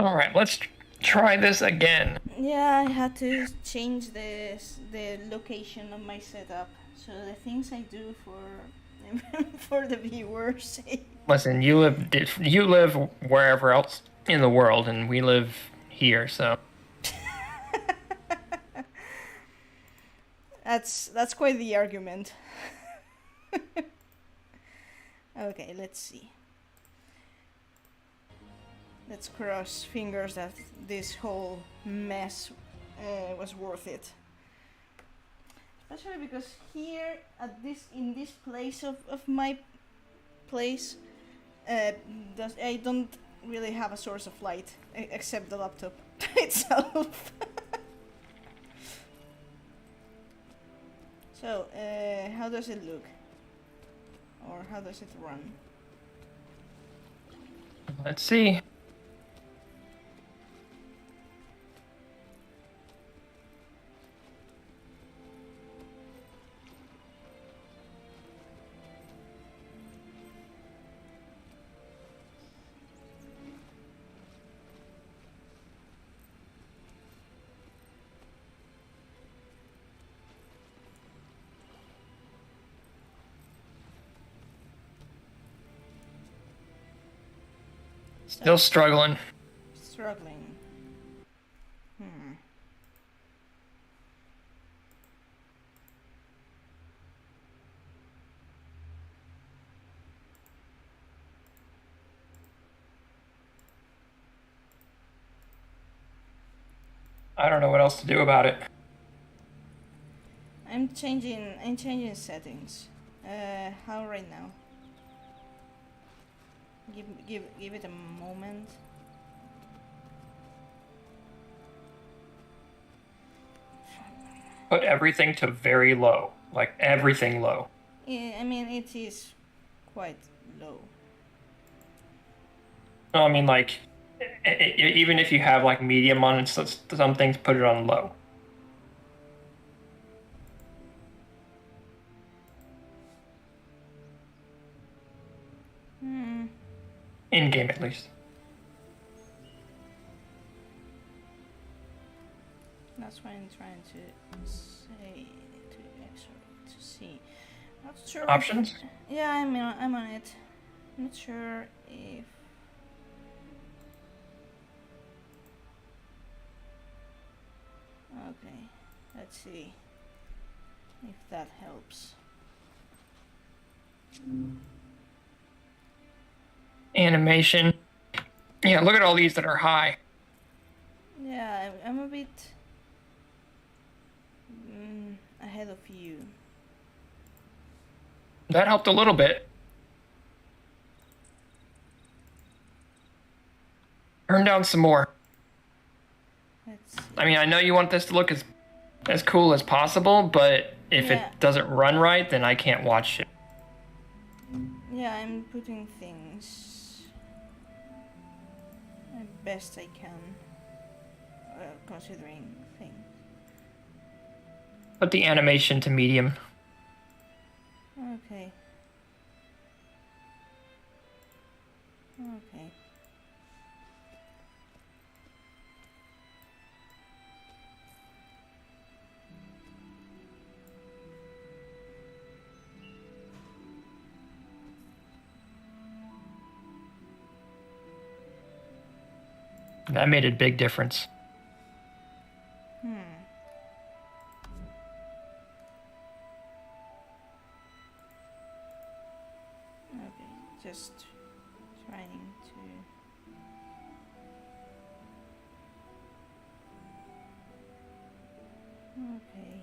All right, let's try this again. Yeah, I had to change the location of my setup. So the things I do for for the viewers. Listen, you live wherever else in the world, and we live here, so That's quite the argument. Okay, let's see. Let's cross fingers that this whole mess was worth it. Especially because here at this in this place of my place, I don't really have a source of light except the laptop itself. So, how does it look? Or how does it run? let's see. Still struggling. Struggling. Hmm. I don't know what else to do about it. I'm changing settings. How right now? Give it a moment. Put everything to very low, like everything low. Yeah, I mean it is quite low. No, I mean like even if you have like medium on it, some things put it on low. Hmm. In game at least. That's what I'm trying to say to see. Not sure. Options? Yeah, I'm on it. Not sure if. Okay, let's see if that helps. Animation. Yeah, look at all these that are high. Yeah, I'm a bit ahead of you. That helped a little bit. Turn down some more. Let's see. I mean, I know you want this to look as cool as possible, but if Yeah, it doesn't run right, then I can't watch it. yeah, I'm putting things as best I can, considering things. Put the animation to medium. Okay. Okay. That made a big difference. Hmm. Okay, just trying to. Okay.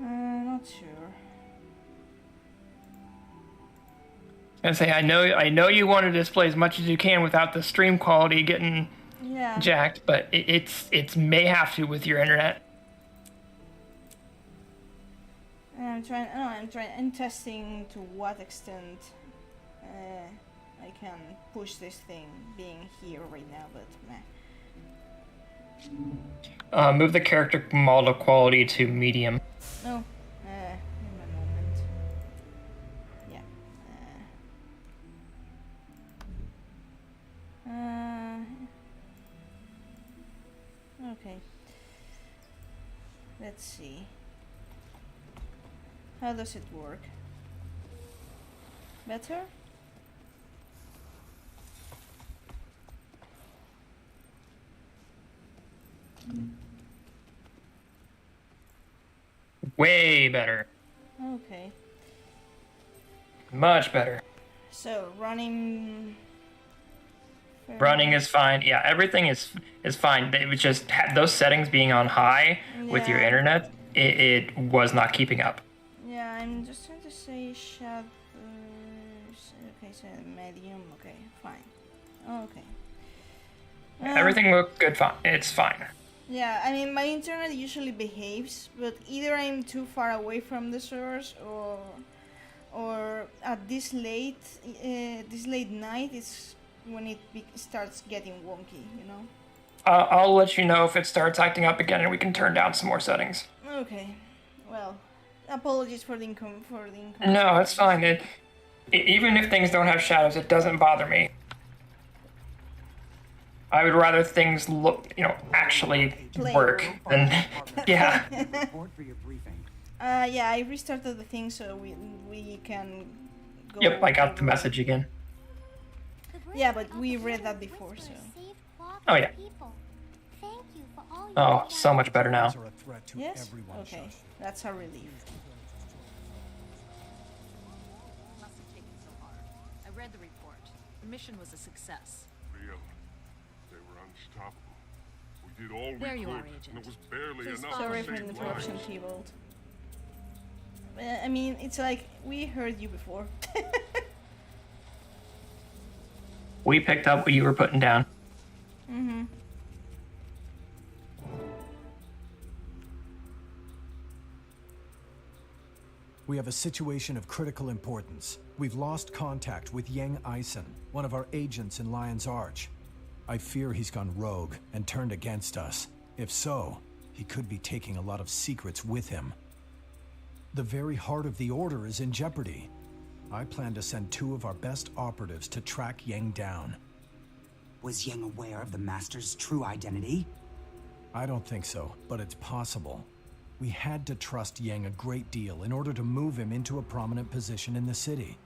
Uh, not sure. I say I know you want to display as much as you can without the stream quality getting Yeah. jacked, but it's may have to with your internet. I'm trying. No, I'm trying. I'm testing to what extent. I can push this thing being here right now, but meh. Move the character model quality to medium. No, give me a moment. Yeah. Okay. Let's see. How does it work? Better? Way better. Okay. Much better. So running. Running is fine. Yeah, everything is fine. It was just those settings being on high with your Yeah. internet. It was not keeping up. Yeah, I'm just trying to say shadows. Okay, so medium. Okay, fine. Okay. Everything looked good. Fine. It's fine. Yeah, I mean, my internet usually behaves, but either I'm too far away from the source, or at this late night, it's when it starts getting wonky, you know. I'll let you know if it starts acting up again, and we can turn down some more settings. Okay. Well, apologies for the income. No, it's fine. Even if things don't have shadows, it doesn't bother me. I would rather things look, actually work than, yeah. Yeah, I restarted the thing so we can go. Yep, I got the message again. Yeah, but we read that before, so. Oh yeah. Oh, so much better now. Yes? Okay, that's a relief. Must have taken so hard. I read the report. The mission was a success. Real. They were unstoppable. We did all There we you could, are, Agent. and it was barely Please enough Sorry to for the save interruption, lives. T-Bolt. I mean, it's like, we heard you before. We picked up what you were putting down. Mm-hmm. We have a situation of critical importance. We've lost contact with Yang Eisen, one of our agents in Lion's Arch. I fear he's gone rogue and turned against us. If so, he could be taking a lot of secrets with him. The very heart of the Order is in jeopardy. I plan to send 2 of our best operatives to track Yang down. Was Yang aware of the Master's true identity? I don't think so, but it's possible. We had to trust Yang a great deal in order to move him into a prominent position in the city.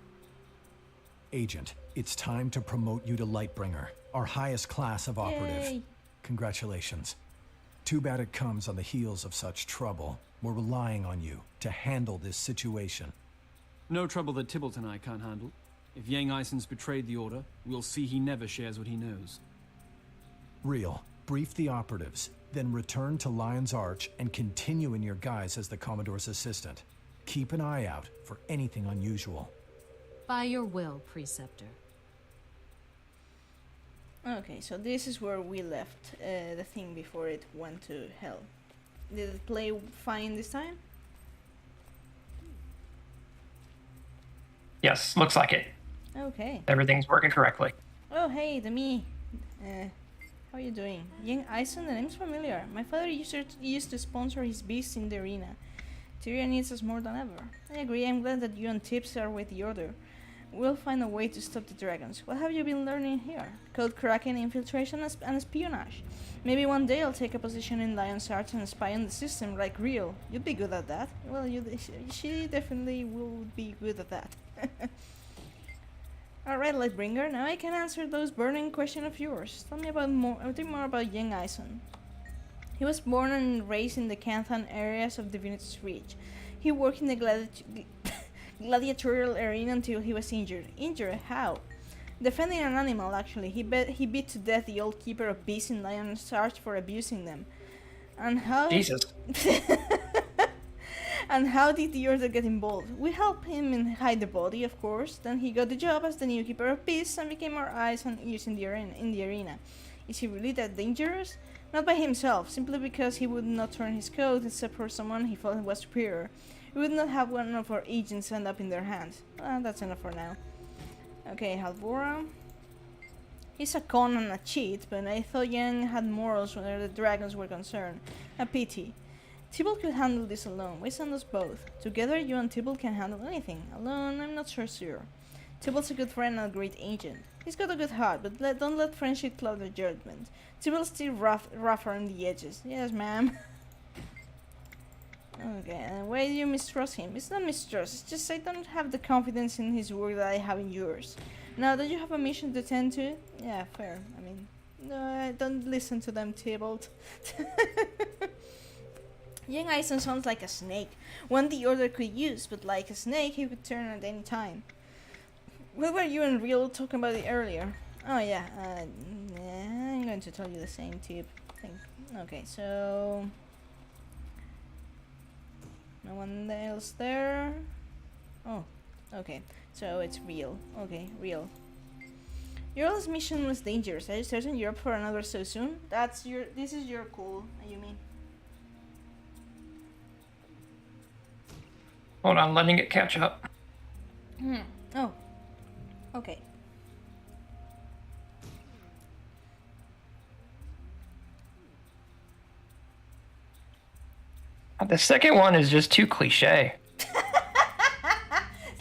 Agent, it's time to promote you to Lightbringer, our highest class of operative. Yay. Congratulations. Too bad it comes on the heels of such trouble. We're relying on you to handle this situation. No trouble that Tybalt and I can't handle. If Yang Eisen's betrayed the Order, we'll see he never shares what he knows. Real, brief the operatives, then return to Lion's Arch and continue in your guise as the Commodore's assistant. Keep an eye out for anything unusual. By your will, Preceptor. Okay, so this is where we left the thing before it went to hell. Did it play fine this time? Yes, looks like it. Okay. Everything's working correctly. Oh, hey, the me. How are you doing? Yang Eisen, the name's familiar. My father used to sponsor his beasts in the arena. Tyrion needs us more than ever. I agree, I'm glad that you and Tips are with the Order. We'll find a way to stop the dragons. What have you been learning here? Code cracking, infiltration, and espionage. Maybe one day I'll take a position in Lion's Arch and spy on the system like Real. You'd be good at that. Well, she definitely will be good at that. Alright, Lightbringer, now I can answer those burning questions of yours. Tell me more about Yang Eisen. He was born and raised in the Canthan areas of Divinity's Reach. He worked in the gladiatorial arena until he was injured. Injured? How? Defending an animal, actually. He beat to death the old keeper of beasts in Lion's Arch for abusing them. And how... Jesus. And how did the Order get involved? We helped him hide the body, of course. Then he got the job as the new keeper of beasts and became our eyes and ears in the arena. Is he really that dangerous? Not by himself, simply because he would not turn his coat except for someone he felt was superior. We would not have one of our agents end up in their hands. That's enough for now. Okay, Halvora. He's a con and a cheat, but I thought Yang had morals where the dragons were concerned. A pity. Tybalt could handle this alone. Why send us both? Together, you and Tybalt can handle anything. Alone, I'm not so sure. Tybalt's a good friend and a great agent. He's got a good heart, but don't let friendship cloud their judgment. Tybalt's still rougher on the edges. Yes, ma'am. Okay, and why do you mistrust him? It's not mistrust, it's just I don't have the confidence in his work that I have in yours. Now, don't you have a mission to tend to? Yeah, fair. I mean, no, don't listen to them, Tybalt. Young Eisen sounds like a snake, one the Order could use, but like a snake, he could turn at any time. What were you and Real talking about it earlier? Oh yeah, I'm going to tell you the same tip. Okay, so... No one else there? Oh, okay. So it's Real. Okay, Real. Your last mission was dangerous. Are you certain you're up for another so soon? This is your call, Ayumi. Hold on, letting it catch up. Oh. Okay. The second one is just too cliche.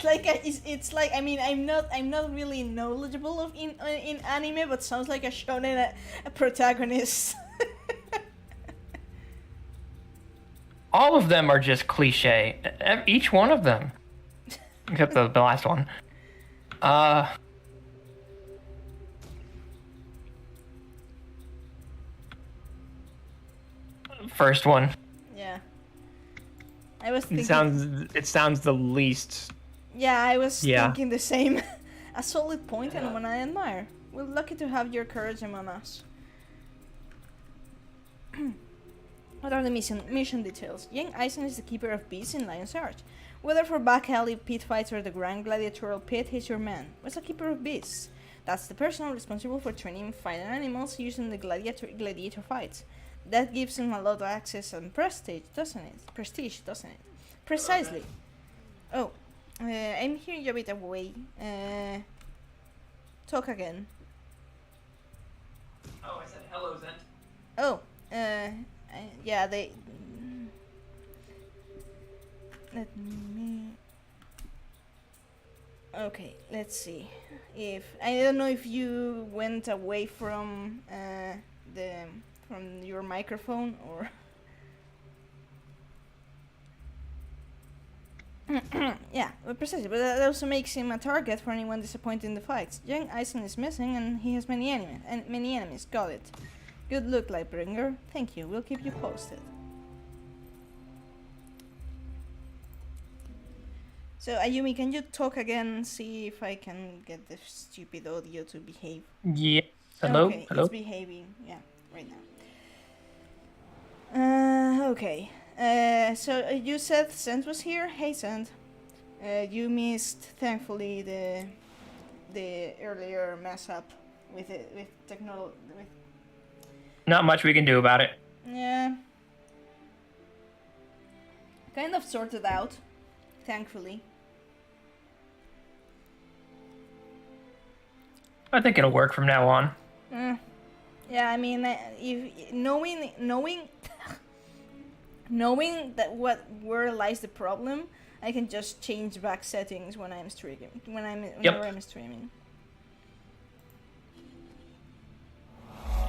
It's like I mean I'm not really knowledgeable of in anime, but sounds like a shonen a protagonist. All of them are just cliche. Each one of them. Except the last one. First one. Yeah. I was thinking... It sounds the least... Yeah, I was thinking the same. A solid point and one I admire. We're lucky to have your courage among us. What are the mission details? Young Eisen is the keeper of beasts in Lion's Arch. Whether for back alley pit fights or the grand gladiatorial pit, he's your man. What's a keeper of beasts? That's the person responsible for training fighting animals using the gladiator fights. That gives him a lot of access and prestige, doesn't it? Precisely. Oh, I'm hearing you a bit away. Talk again. Oh, I said hello, Zent. Oh, yeah, they... Let me... Okay, let's see. I don't know if you went away from from your microphone or... Yeah, but precisely, but that also makes him a target for anyone disappointed in the fights. Young Eisen is missing and he has many enemies. Got it. Good look, Lightbringer. Thank you, we'll keep you posted. So, Ayumi, can you talk again and see if I can get the stupid audio to behave? Yeah. Hello? Okay, Hello? it's behaving. Yeah, right now. Okay. So you said Sent was here? Hey, Sent. You missed, thankfully, the earlier mess up with technology. Not much we can do about it. Yeah. Kind of sorted out, thankfully. I think it'll work from now on. Yeah, I mean, if knowing that where lies the problem, I can just change back settings when I'm streaming. Whenever I'm streaming.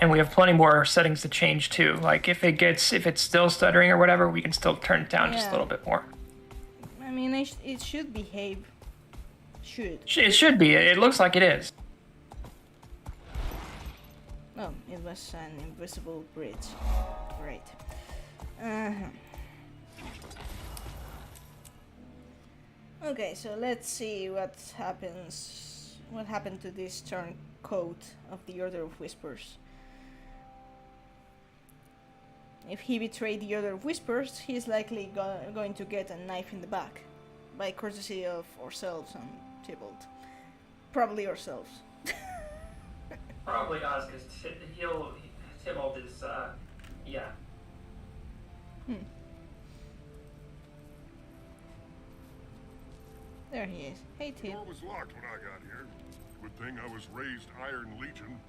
And we have plenty more settings to change too. Like if it's still stuttering or whatever, we can still turn it down just a little bit more. I mean, it should behave. It should be. It looks like it is. Oh, it was an invisible bridge. Great. Okay, so let's see what happens. What happened to this turncoat of the Order of Whispers? If he betrayed the Order of Whispers, he's likely going to get a knife in the back, by courtesy of ourselves and Tybalt. Probably ourselves. Probably us, because Tybalt is, yeah. There he is. Hey, Tib. Door was locked when I got here. Good thing I was raised Iron Legion.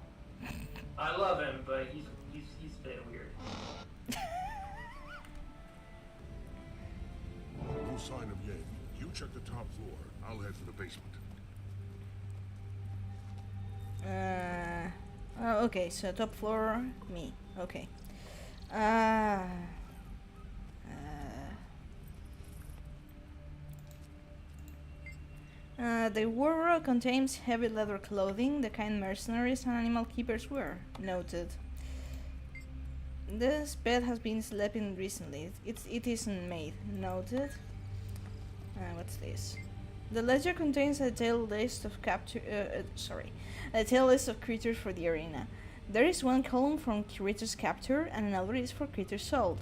I love him, but he's a bit weird. No sign of Yang. You check the top floor. I'll head for the basement. Oh, okay, so top floor, me. Okay. The wardrobe contains heavy leather clothing, the kind mercenaries and animal keepers wear. Noted. This bed has been slept in recently. It isn't made. Noted. What's this? The ledger contains a detailed list of a detailed list of creatures for the arena. There is one column from creatures captured and another is for creatures sold.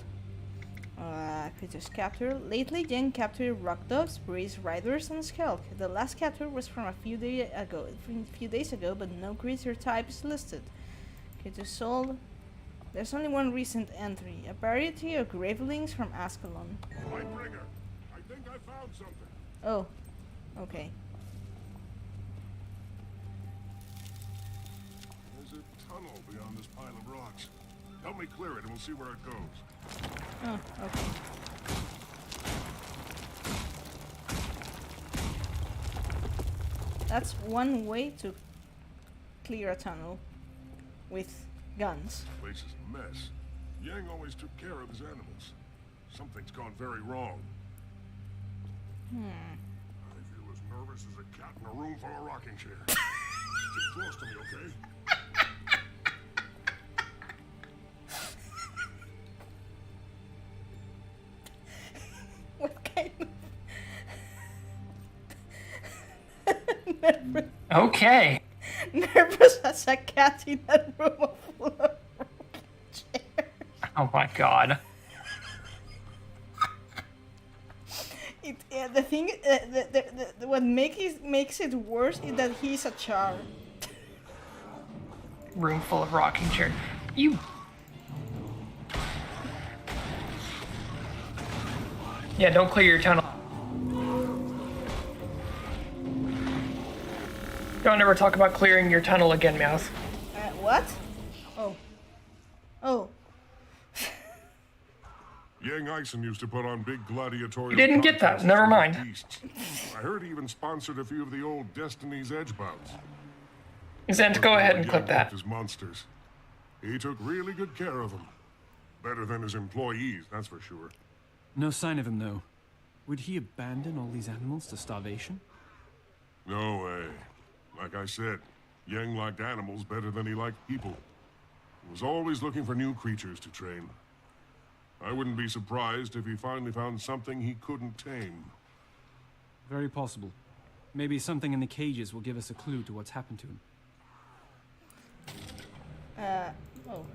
Creatures captured. Lately, Jen captured rock dogs, breeze riders, and skelk. The last capture was from a few days ago, but no creature type is listed. Creatures sold. There's only one recent entry: a variety of gravelings from Ascalon. Lightbringer, I think I found something. Oh, okay. There's a tunnel beyond this pile of rocks. Help me clear it and we'll see where it goes. Oh, okay. That's one way to clear a tunnel with guns. This place is a mess. Yang always took care of his animals. Something's gone very wrong. I feel as nervous as a cat in a room full of rocking chairs. Get close to me, okay? What kind of nervous, Okay. nervous as a cat in a room full of rocking chairs? Oh my god. The thing, what makes it worse is that he's a char. Room full of rocking chairs. You. Yeah, don't clear your tunnel. Don't ever talk about clearing your tunnel again, Meowth. What? Oh. Oh. Yang Eisen used to put on big gladiatorial. You didn't get that. contests Never with mind. beasts. I heard he even sponsored a few of the old Destiny's Edge bouts. Zent, go ahead and clip that. His monsters. He took really good care of them. Better than his employees, that's for sure. No sign of him, though. Would he abandon all these animals to starvation? No way. Like I said, Yang liked animals better than he liked people. He was always looking for new creatures to train. I wouldn't be surprised if he finally found something he couldn't tame. Very possible. Maybe something in the cages will give us a clue to what's happened to him. Oh.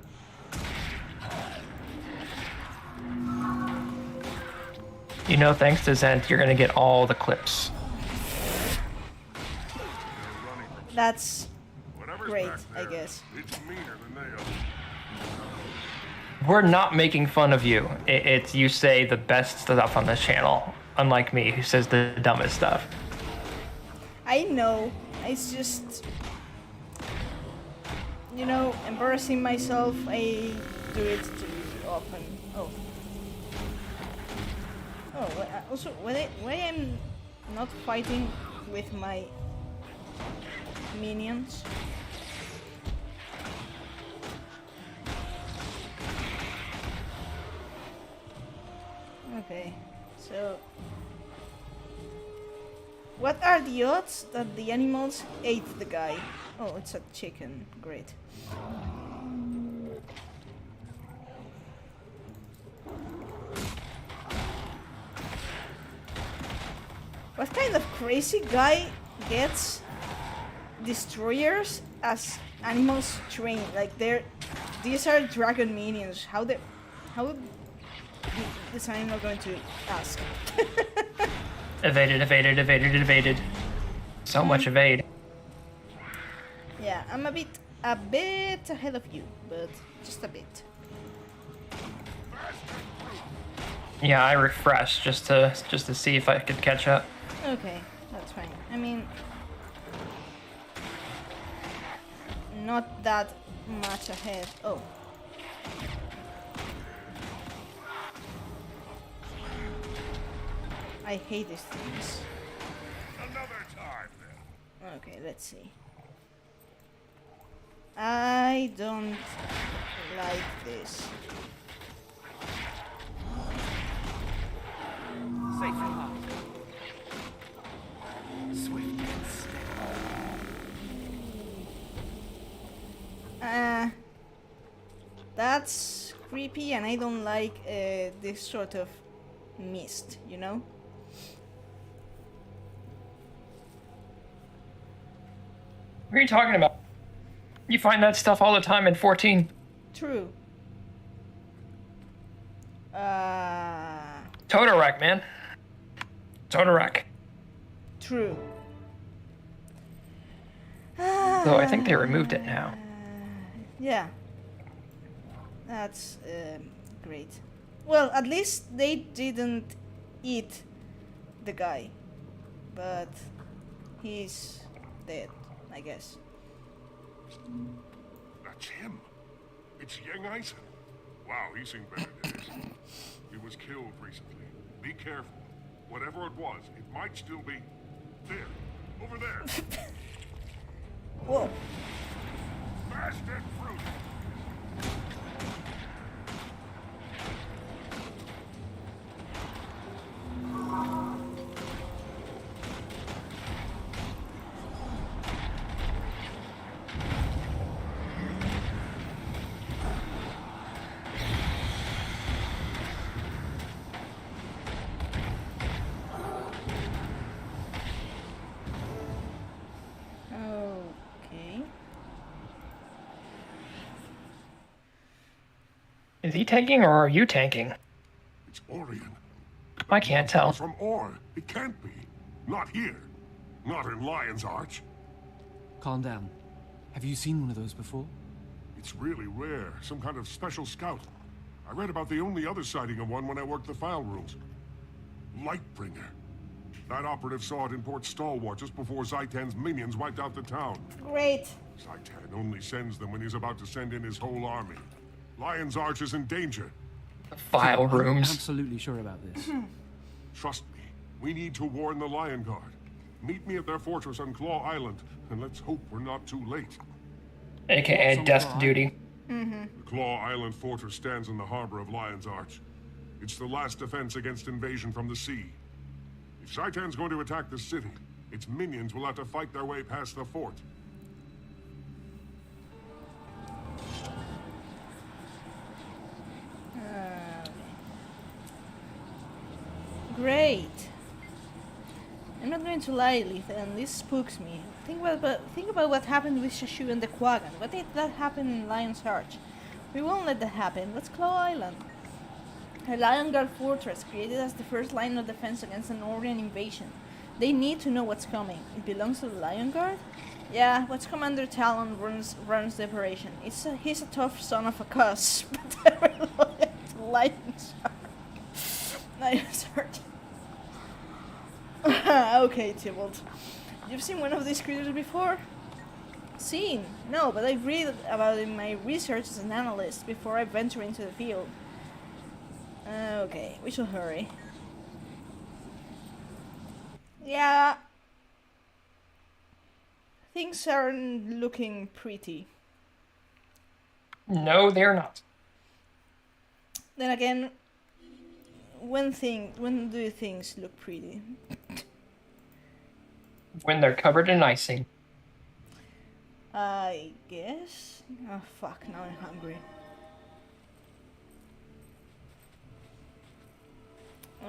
You know, thanks to Zent, you're gonna get all the clips. That's Whatever's great, back I there, guess. It's meaner than they are. We're not making fun of you. It's you say the best stuff on this channel, unlike me, who says the dumbest stuff. I know. It's just, you know, embarrassing myself. I do it too often. Oh. Oh. Also, why I'm not fighting with my minions? Okay, so what are the odds that the animals ate the guy? Oh, it's a chicken. Great. What kind of crazy guy gets destroyers as animals trained? Like these are dragon minions. How is animal going to ask? Evaded. So much evade. Yeah, I'm a bit ahead of you, but just a bit. Yeah, I refreshed just to see if I could catch up. Okay, that's fine. I mean, not that much ahead. Oh. I hate these things. Another time, then. Okay, let's see. I don't like this. Safe from harm. Swift and That's creepy, and I don't like this sort of mist, you know? What are you talking about? You find that stuff all the time in 14. True. Totorek, man. Totorek. True. Though I think they removed it now. Yeah. That's great. Well, at least they didn't eat the guy. But he's dead, I guess. That's him. It's Yang Eisen. Wow, he's seen better days. He was killed recently. Be careful. Whatever it was, it might still be there. Over there. Whoa. Fast and fruit. Okay. Is he tanking or are you tanking? It's Orion. I can't tell. From Or. It can't be. Not here. Not in Lion's Arch. Calm down. Have you seen one of those before? It's really rare. Some kind of special scout. I read about the only other sighting of one when I worked the file rooms. Lightbringer. That operative saw it in Port Stalwart just before Zaitan's minions wiped out the town. Great. Zaitan only sends them when he's about to send in his whole army. Lion's Arch is in danger. File I'm rooms. absolutely sure about this. Trust me. We need to warn the Lion Guard. Meet me at their fortress on Claw Island, and let's hope we're not too late. AKA Some desk guy. duty. The Claw Island fortress stands in the harbor of Lion's Arch. It's the last defense against invasion from the sea. If Zaitan's going to attack the city, its minions will have to fight their way past the fort. Great. I'm not going to lie, Lethan, this spooks me. Think about what happened with Shashu and the Quaggan. What did that happen in Lion's Arch? We won't let that happen. Let's Claw Island. A Lion Guard fortress created as the first line of defense against an Orion invasion. They need to know what's coming. It belongs to the Lion Guard? Yeah, what's Commander Talon runs the operation. He's a tough son of a cuss, but they're loyal to Lion's Arch. Lion's Arch. Okay, Tybalt. You've seen one of these creatures before? Seen? No, but I've read about it in my research as an analyst before I venture into the field. Okay, we should hurry. Yeah. Things aren't looking pretty. No, they're not. Then again, when do things look pretty? When they're covered in icing. I guess. Oh fuck, now I'm hungry.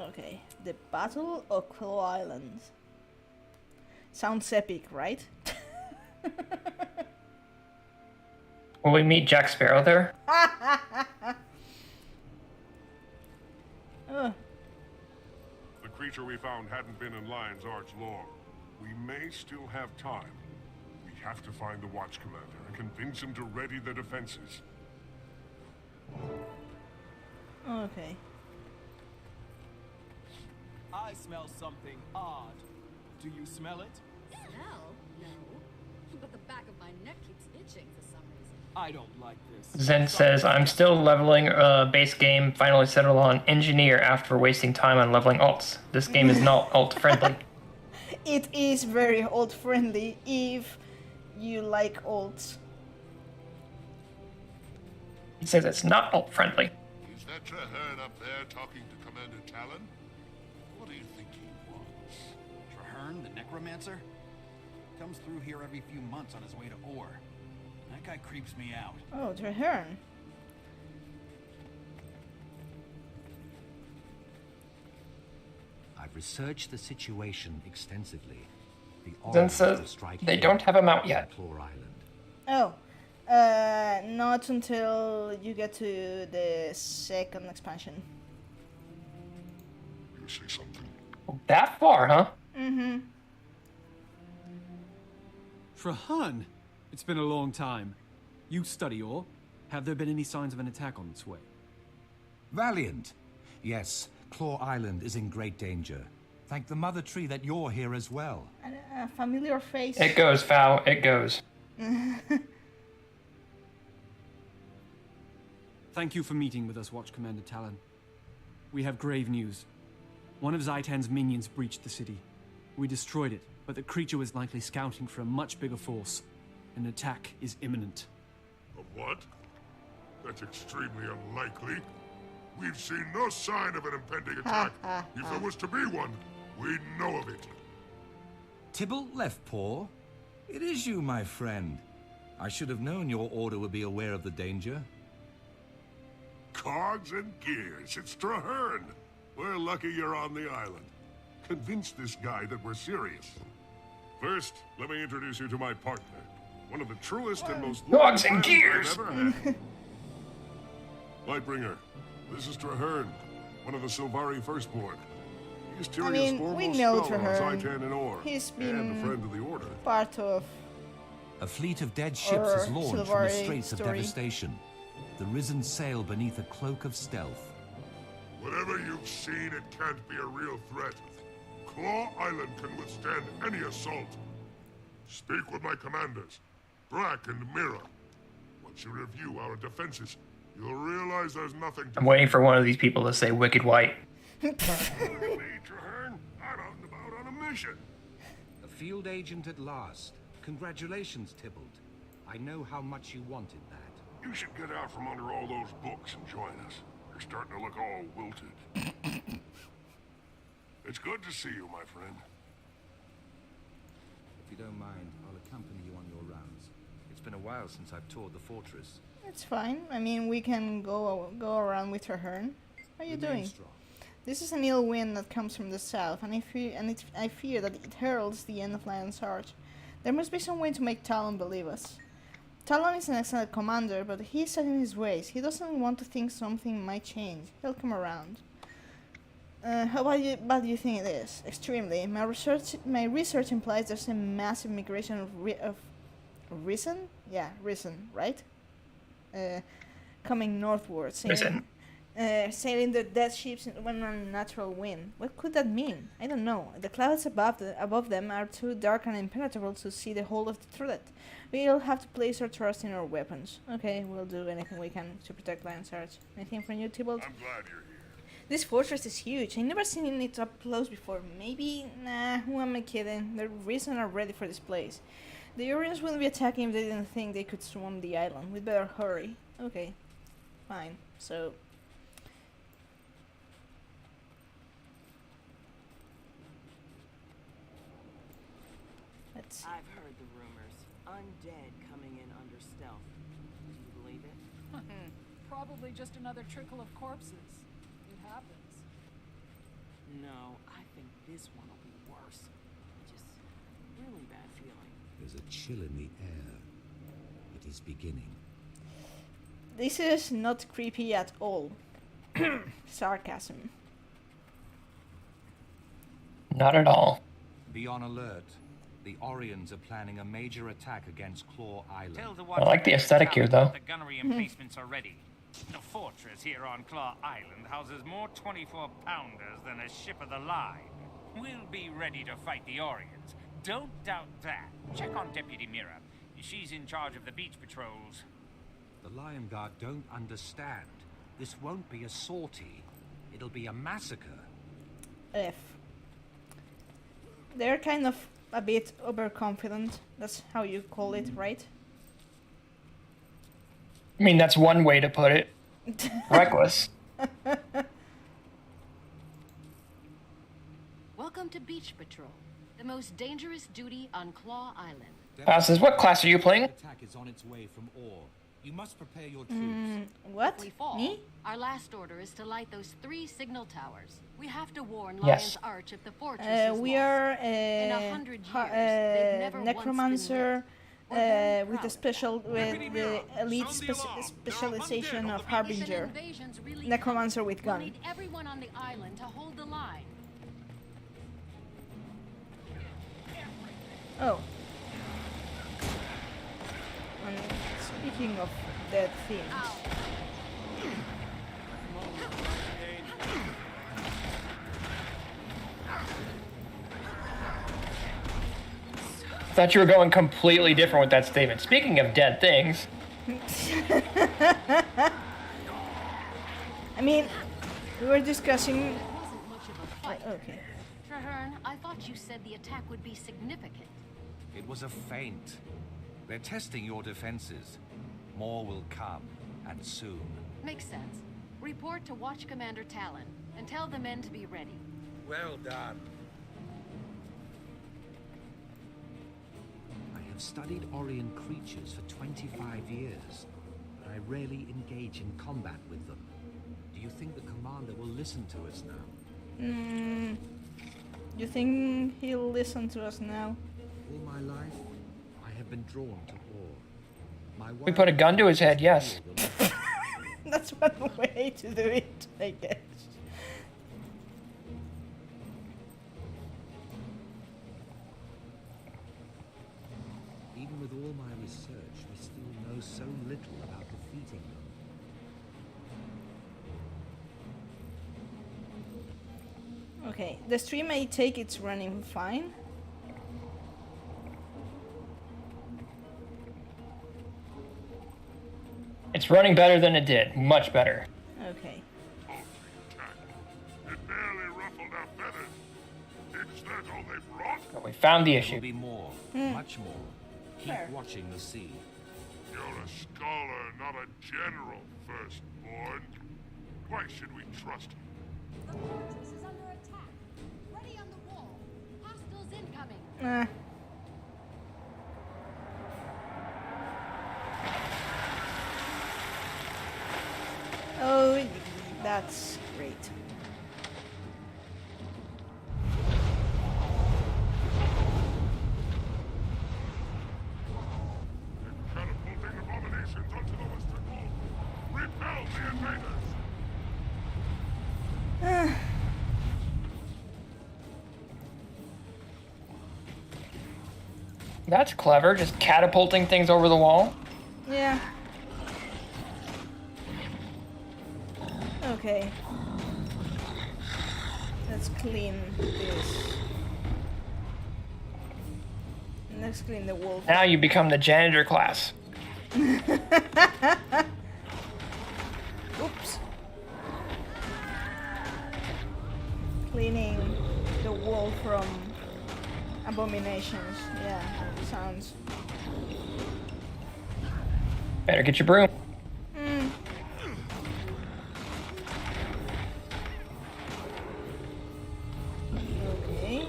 Okay, the Battle of Claw Island. Sounds epic, right? Will we meet Jack Sparrow there? Oh, The creature we found hadn't been in Lion's Arch long. We may still have time. We have to find the Watch Commander and convince him to ready the defenses. okay. I smell something odd. Do you smell it? Smell? No. But the back of my neck keeps itching for some reason. I don't like this. Zen says, I'm still leveling base game, finally settled on engineer after wasting time on leveling alts. This game is not alt friendly. It is very alt friendly if you like alts. He says it's not alt friendly. Is that Traherne up there talking to Commander Talon? What do you think he wants? Traherne, the necromancer? Comes through here every few months on his way to Ore. That guy creeps me out. Oh, Traherne. I've researched the situation extensively. The Zen Orient says will strike they here don't have a mount yet. on Claw Island. Oh, not until you get to the second expansion. You say something? That far, huh? Mm-hmm. Traherne! It's been a long time. You study Ore. Have there been any signs of an attack on its way? Valiant! Yes, Claw Island is in great danger. Thank the Mother Tree that you're here as well. A familiar face. It goes, Foul. It goes. Thank you for meeting with us, Watch Commander Talon. We have grave news. One of Zaitan's minions breached the city. We destroyed it, but the creature was likely scouting for a much bigger force. An attack is imminent. A what? That's extremely unlikely. We've seen no sign of an impending attack. If there was to be one, we'd know of it. Tybalt Leftpaw? It is you, my friend. I should have known your order would be aware of the danger. Cogs and gears, it's Traherne. We're lucky you're on the island. Convince this guy that we're serious. First, let me introduce you to my partner. One of the truest and most Cogs and loyal gears. I've ever had. Lightbringer, this is Traherne, one of the Silvari Firstborn. He's Tyrion's we foremost know scholar on Traherne. Zaitan and Ore, He's and been a friend of the Order. part of A fleet of dead ships has Or launched from the Silvari Straits of story. Devastation. The Risen sail beneath a cloak of stealth. Whatever you've seen, it can't be a real threat. Claw Island can withstand any assault. Speak with my commanders, Brack and Mira. Once you review our defenses, you'll realize there's nothing to I'm waiting for one of these people to say Wicked White. me, Traherne. I'm out and about on a mission. A field agent at last. Congratulations, Tybalt. I know how much you wanted that. You should get out from under all those books and join us. You're starting to look all wilted. It's good to see you, my friend. If you don't mind, I'll accompany you on your rounds. It's been a while since I've toured the fortress. It's fine. I mean, we can go around with Traherne. How are you Remain doing? strong. This is an ill wind that comes from the south, and I fear that it heralds the end of Lion's Arch. There must be some way to make Talon believe us. Talon is an excellent commander, but he's set in his ways. He doesn't want to think something might change. He'll come around. How bad do you think it is? Extremely. My research implies there's a massive migration of Risen? Yeah, Risen, right? Coming northward, Risen. sailing their death ships in one unnatural wind. What could that mean? I don't know. The clouds above them are too dark and impenetrable to see the whole of the threat. We'll have to place our trust in our weapons. Okay, we'll do anything we can to protect Lion's Arch. Anything from you, Tybalt? I'm glad you're here. This fortress is huge. I've never seen it up close before. Maybe? Nah, who am I kidding? The Risen are ready for this place. The Orions wouldn't be attacking if they didn't think they could swarm the island. We'd better hurry. Okay, fine. So... let's see. I've heard the rumors. Undead coming in under stealth. Do you believe it? Probably just another trickle of corpses. It happens. No, I think this one will be worse. Just really bad feeling. There's a chill in the air. It is beginning. This is not creepy at all. Sarcasm. Not at all. Be on alert. The Orions are planning a major attack against Claw Island. Tell the I like the aesthetic here, though. The gunnery emplacements are ready. The fortress here on Claw Island houses more 24-pounders than a ship of the line. We'll be ready to fight the Orions. Don't doubt that. Check on Deputy Mira. She's in charge of the beach patrols. The Lion Guard don't understand. This won't be a sortie. It'll be a massacre. F. They're kind of a bit overconfident. That's how you call it, right? I mean, that's one way to put it. Reckless. Welcome to Beach Patrol, the most dangerous duty on Claw Island. Says, what class are you playing? Attack is on its way from Ore. You must prepare your troops. What? If we fall, Me? our last order is to light those 3 signal towers. We have to warn Yes. Lion's Arch if the fortress is We lost. are In 100 years, they've never once been necromancer lit. We're very with proud a of special that. with the elite specialization of harbinger. If an invasion's really Necromancer with we'll gun. need everyone on the island to hold the line. Oh. And speaking of dead things. Thought you were going completely different with that statement. Speaking of dead things. I mean, we were discussing. Wasn't much of a fight. Okay. Traherne, I thought you said the attack would be significant. It was a feint. They're testing your defenses. More will come, and soon. Makes sense. Report to Watch Commander Talon and tell the men to be ready. Well done. I have studied Orion creatures for 25 years, but I rarely engage in combat with them. Do you think the commander will listen to us now? You think he'll listen to us now? All my life, I have been drawn to Ore. My We put a gun to his head, yes. That's one way to do it, I guess. Even with all my research, we still know so little about defeating them. Okay, the stream I take it's running fine. It's running better than it did. Much better. Okay. It barely ruffled our feathers. Is that all they brought? But we found the There issue. will be more, much more. Keep Fair. watching the sea. You're a scholar, not a general, firstborn. Why should we trust you? The fortress is under attack. Ready on the wall. Hostiles incoming. Nah. Oh, that's great. Catapulting abominations onto the western wall. Repel the invaders! That's clever, just catapulting things over the wall. Yeah. Okay. Let's clean this. Let's clean the wolf. Now you become the janitor class. Oops. Cleaning the wall from abominations. Yeah, sounds. Better get your broom. Okay.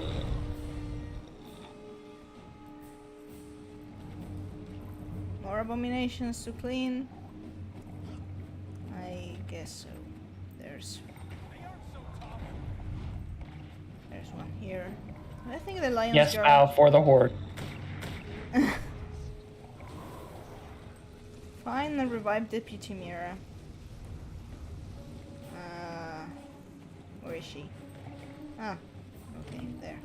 More abominations to clean. I guess so. There's one here. I think the lion's Yes, guard. bow for the horde. Find and revive Deputy Mira. Where is she? Ah, okay, there.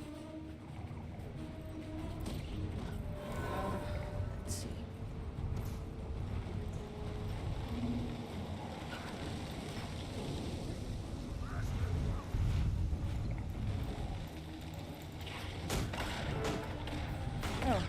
Let's see. Oh.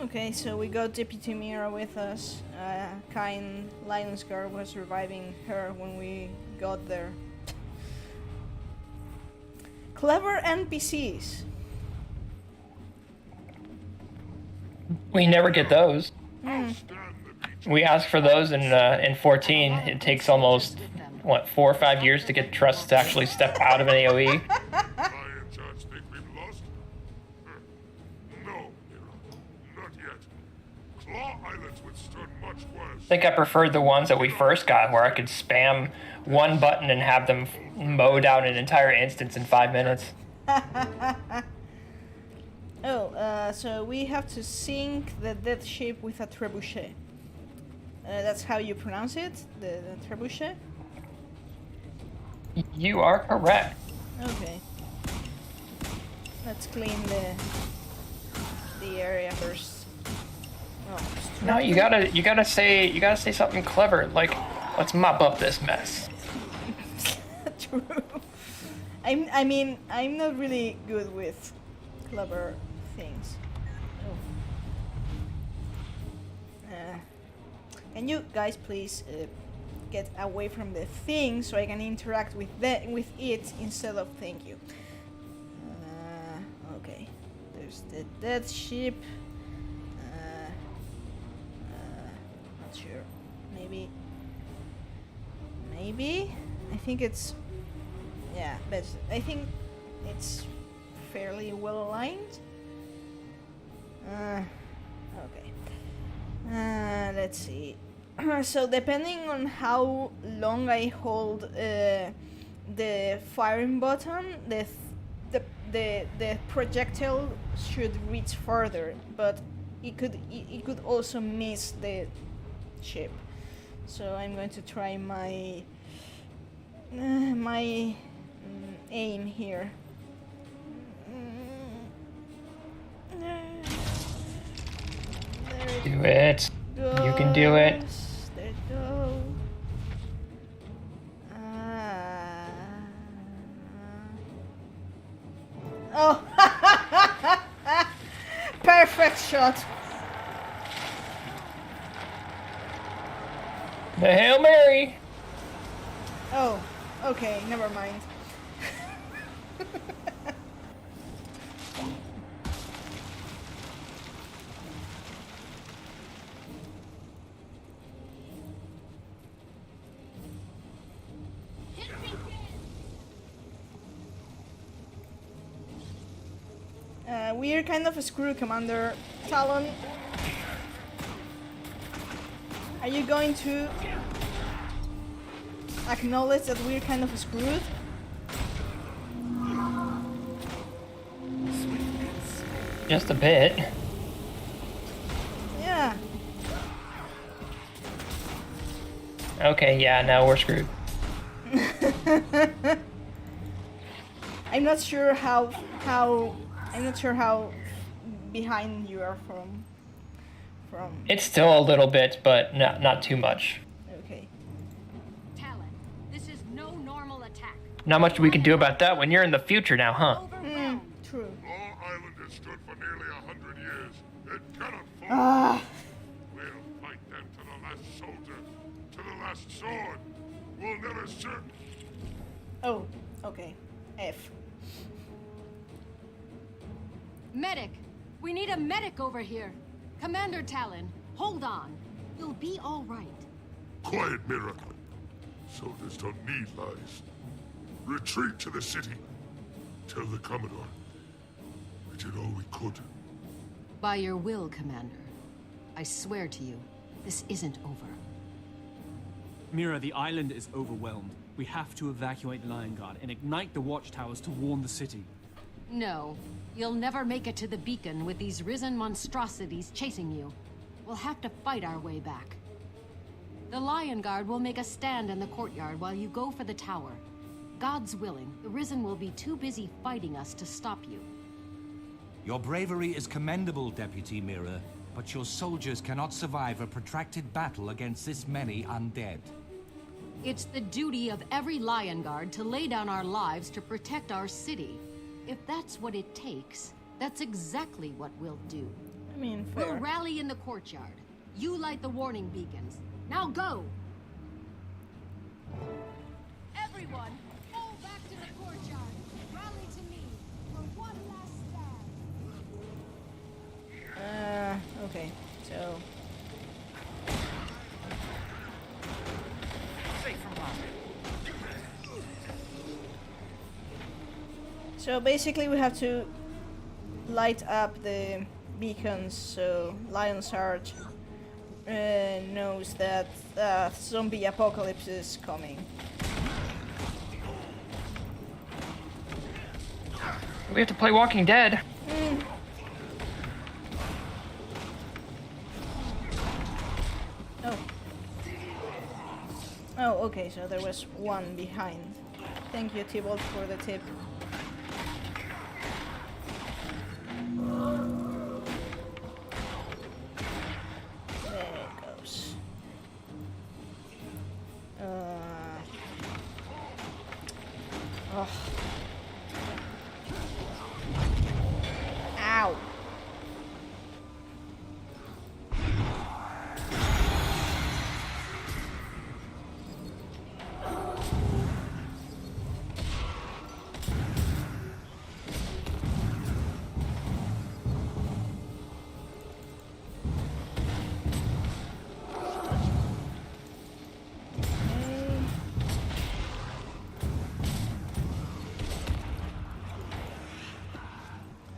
Okay, so we got Deputy Mira with us. Kind Lion's Guard was reviving her when we got there. Clever NPCs. We never get those. We ask for those in 14. It takes almost, what, 4 or 5 years to get Trust to actually step out of an AoE. Lion Judge think we've lost? No, Mira. Not yet. Claw Islands withstood much worse. I think I preferred the ones that we first got, where I could spam one button and have them mow down an entire instance in 5 minutes. So we have to sink the death ship with a trebuchet. That's how you pronounce it, the trebuchet? You are correct. Okay. Let's clean the area first. Oh, No, you gotta say something clever, like, let's mop up this mess. True. I'm not really good with clever things. Can you guys please get away from the thing so I can interact with it instead of thank you. Okay. There's the death ship. Not sure. Maybe. I think it's. Yeah, but I think it's fairly well aligned. Okay. Let's see. So depending on how long I hold the firing button, the projectile should reach further, but it could also miss the ship. So I'm going to try my aim here. Do it. You can do it. There it goes. Oh! Perfect shot. The Hail Mary. Oh, okay, never mind. We're kind of a screw, Commander Talon. Are you going to acknowledge that we're kind of screwed? Just a bit. Yeah. Okay, yeah, now we're screwed. I'm not sure how behind you are from. It's still a little bit, but not too much. Okay. Talon, this is no normal attack. Not much we can do about that when you're in the future now, huh? True. Law Island has stood for nearly 100 years. It cannot fall. We'll fight them to the last soldier, to the last sword. We'll never serve. Oh, okay. F. Medic! We need a medic over here. Commander Talon, hold on. You'll be all right. Quiet, Mira. Soldiers don't need lies. Retreat to the city. Tell the Commodore. We did all we could. By your will, Commander. I swear to you, this isn't over. Mira, the island is overwhelmed. We have to evacuate Lion Guard and ignite the watchtowers to warn the city. No, you'll never make it to the beacon with these risen monstrosities chasing you. We'll have to fight our way back. The Lion Guard will make a stand in the courtyard while you go for the tower. God's willing, the Risen will be too busy fighting us to stop you. Your bravery is commendable, Deputy Mira, but your soldiers cannot survive a protracted battle against this many undead. It's the duty of every Lion Guard to lay down our lives to protect our city. If that's what it takes, that's exactly what we'll do. mean, We'll fair. rally in the courtyard. You light the warning beacons. Now go! Everyone, fall back to the courtyard. Rally to me for one last stand. Okay, so... So basically we have to light up the beacons so Lion's Heart knows that zombie apocalypse is coming. We have to play Walking Dead. Oh. Oh, okay, so there was one behind. Thank you, Tybalt, for the tip. There it goes. Oh. Ow.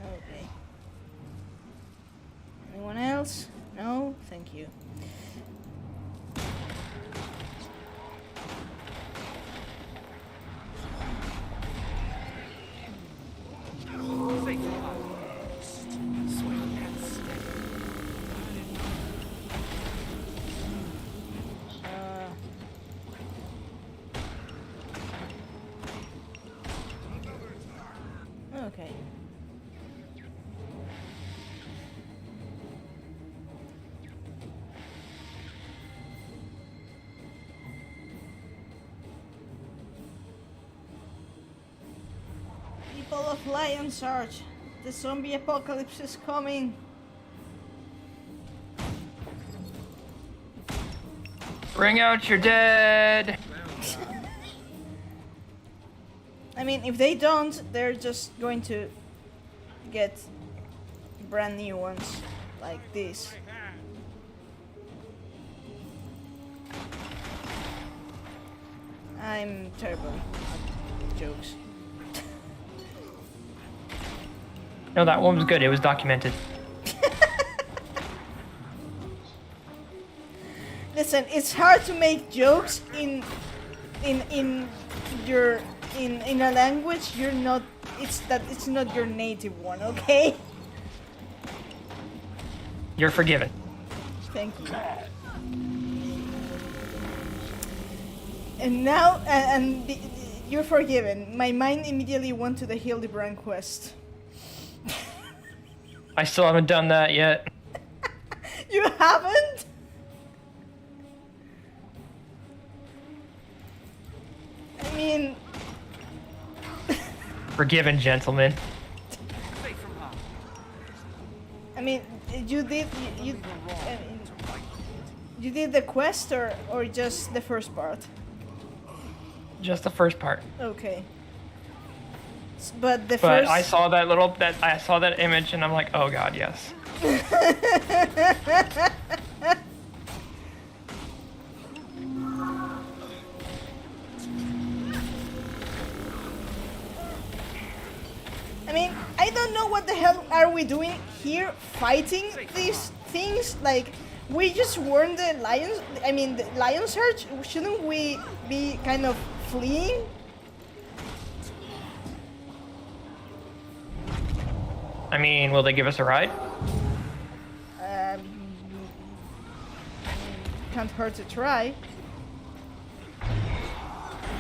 Okay. Anyone else? No? Thank you. Okay. People of Lion's Arch, the zombie apocalypse is coming. Bring out your dead. I mean, if they don't, they're just going to get brand new ones like this. I'm terrible at jokes. No, that one was good. It was documented. Listen, it's hard to make jokes in a language you're not. It's not your native one, okay? You're forgiven. Thank you. And now, you're forgiven. My mind immediately went to the Hildebrand quest. I still haven't done that yet. You haven't? I mean... Forgiven, gentlemen. I mean, you did... You did the quest or just the first part? Just the first part. Okay. But the But first... I saw that image and I'm like, oh god, yes. I mean, I don't know what the hell are we doing here fighting these things. Like, we just warned the lions. I mean, the Lion's Heart. Shouldn't we be kind of fleeing? I mean, will they give us a ride? Can't hurt to try.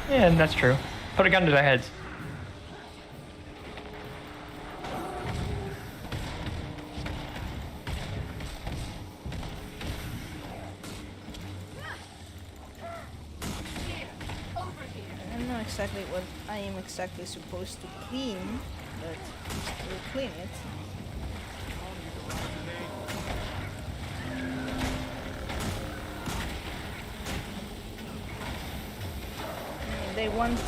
Yeah, that's true. Put a gun to their heads. I don't know exactly what I am exactly supposed to clean, but we'll clean it. they want.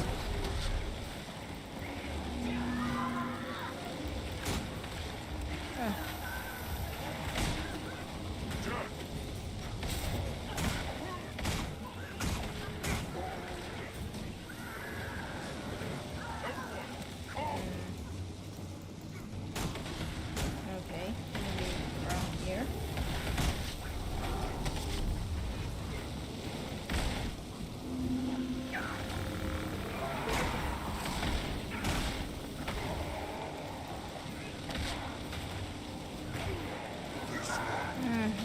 Okay, maybe around here.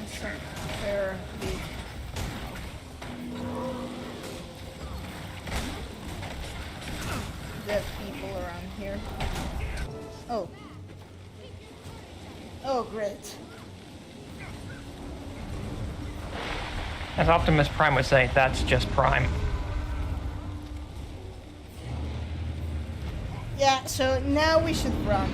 It's a fair bit. Dead people around here. Oh. Oh, great. As Optimus Prime would say, that's just Prime. Yeah, so now we should run.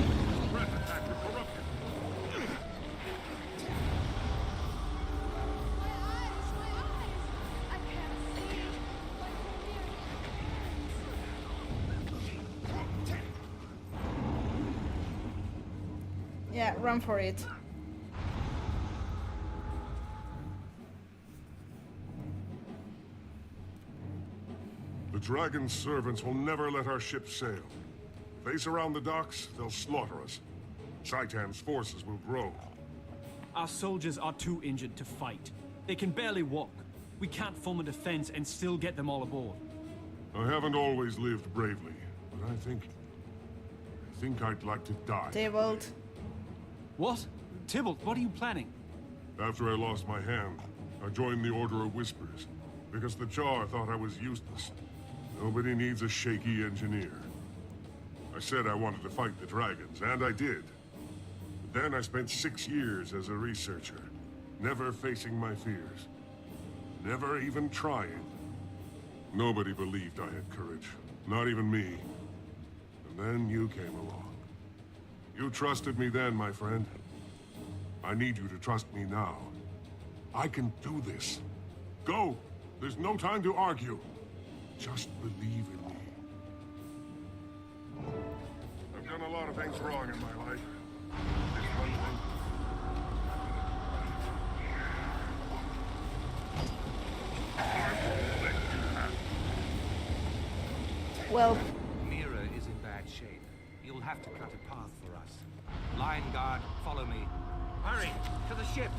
Yeah, run for it. The Dragon's servants will never let our ship sail. Face around the docks, they'll slaughter us. Shaitan's forces will grow. Our soldiers are too injured to fight. They can barely walk. We can't form a defense and still get them all aboard. I haven't always lived bravely, but I think I'd like to die. Tybalt. What? Tybalt, what are you planning? After I lost my hand, I joined the Order of Whispers, because the Jar thought I was useless. Nobody needs a shaky engineer. I said I wanted to fight the dragons, and I did. But then I spent 6 years as a researcher, never facing my fears. Never even trying. Nobody believed I had courage, not even me. And then you came along. You trusted me then, my friend. I need you to trust me now. I can do this. Go! There's no time to argue. Just believe in me. I've done a lot of things wrong in my life. This one thing. Well, Mira is in bad shape. You'll have to cut a path for us. Lion Guard, follow me. Hurry, to the ship.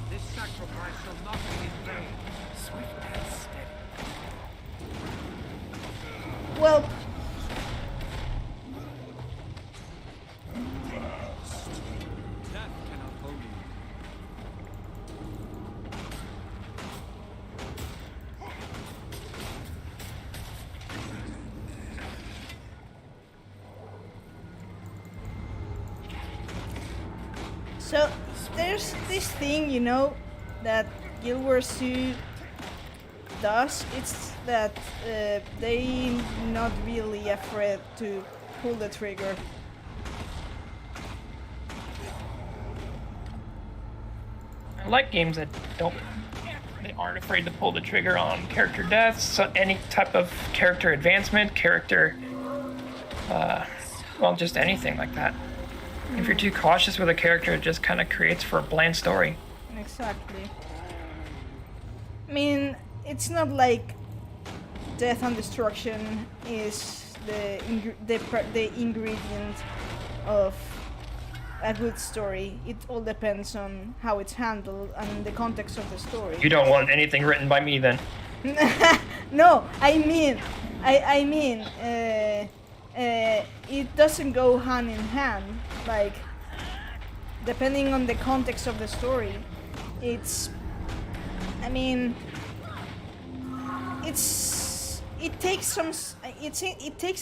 This sacrifice shall not be in vain. Swift and steady. well. Death cannot hold you. So there's this thing, you know, that Guild Wars 2 does. It's that they not really afraid to pull the trigger. I like games that they aren't afraid to pull the trigger on character deaths, so any type of character advancement, well, just anything like that. If you're too cautious with a character, it just kind of creates for a bland story. Exactly. I mean, it's not like death and destruction is the ingredient of a good story. It all depends on how it's handled and the context of the story. You don't want anything written by me then. No, I mean, it doesn't go hand in hand. Like, depending on the context of the story, it's, I mean, it takes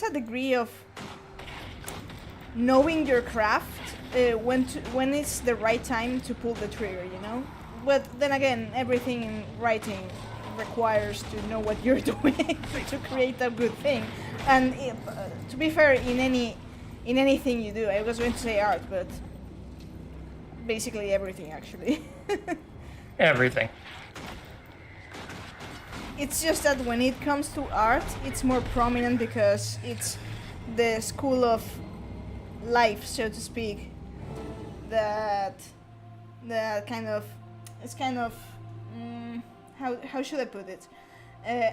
a degree of knowing your craft when it's the right time to pull the trigger, you know. But then again, everything in writing requires to know what you're doing to create a good thing. And to be fair, in anything you do, I was going to say art, but basically everything actually. Everything. It's just that when it comes to art, it's more prominent because it's the school of life, so to speak. That kind of, it's kind of, how should I put it?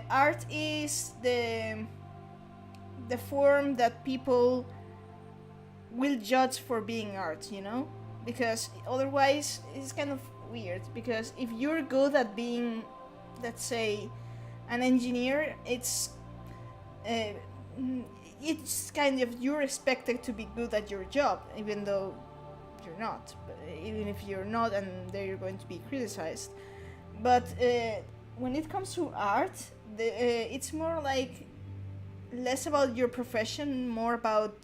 Art is the form that people will judge for being art, you know? Because otherwise it's kind of weird, because if you're good at being, let's say, an engineer, it's kind of, you're expected to be good at your job, even though you're not. But even if you're not, and then you're going to be criticized. But when it comes to art, it's more like less about your profession, more about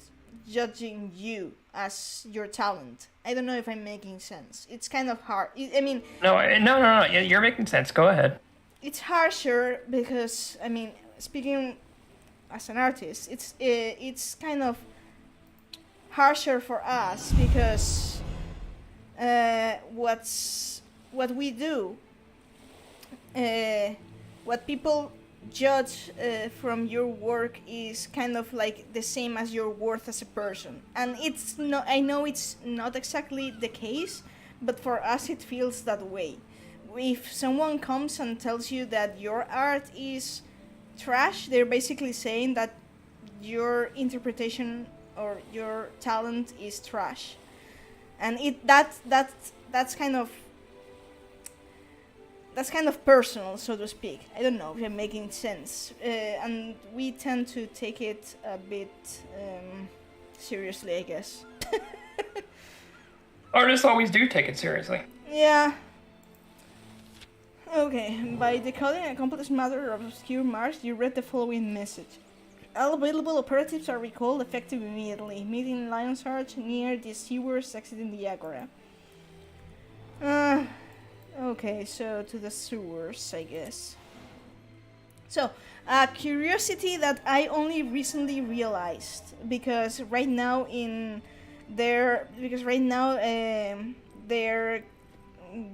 judging you as your talent. I don't know if I'm making sense. It's kind of hard. I mean, No. You're making sense. Go ahead. it's harsher because, I mean, speaking as an artist, it's kind of harsher for us because what we do, what people judge from your work is kind of like the same as your worth as a person. And it's not, I know it's not exactly the case, but for us it feels that way. If someone comes and tells you that your art is trash, they're basically saying that your interpretation or your talent is trash. And that's kind of personal, so to speak. I don't know if I'm making sense. And we tend to take it a bit seriously, I guess. Artists always do take it seriously. Yeah. Okay, by decoding a complex matter of obscure marks, you read the following message. All available operatives are recalled effective immediately. Meeting Lion's Arch near the sewers exiting the Agora. Okay, so to the sewers, I guess. So, a curiosity that I only recently realized, because right now they're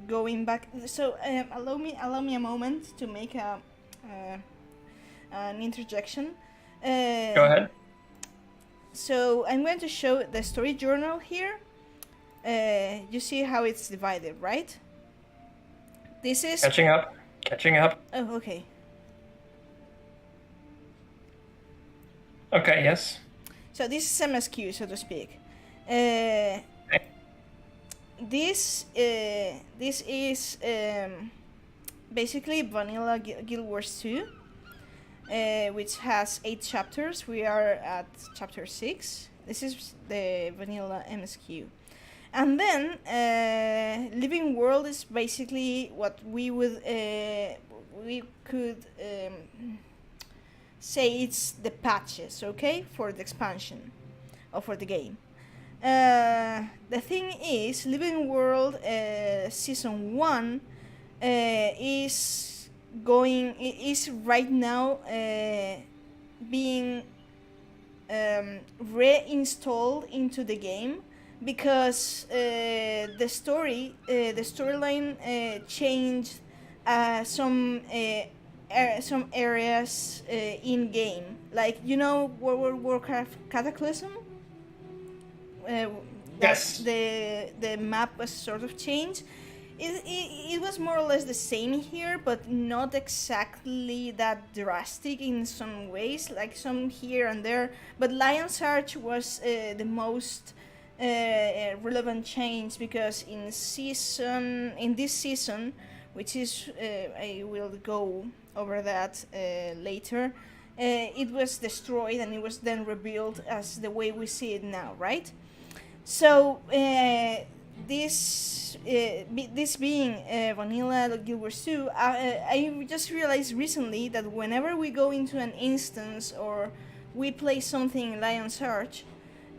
going back. So allow me a moment to make an interjection. Go ahead. So I'm going to show the story journal here. You see how it's divided, right? This is Catching up. Oh, okay. Okay, yes. So this is MSQ, so to speak. This is basically Vanilla Guild Wars 2, which has 8 chapters. We are at chapter 6. This is the Vanilla MSQ. And then Living World is basically what we could say it's the patches, okay, for the expansion or for the game. The thing is, Living World Season 1 is right now being reinstalled into the game because the storyline changed some areas in game, like, you know, World of Warcraft Cataclysm. Yes. The map was sort of changed. It was more or less the same here, but not exactly that drastic in some ways, like some here and there. But Lion's Arch was the most relevant change, because in this season, which is I will go over that later, it was destroyed and it was then rebuilt as the way we see it now, right? So this being Vanilla Guild Wars 2, I just realized recently that whenever we go into an instance or we play something in Lion's Arch,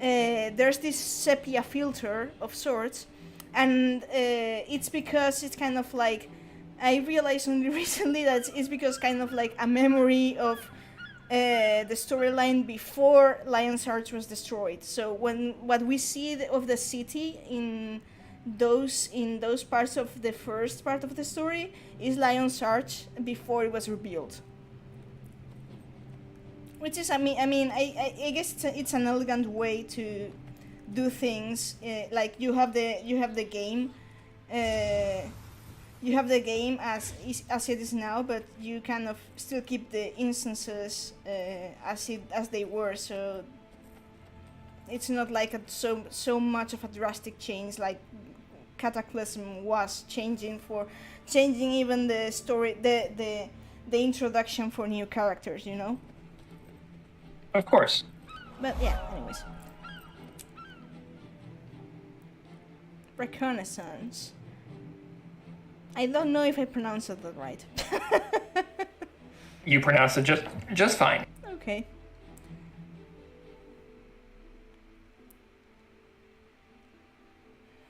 there's this sepia filter of sorts, and it's because it's kind of like, I realized only recently that it's because kind of like a memory of the storyline before Lion's Arch was destroyed. So when what we see of the city in those parts of the first part of the story is Lion's Arch before it was rebuilt. Which is, I guess it's an elegant way to do things. Like you have the game. You have the game as it is now, but you kind of still keep the instances as they were. So it's not like so much of a drastic change like Cataclysm was changing even the story, the introduction for new characters, you know. Of course. But yeah, anyways. Reconnaissance. I don't know if I pronounced it right. You pronounced it just fine. Okay.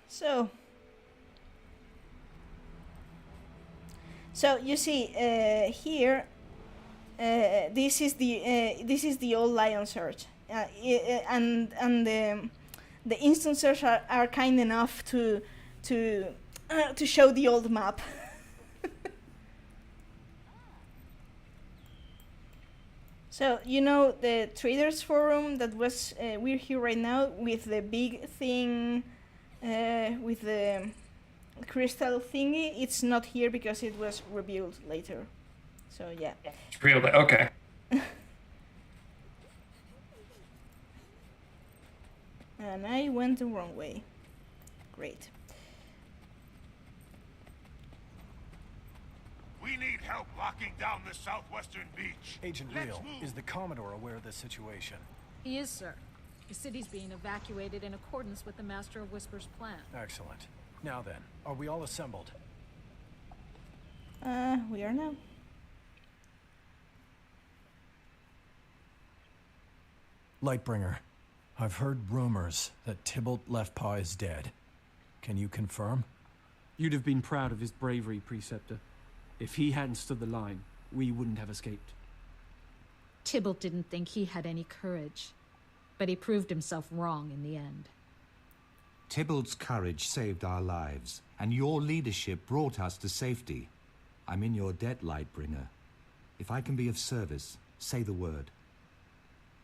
So you see here, this is the old Lion's Arch, and the instancers are kind enough to show the old map. So you know the traders forum that was we're here right now with the big thing with the crystal thingy. It's not here because it was rebuilt later. So yeah. It's real, okay. And I went the wrong way. Great. We need help locking down the southwestern beach. Agent Real, is the Commodore aware of this situation? He is, sir. The city's being evacuated in accordance with the Master of Whispers' plan. Excellent. Now then, are we all assembled? We are now. Lightbringer, I've heard rumors that Tybalt Leftpaw is dead. Can you confirm? You'd have been proud of his bravery, Preceptor. If he hadn't stood the line, we wouldn't have escaped. Tybalt didn't think he had any courage, but he proved himself wrong in the end. Tybalt's courage saved our lives, and your leadership brought us to safety. I'm in your debt, Lightbringer. If I can be of service, say the word.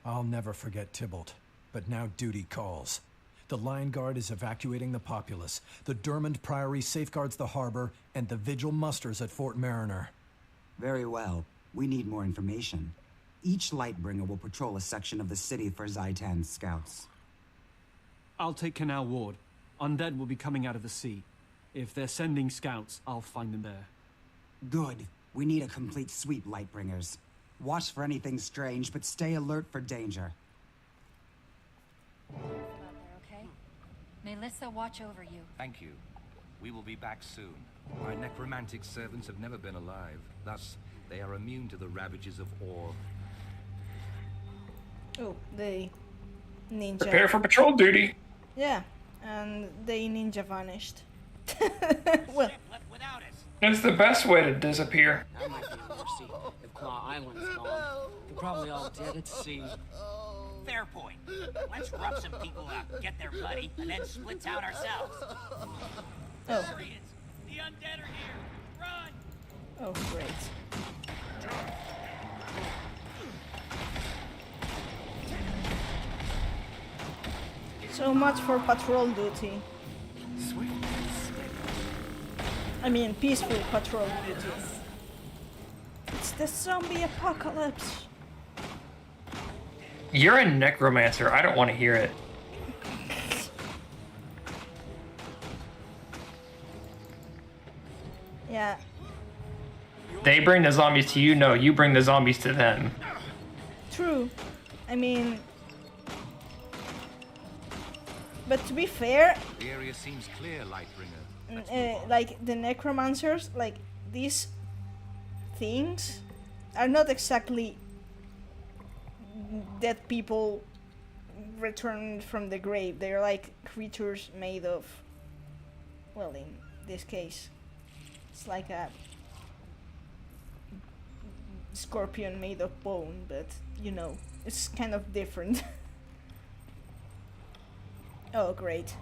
I'll never forget Tybalt, but now duty calls. The Lion Guard is evacuating the populace. The Dermond Priory safeguards the harbor, and the Vigil musters at Fort Mariner. Very well. We need more information. Each Lightbringer will patrol a section of the city for Zaitan's scouts. I'll take Canal Ward. Undead will be coming out of the sea. If they're sending scouts, I'll find them there. Good. We need a complete sweep, Lightbringers. Watch for anything strange, but stay alert for danger. Melissa, watch over you. Thank you. We will be back soon. My necromantic servants have never been alive. Thus, they are immune to the ravages of ore. Oh, they ninja. Prepare for patrol duty. Yeah, and they ninja vanished. Well, It's the best way to disappear. That might be a mercy if Claw Island's gone. They're probably all dead at sea. Fair point. Let's rough some people up, get their money, and then split out ourselves. Oh. There he is. The undead are here. Run! Oh, great. So much for patrol duty. I mean, peaceful patrol duty. It's the zombie apocalypse. You're a necromancer. I don't want to hear it. Yeah. They bring the zombies to you. No, you bring the zombies to them. True. I mean... But to be fair... The area seems clear, Lightbringer. Like, the necromancers, like, these things are not exactly dead people returned from the grave. They're like creatures made of, well, in this case, it's like a scorpion made of bone, but, you know, it's kind of different. Oh, great.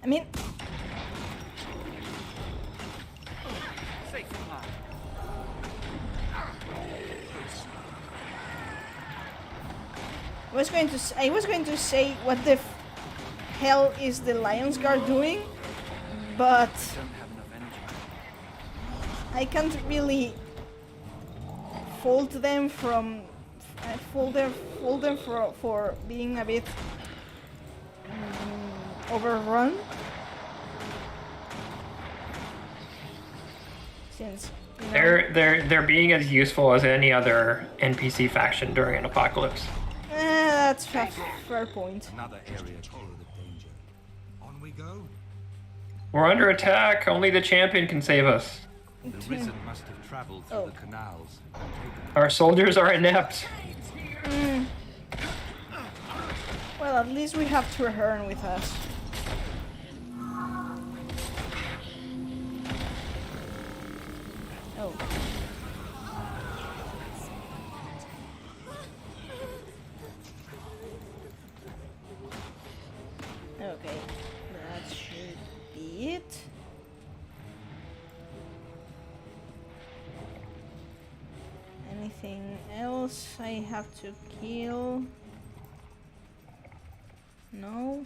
I mean, Safe and high. I was going to say what the hell is the Lions Guard doing, but Don't have enough energy. I can't really fault them from fault them for being a bit overrun. Since you know, They're being as useful as any other NPC faction during an apocalypse. that's a fair point. Another area full of danger. On we go. We're under attack. Only the champion can save us. The Risen must have traveled through the canals. Our soldiers are inept. Well, at least we have Traherne with us. Oh. Okay, that should be it. Anything else I have to kill? No.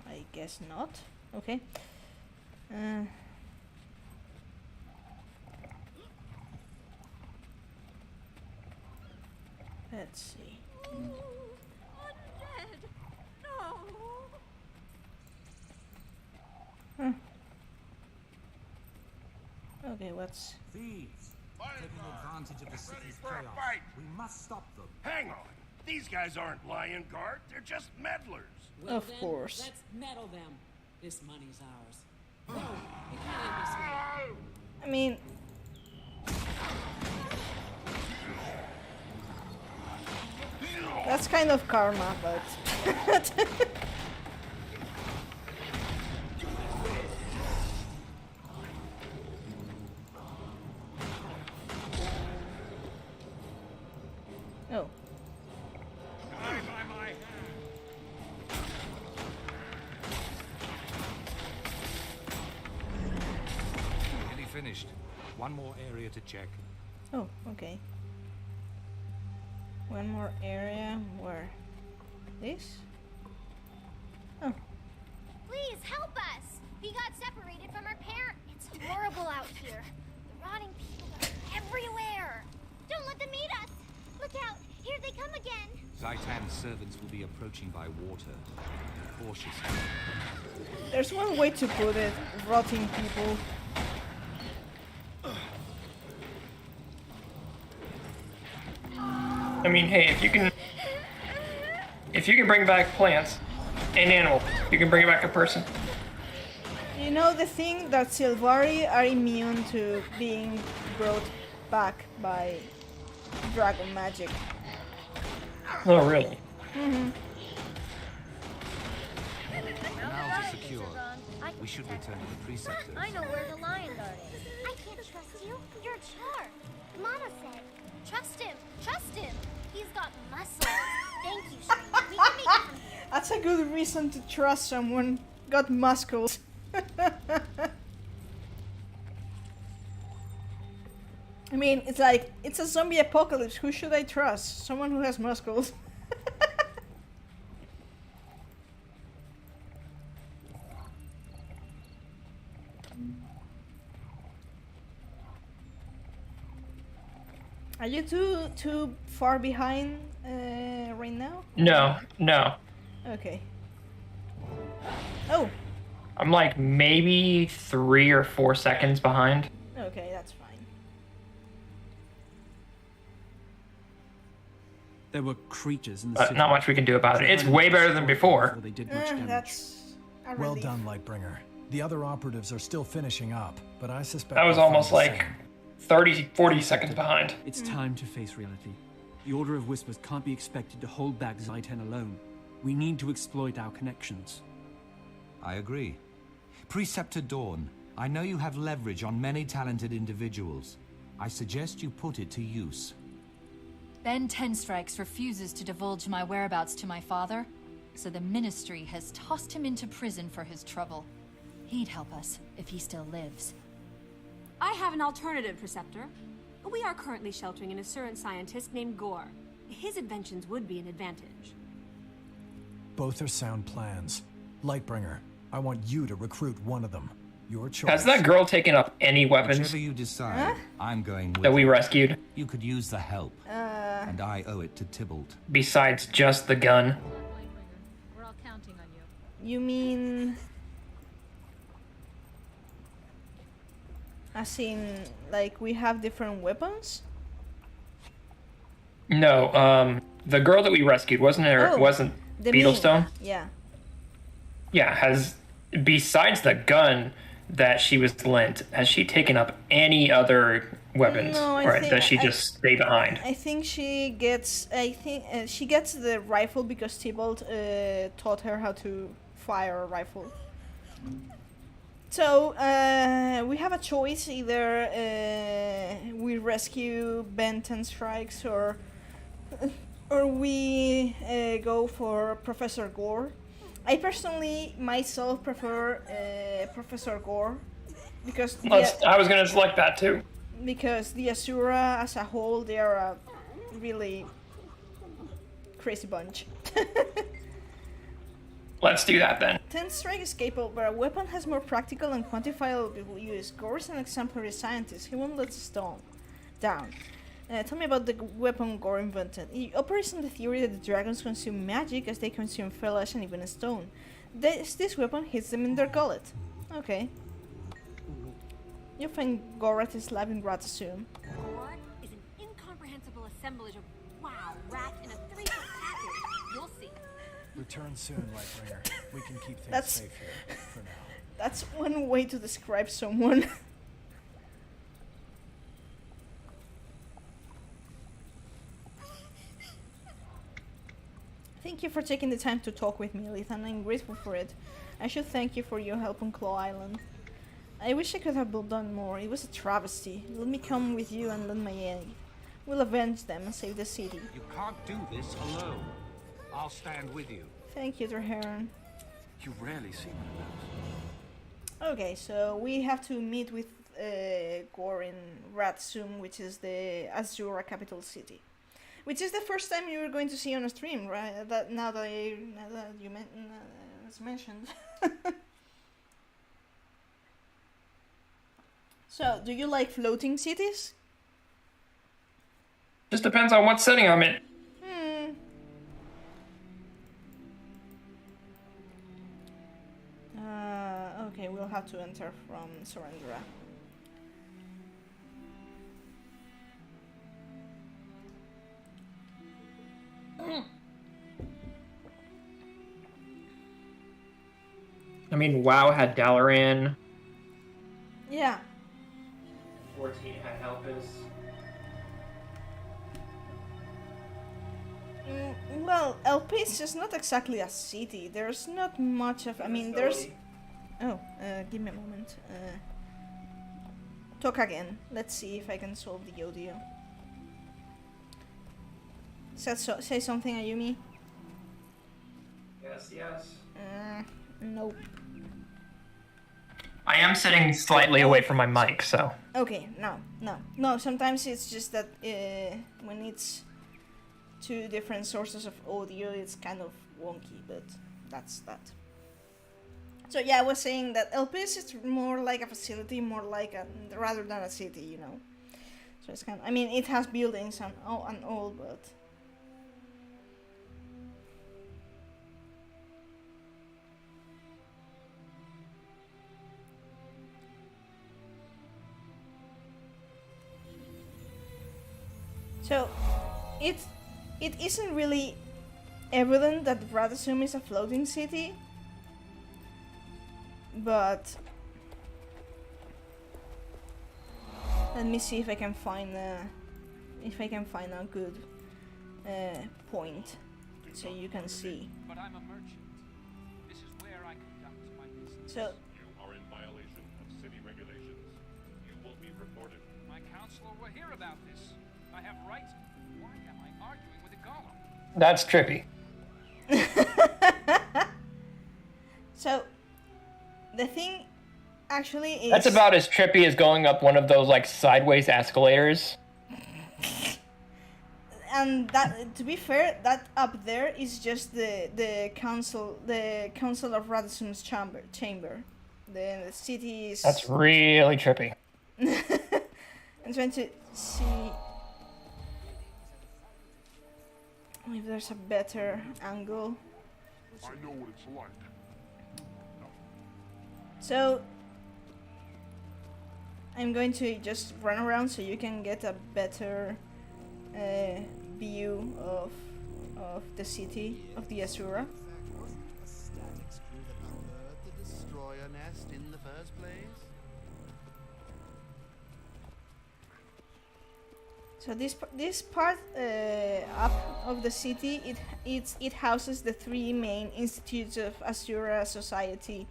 I guess not. Okay. Let's see. Undead! No! Okay, what's... Thieves! Taking advantage of the city's chaos. We must stop them. Hang on. These guys aren't Lion Guard. They're just meddlers. Well, Of then, course. Let's meddle them. This money's ours. No, you can't end this way. I mean... That's kind of karma, but... Oh. Nearly finished. One more area to check. Oh, okay. One more area where... This? Oh. Please help us! We got separated from our parents. It's horrible out here. The rotting people are everywhere. Don't let them eat us. Look out! Here they come again. Zaitan's servants will be approaching by water. Be cautious. There's one way to put it. Rotting people. I mean, hey, if you can bring back plants and animals, you can bring back a person. You know the thing that Sylvari are immune to being brought back by dragon magic. Oh, really? Mm-hmm. Canals are secure. We should return to the preceptors. I know where the lion guard is. I can't trust you. You're Char. Mama said, trust him. Trust him. He's got muscles. Thank you, Shrek. We can make it from here. That's a good reason to trust someone. Got muscles. I mean, it's like, it's a zombie apocalypse. Who should I trust? Someone who has muscles. Are you too far behind right now? No. Okay. Oh. I'm like maybe 3 or 4 seconds behind. Okay, that's fine. There were creatures in the city. Not much we can do about it. It's way better than before. They did much damage. That's a Well relief. done, Lightbringer. The other operatives are still finishing up, but I suspect That was they'll find almost the like same. 30, 40 seconds behind. It's time to face reality. The Order of Whispers can't be expected to hold back Zaiten alone. We need to exploit our connections. I agree. Preceptor Dawn, I know you have leverage on many talented individuals. I suggest you put it to use. Ben Tenstrikes refuses to divulge my whereabouts to my father, so the Ministry has tossed him into prison for his trouble. He'd help us if he still lives. I have an alternative, Preceptor. We are currently sheltering an Asuran scientist named Gore. His inventions would be an advantage. Both are sound plans. Lightbringer, I want you to recruit one of them. Your choice. Has that girl taken up any weapons? Whichever you decide, I'm going with that we you. rescued? You could use the help. And I owe it to Tybalt. Besides just the gun. We're all counting on you. You mean... As in, like, we have different weapons? No, the girl that we rescued, wasn't the Beetlestone? Yeah. Yeah, has, besides the gun that she was lent, has she taken up any other weapons? No, or does she just stay behind? I think she gets. She gets the rifle because Tybalt taught her how to fire a rifle. So we have a choice: either we rescue Ben Tenstrikes, or we go for Professor Gore. I personally myself prefer Professor Gore because I was gonna select that too. Because the Asura as a whole, they are a really crazy bunch. Let's do that then. Tenstrike is capable, but a weapon has more practical and quantifiable use. Gore is an exemplary scientist. He won't let stone down. Tell me about the weapon Gore invented. He operates on the theory that the dragons consume magic as they consume flesh and even stone. This weapon hits them in their gullet. Okay. You find Gorath is slapping Ratasum. Gore is an incomprehensible assemblage of wow, rat in a 3-foot package. You'll see. Return soon, Lightbringer. We can keep things That's- safe here for now. That's one way to describe someone. Thank you for taking the time to talk with me, Ethan. I'm grateful for it. I should thank you for your help on Claw Island. I wish I could have done more. It was a travesty. Let me come with you and lend my aid. We'll avenge them and save the city. You can't do this alone. I'll stand with you. Thank you, Terheron. You rarely see one of those. Okay, so we have to meet with Gore in Ratsum, which is the Azura capital city. Which is the first time you were going to see on a stream, right? Now that you it's mentioned. So, do you like floating cities? Just depends on what setting I'm in. Okay, we'll have to enter from Sorendra. I mean, WoW had Dalaran. Yeah. 14 had Elpis. Well, Elpis is not exactly a city. There's not much of. I mean, there's. Oh, give me a moment. Talk again. Let's see if I can solve the audio. Say something, Ayumi. Yes. Nope. I am sitting slightly away from my mic, so. Okay, no. Sometimes it's just that when it's two different sources of audio, it's kind of wonky, but that's that. So yeah, I was saying that Elpis is more like a facility, more like rather than a city, you know. So it's kind of, I mean, it has buildings and all, but. So, it isn't really evident that Ratasum is a floating city, but let me see if I can find a good point so you can see. But I'm a merchant. This is where I conduct my business. So You are in violation of city Councilor will hear about this. I have rights. Why am I arguing with a golem? That's trippy. So, the thing actually is... That's about as trippy as going up one of those like sideways escalators. And that, to be fair, that up there is just the council of Radisson's chamber. The city is... That's really trippy. I'm trying to see if there's a better angle. I know what it's like. So I'm going to just run around so you can get a better view of the city of the Asura. So this part up of the city, it houses the three main institutes of Asura society,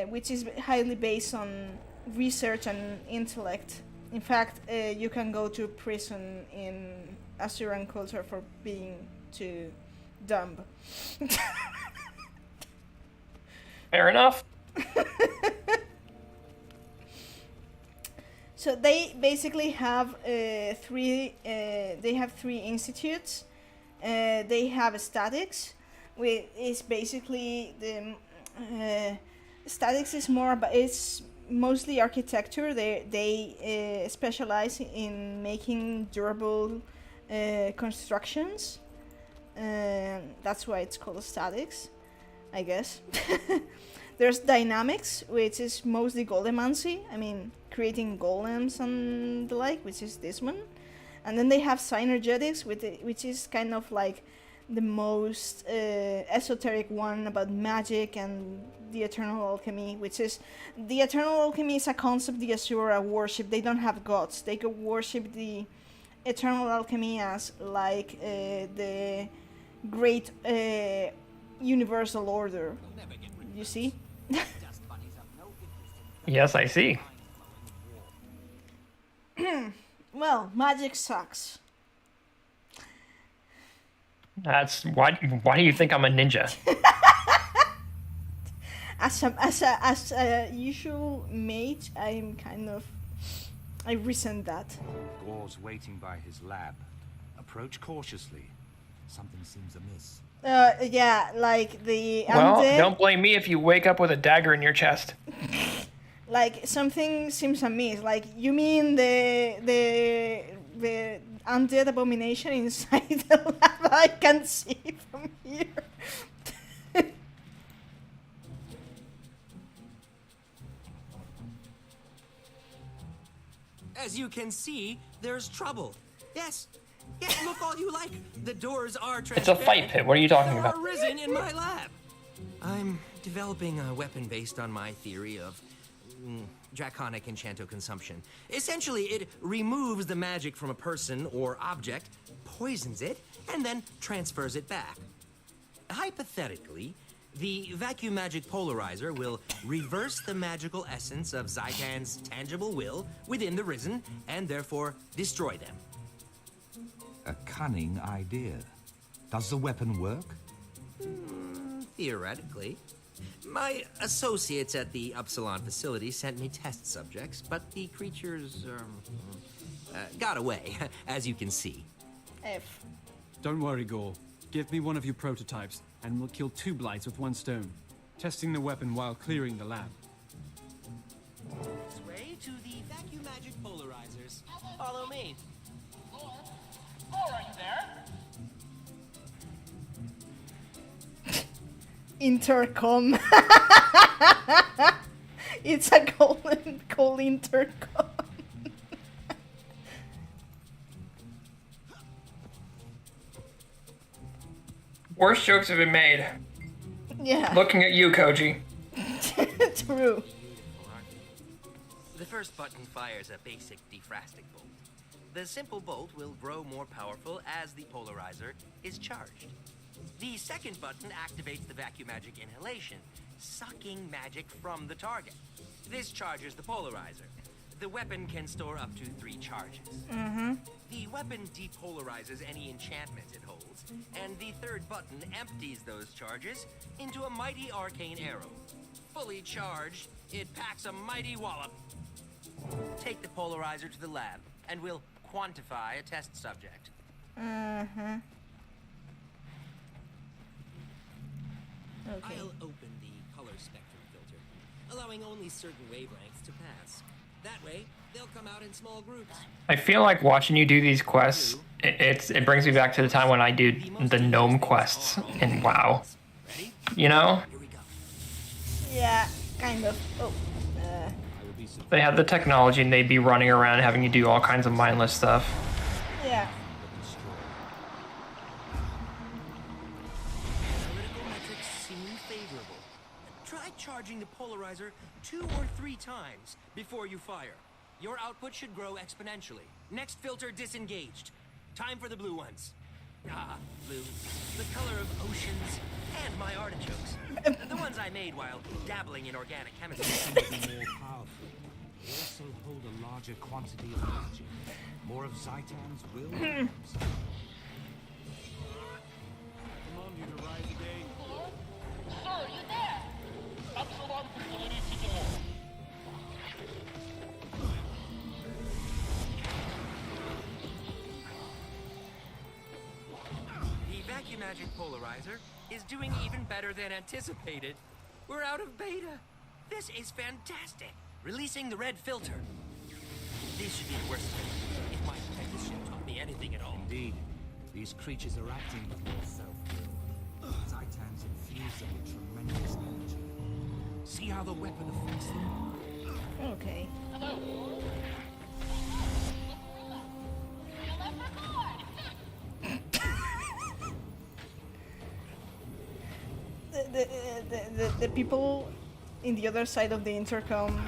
which is highly based on research and intellect. In fact, you can go to prison in Asuran culture for being too dumb. Fair enough. So they basically have three institutes. They have statics, which is basically the statics is more about, it's mostly architecture. They specialize in making durable constructions. That's why it's called statics, I guess. There's dynamics, which is mostly golemancy. I mean, creating golems and the like, which is this one. And then they have synergetics, which is kind of like the most esoteric one about magic and the eternal alchemy, which is... The eternal alchemy is a concept the Asura worship. They don't have gods. They could worship the eternal alchemy as like the great universal order. You see? Yes, I see. Well, magic sucks. That's why do you think I'm a ninja? As a usual mage, I resent that. Gore's waiting by his lab. Approach cautiously. Something seems amiss. Yeah, like the Well, undead. don't blame me if you wake up with a dagger in your chest. Like something seems amiss. Like you mean the undead abomination inside the lab? I can see from here. As you can see, there's trouble. Yes, look all you like. The doors are It's a fight pit. What are you talking about? arisen in my lab. I'm developing a weapon based on my theory of draconic enchanto consumption. Essentially, it removes the magic from a person or object, poisons it, and then transfers it back. Hypothetically, the vacuum magic polarizer will reverse the magical essence of Zaitan's tangible will within the Risen, and therefore destroy them. A cunning idea. Does the weapon work? Theoretically. My associates at the Upsilon facility sent me test subjects, but the creatures got away, as you can see. F. Don't worry, Gore. Give me one of your prototypes, and we'll kill 2 blights with 1 stone. Testing the weapon while clearing the lab. This way to the vacuum magic polarizers. Follow me. Are you there? Intercom. It's a call intercom. Worst jokes have been made. Yeah. Looking at you, Koji. True. The first button fires a basic defrastic bolt. The simple bolt will grow more powerful as the polarizer is charged. The second button activates the vacuum magic inhalation, sucking magic from the target. This charges the polarizer. The weapon can store up to 3 charges. Mm-hmm. The weapon depolarizes any enchantment it holds, and the 3rd button empties those charges into a mighty arcane arrow. Fully charged, it packs a mighty wallop. Take the polarizer to the lab, and we'll quantify a test subject. Uh-huh. Okay. I'll open the color spectrum filter, allowing only certain wavelengths to pass. That way, they'll come out in small groups. I feel like watching you do these quests, it brings me back to the time when I do the gnome quests in WoW. You know? Yeah, kind of. Oh. They have the technology and they'd be running around having you do all kinds of mindless stuff. Yeah. Analytical metrics seem favorable. Try charging the polarizer 2 or 3 times before you fire. Your output should grow exponentially. Next filter disengaged. Time for the blue ones. Ah, blue. The color of oceans and my artichokes. The ones I made while dabbling in organic chemistry. More powerful. They also hold a larger quantity of magic. More of Zaitan's will. Command you to rise again. Sir, you there? Absalom Politicito. The vacuum magic polarizer is doing even better than anticipated. We're out of beta. This is fantastic. Releasing the red filter. This should be the worst of it. If my detective ship taught me anything at all. Indeed. These creatures are acting with their self-will. Zaitan's infused them with tremendous energy. See how the weapon affects them? Okay. The people in the other side of the intercom,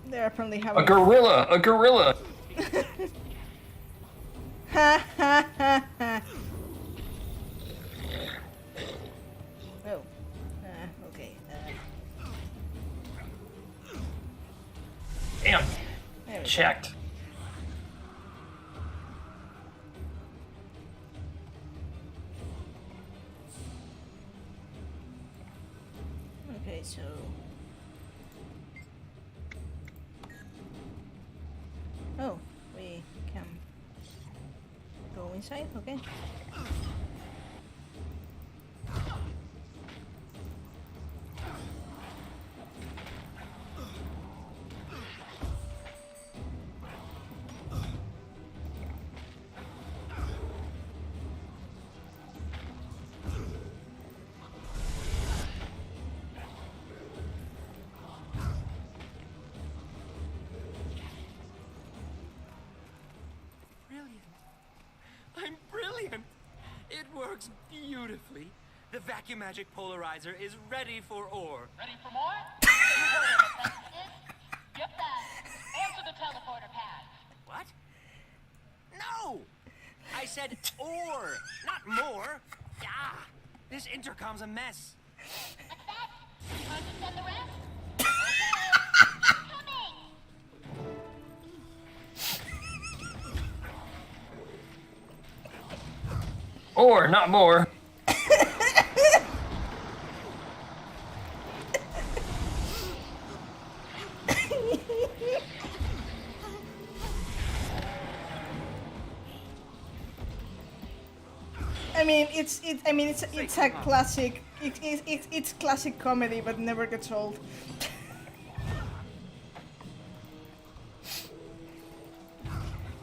they're apparently having A gorilla! A gorilla! Ha ha ha ha. Oh. Okay. Damn. There we go. Checked. Okay, so oh, we can go inside, okay. I'm brilliant! It works beautifully. The vacuum magic polarizer is ready for ore. Ready for more? You heard him, apprentices. Get that. Answer the teleporter pad. What? No! I said ore, not more. Ah, this intercom's a mess. What's that? Time to send the rest? Okay. Coming! Or, not more. I mean, it's a classic. It's classic comedy, but never gets old.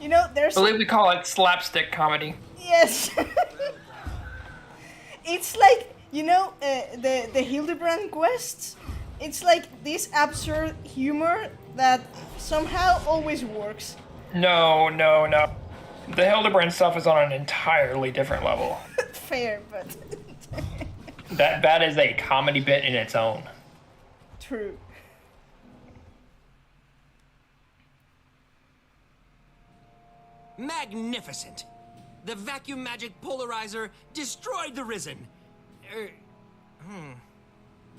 You know, there's. I believe we call it slapstick comedy. Yes. It's like, you know, the Hildebrand quests. It's like this absurd humor that somehow always works. No. The Hildebrand stuff is on an entirely different level. Fair, but That is a comedy bit in its own. true. Magnificent! The vacuum magic polarizer destroyed the Risen.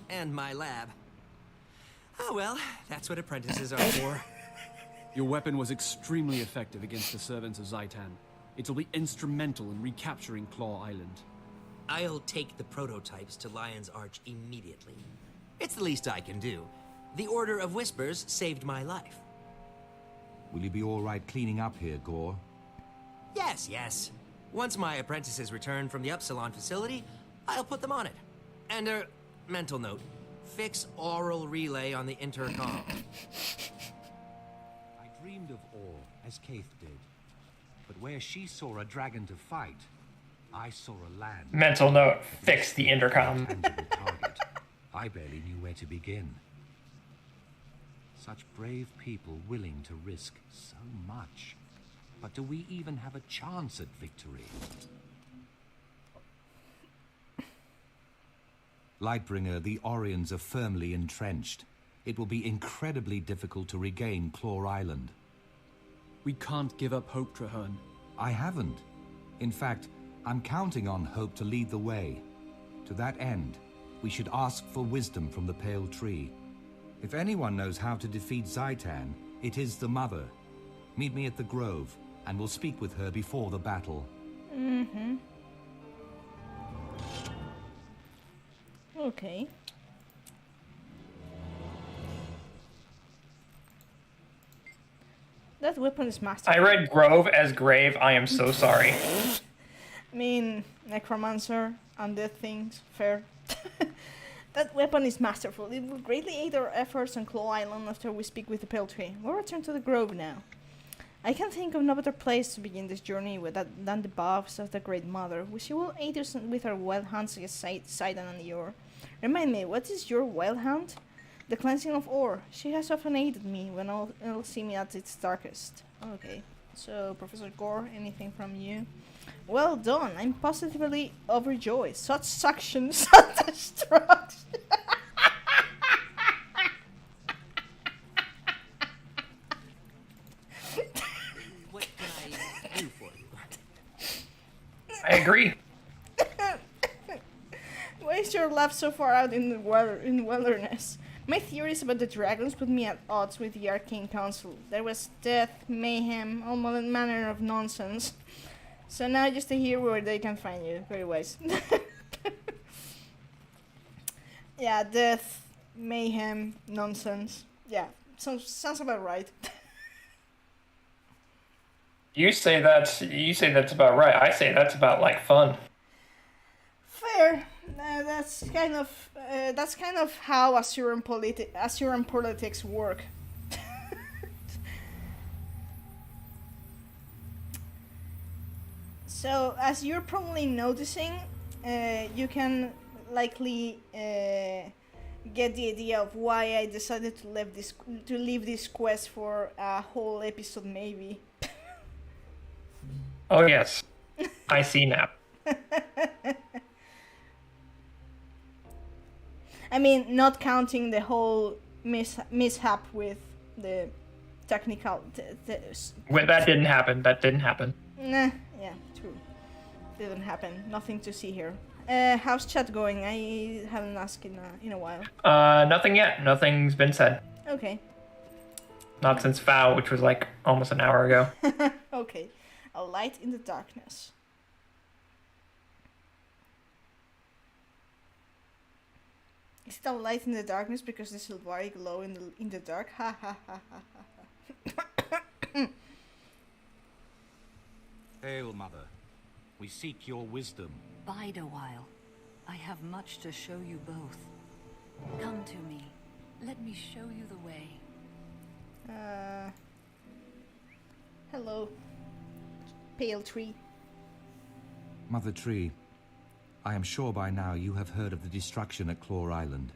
And my lab. Oh well, that's what apprentices are for. Your weapon was extremely effective against the servants of Zaitan. It'll be instrumental in recapturing Claw Island. I'll take the prototypes to Lion's Arch immediately. It's the least I can do. The Order of Whispers saved my life. Will you be all right cleaning up here, Gore? Yes, yes. Once my apprentices return from the Upsilon facility, I'll put them on it. And mental note. Fix oral relay on the intercom. I dreamed of ore, as Kaith did. But where she saw a dragon to fight, I saw a land. Mental note, fix the intercom. Target. I barely knew where to begin. Such brave people willing to risk so much. But do we even have a chance at victory? Lightbringer, the Orions are firmly entrenched. It will be incredibly difficult to regain Claw Island. We can't give up hope, Trahearn. I haven't. In fact, I'm counting on Hope to lead the way. To that end, we should ask for wisdom from the Pale Tree. If anyone knows how to defeat Zaitan, it is the Mother. Meet me at the Grove, and we'll speak with her before the battle. Mm-hmm. Okay. That weapon is masterful. I read Grove as Grave. I am so sorry. I mean, Necromancer, undead things, fair. That weapon is masterful. It will greatly aid our efforts on Claw Island after we speak with the Pale Tree. We'll return to the Grove now. I can think of no better place to begin this journey than the boughs of the Great Mother, which she will aid us with our wild hunts against Sidon and Yor. Remind me, what is your wild hunt? The cleansing of ore. She has often aided me when it'll see me at its darkest. Okay, so Professor Gore, anything from you? Well done. I'm positively overjoyed. Such suction, such destruction. What can I do for you? I agree. Why is your lab so far out in the wilderness? My theories about the dragons put me at odds with the Arcane Council. There was death, mayhem, all manner of nonsense. So now just to hear where they can find you. Very wise. Yeah, death, mayhem, nonsense. Yeah, sounds about right. You say that's about right. I say that's about like fun. Fair. That's kind of how Asuran politics work. So, as you're probably noticing, you can likely get the idea of why I decided to leave this quest for a whole episode, maybe. Oh yes, I see now. I mean, not counting the whole mishap with the technical. Well, that didn't happen. That didn't happen. Nah, yeah, true. Didn't happen. Nothing to see here. How's chat going? I haven't asked in a while. Nothing yet. Nothing's been said. Okay. Not since Foul, which was like almost an hour ago. Okay. A light in the darkness. Is it a light in the darkness because the Silvari glow in the dark? Ha ha ha ha ha. Hail, Mother. We seek your wisdom. Bide a while. I have much to show you both. Come to me. Let me show you the way. Hello. Pale Tree. Mother Tree, I am sure by now you have heard of the destruction at Claw Island.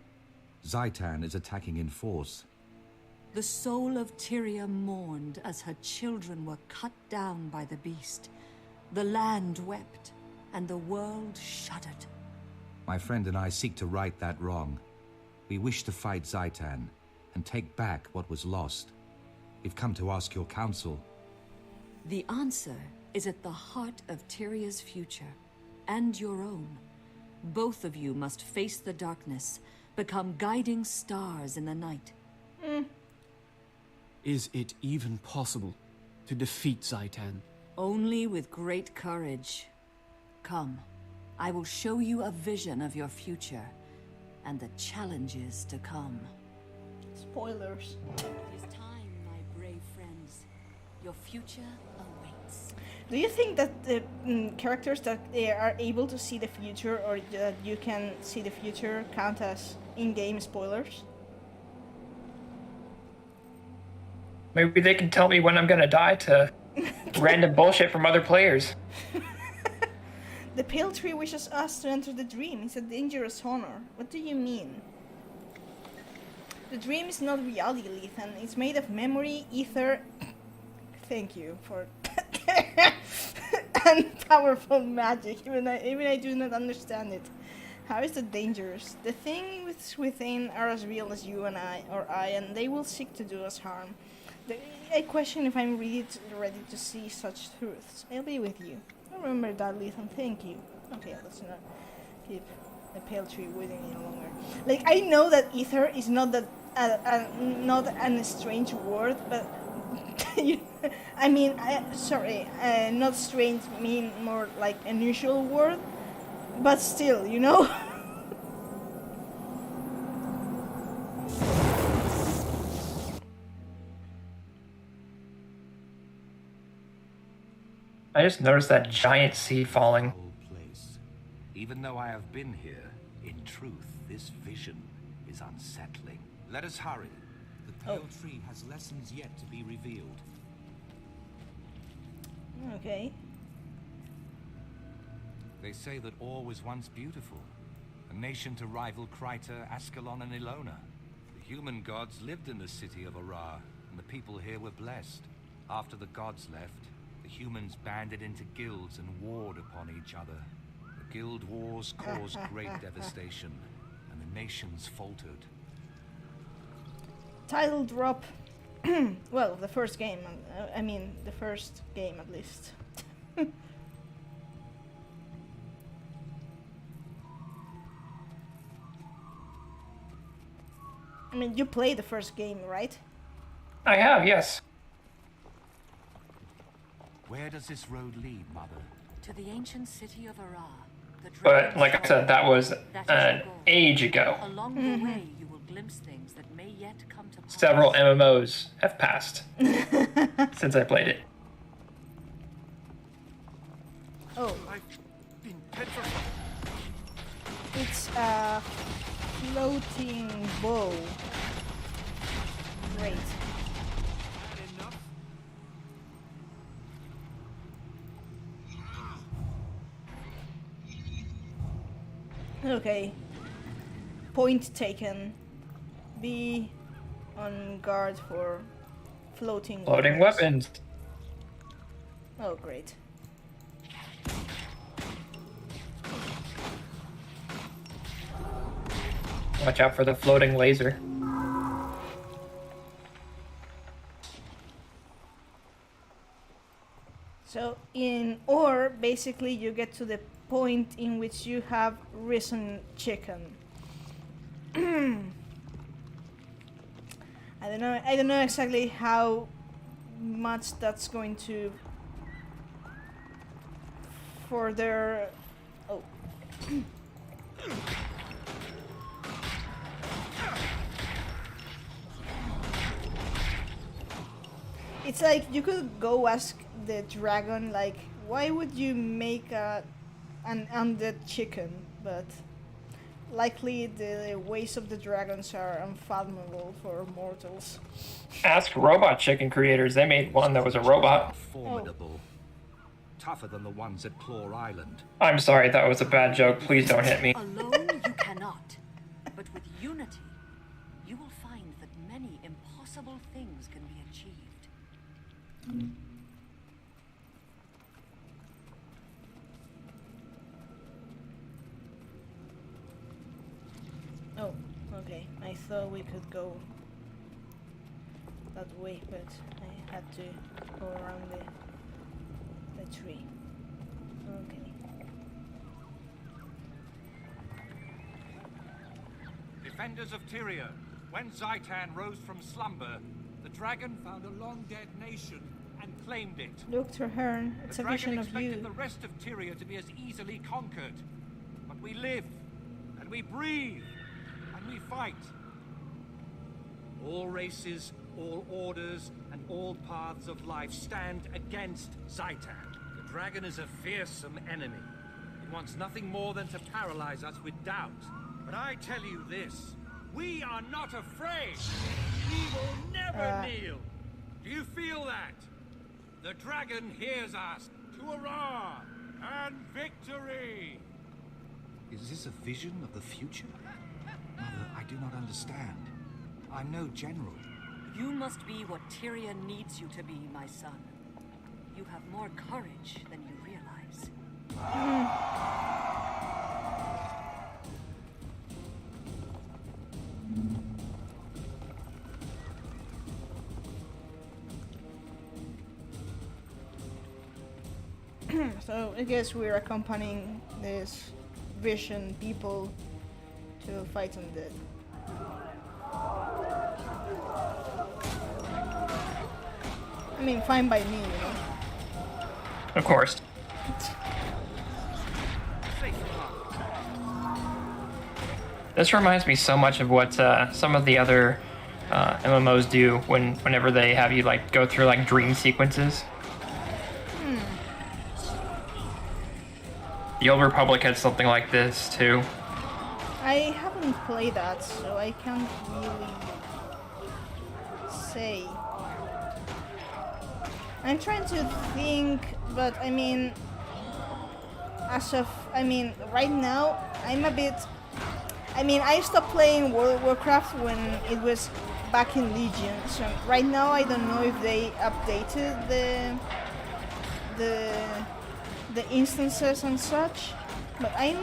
Zaitan is attacking in force. The soul of Tyria mourned as her children were cut down by the beast. The land wept, and the world shuddered. My friend and I seek to right that wrong. We wish to fight Zaitan and take back what was lost. We've come to ask your counsel. The answer is at the heart of Tyria's future, and your own. Both of you must face the darkness, become guiding stars in the night, Is it even possible to defeat Zaitan? Only with great courage. Come, I will show you a vision of your future and the challenges to come. Spoilers. It is time, my brave friends. Your future awaits. Do you think that the characters that they are able to see the future, or that you can see the future, count as in-game spoilers? Maybe they can tell me when I'm gonna die to random bullshit from other players. The Pale Tree wishes us to enter the dream. It's a dangerous honor. What do you mean? The dream is not reality, Lethan. It's made of memory, ether... Thank you for... and powerful magic. Even I do not understand it. How is it dangerous? The things within are as real as you and I, and they will seek to do us harm. I question if I'm ready to see such truths. I'll be with you. Remember that, Lethan. Thank you. Okay, let's not keep the Pale Tree waiting any longer. Like, I know that ether is not that not a strange word, but I mean, not strange. Mean more like unusual word, but still, you know. I just noticed that giant seed falling. Place. Even though I have been here, in truth, this vision is unsettling. Let us hurry. The Pale Tree has lessons yet to be revealed. Okay. They say that Ore was once beautiful, a nation to rival Kryta, Ascalon, and Ilona. The human gods lived in the city of Arar, and the people here were blessed. After the gods left, the humans banded into guilds and warred upon each other. The guild wars caused great devastation, and the nations faltered. Title drop. Well, the first game. I mean, the first game at least. I mean, you played the first game, right? I have, yes. Where does this road lead, Mother? To the ancient city of Arar. But like I said, that was an age ago. Along the way, you will glimpse things that may yet come to pass. Several MMOs have passed since I played it. Oh. It's a floating bow. Great. Okay. Point taken. Be on guard for floating weapons. Oh, great. Watch out for the floating laser. So in Ore, basically you get to the point in which you have risen chicken. I don't know exactly how much that's going to further. Oh. It's like you could go ask the dragon, like, why would you make an undead chicken? But likely the ways of the dragons are unfathomable for mortals. Ask robot chicken creators. They made one that was a robot. Formidable. Tougher than the ones at Claw Island. I'm sorry, that was a bad joke. Please don't hit me. Alone you cannot, but with unity, you will find that many impossible things can be achieved. Oh, okay. I thought we could go that way, but I had to go around the tree. Okay. Defenders of Tyria, When Zaitan rose from slumber, the dragon found a long-dead nation and claimed it. Dr. Hearn, it's The a dragon vision of expected you. the rest of Tyria to be as easily conquered. But we live, and we breathe, and we fight. All races, all orders, and all paths of life stand against Zaitan. The dragon is a fearsome enemy. It wants nothing more than to paralyze us with doubt. But I tell you this, we are not afraid. We will never kneel. Do you feel that? The dragon hears us. To hurrah and victory! Is this a vision of the future? Mother, I do not understand. I'm no general. You must be what Tyria needs you to be, my son. You have more courage than you realize. So I guess we're accompanying this vision people to fight undead. I mean, fine by me, you know. Of course. This reminds me so much of what some of the other MMOs do whenever they have you like go through like dream sequences. The Old Republic had something like this too. I haven't played that, so I can't really say. I'm trying to think, but I mean, right now, I'm a bit... I stopped playing World of Warcraft when it was back in Legion, so right now I don't know if they updated the instances and such, but I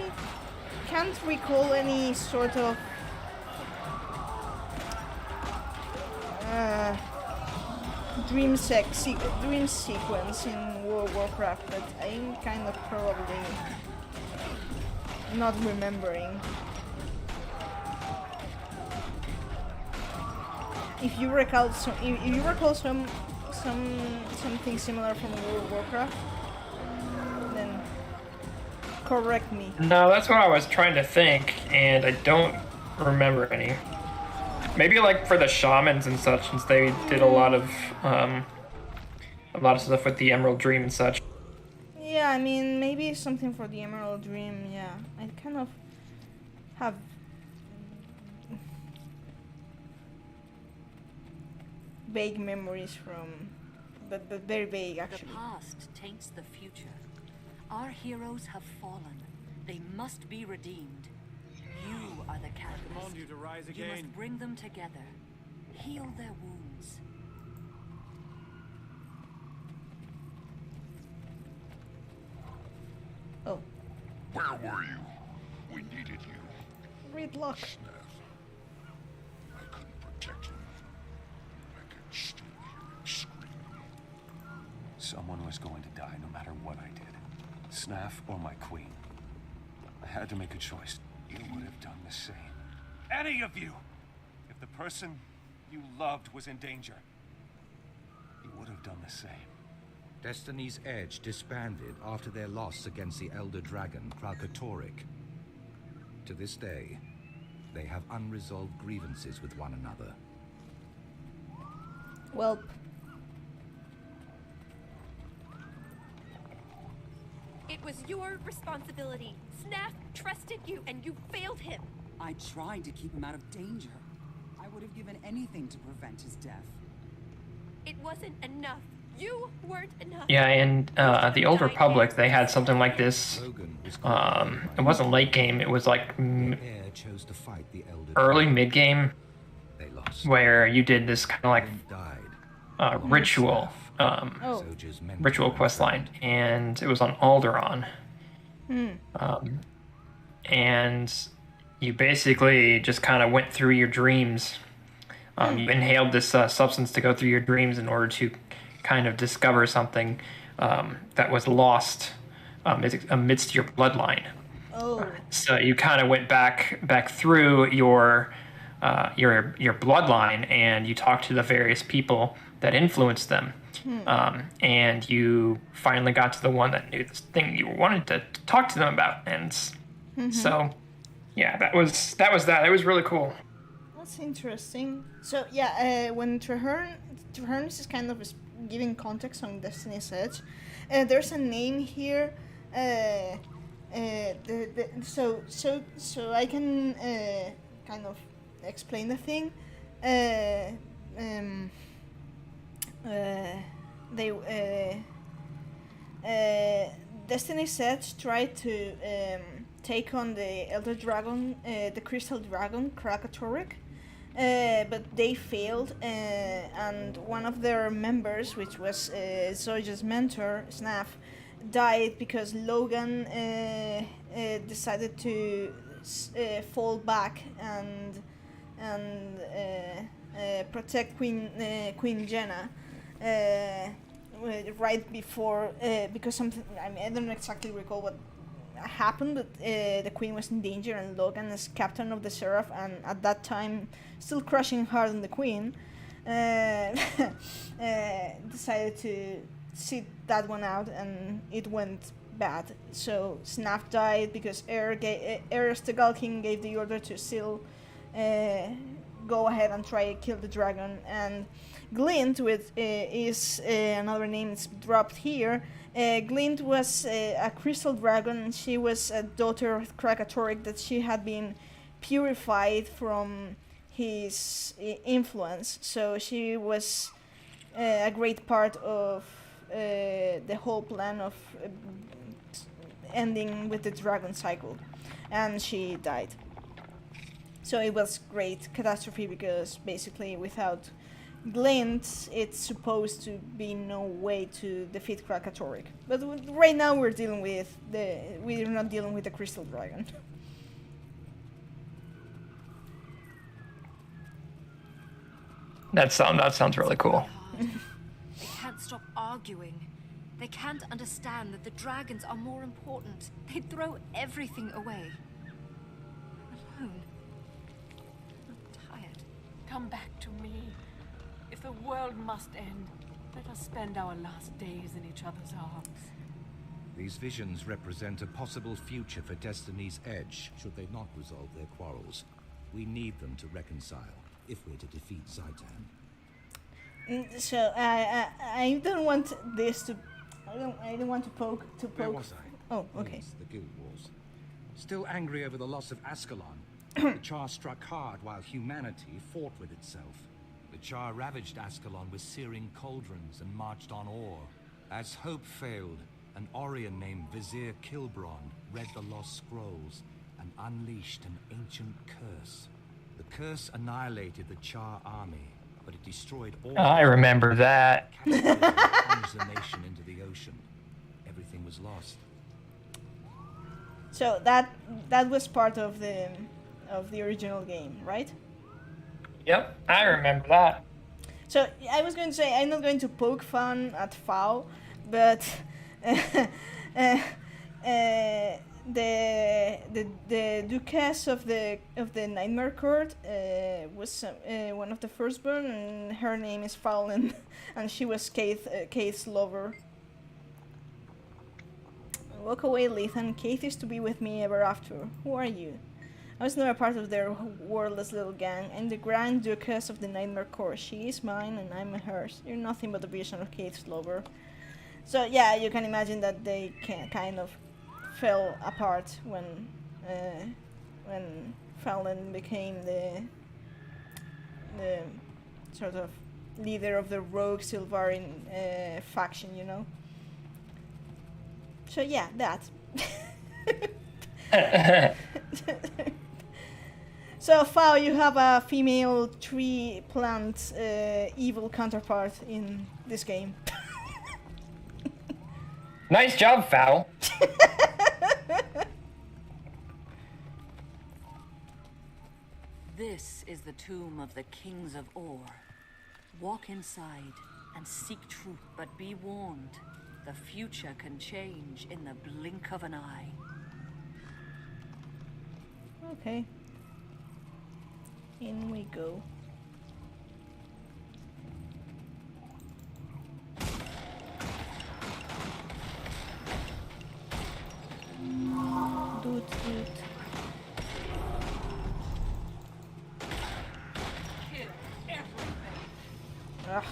can't recall any sort of dream sequence in World of Warcraft that I'm kind of probably not remembering. If you recall something similar from World of Warcraft, then correct me. No, that's what I was trying to think, and I don't remember any. Maybe like for the shamans and such, since they did a lot of stuff with the Emerald Dream and such. Yeah, I mean, maybe something for the Emerald Dream. Yeah, I kind of have vague memories from, but very vague actually. The past taints the future. Our heroes have fallen. They must be redeemed. You are the catalyst. I command you to rise You again. must bring them together. Heal their wounds. Oh. Where were you? We needed you. Read luck. I couldn't protect him. I could still hear him scream. Someone was going to die no matter what I did. Snaff or my queen. I had to make a choice. You would have done the same. Any of you! If the person you loved was in danger. You would have done the same. Destiny's Edge disbanded after their loss against the Elder Dragon, Kralkatorrik. To this day, they have unresolved grievances with one another. Well. It was your responsibility. Snaff trusted you, and you failed him. I tried to keep him out of danger. I would have given anything to prevent his death. It wasn't enough. You weren't enough. Yeah, and the Old Republic, they had something like this. It wasn't late game, it was like early mid game, where you did this kind of like ritual, ritual quest line, and it was on Alderaan. And you basically just kind of went through your dreams. You inhaled this substance to go through your dreams in order to kind of discover something that was lost amidst your bloodline. Oh. So you kind of went back through your your bloodline, and you talk to the various people that influenced them. And you finally got to the one that knew this thing you wanted to talk to them about. And so, yeah, that was that. It was really cool. That's interesting. So yeah, when Treherne is kind of giving context on Destiny's Edge, there's a name here. So I can kind of explain the thing. Destiny's Edge tried to take on the Elder Dragon, the Crystal Dragon, Krakatoric, but they failed, and one of their members, which was Zoya's mentor, Snaf, died because Logan decided to fall back and protect Queen Jenna right before, because something, I mean, I don't exactly recall what happened, but the Queen was in danger, and Logan, as captain of the Seraph, and at that time still crushing hard on the Queen, decided to sit that one out, and it went bad. So Snaf died because Stegalkin gave the order to still go ahead and try to kill the dragon. And Glint, with is another name that's dropped here. Glint was a crystal dragon. She was a daughter of Krakatoric, that she had been purified from his influence. So she was a great part of the whole plan of ending with the dragon cycle, and she died. So it was great catastrophe, because basically without Glint, it's supposed to be no way to defeat Krakatoric. But right now we're not dealing with the Crystal Dragon. That sounds really cool. They can't stop arguing. They can't understand that the dragons are more important. They'd throw everything away. I'm alone. I'm tired. Come back to me. If the world must end, let us spend our last days in each other's arms. These visions represent a possible future for Destiny's Edge, should they not resolve their quarrels. We need them to reconcile, if we're to defeat Zaitan. So I don't want this to. I don't want to poke. Where was I? Oh, okay. Yes, the Guild Wars. Still angry over the loss of Ascalon, the Char struck hard while humanity fought with itself. The Char ravaged Ascalon with searing cauldrons and marched on Or. As hope failed, an Orion named Vizier Kilbron read the lost scrolls and unleashed an ancient curse. The curse annihilated the Char army, but it destroyed all. I remember that. Plunged the nation into the ocean. Everything was lost. So that was part of the original game, right? Yep, I remember that. So I was going to say, I'm not going to poke fun at FAO, but the Duchess of the Nightmare Court was one of the firstborn, and her name is Fallon, and she was Kaith's lover. Walk away, Lethan. Kaith is to be with me ever after. Who are you? I was never part of their wordless little gang. I'm the Grand Duchess of the Nightmare Court. She is mine, and I'm hers. You're nothing but a vision of Kaith's lover. So yeah, you can imagine that they kind of fell apart when Fallon became the sort of leader of the rogue Silvarin faction, you know. So yeah, that. So Fao, you have a female tree plant evil counterpart in this game. Nice job, Fao. This is the tomb of the kings of Or. Walk inside and seek truth, but be warned. The future can change in the blink of an eye. Okay. In we go. Doot. Kill everything. Ugh.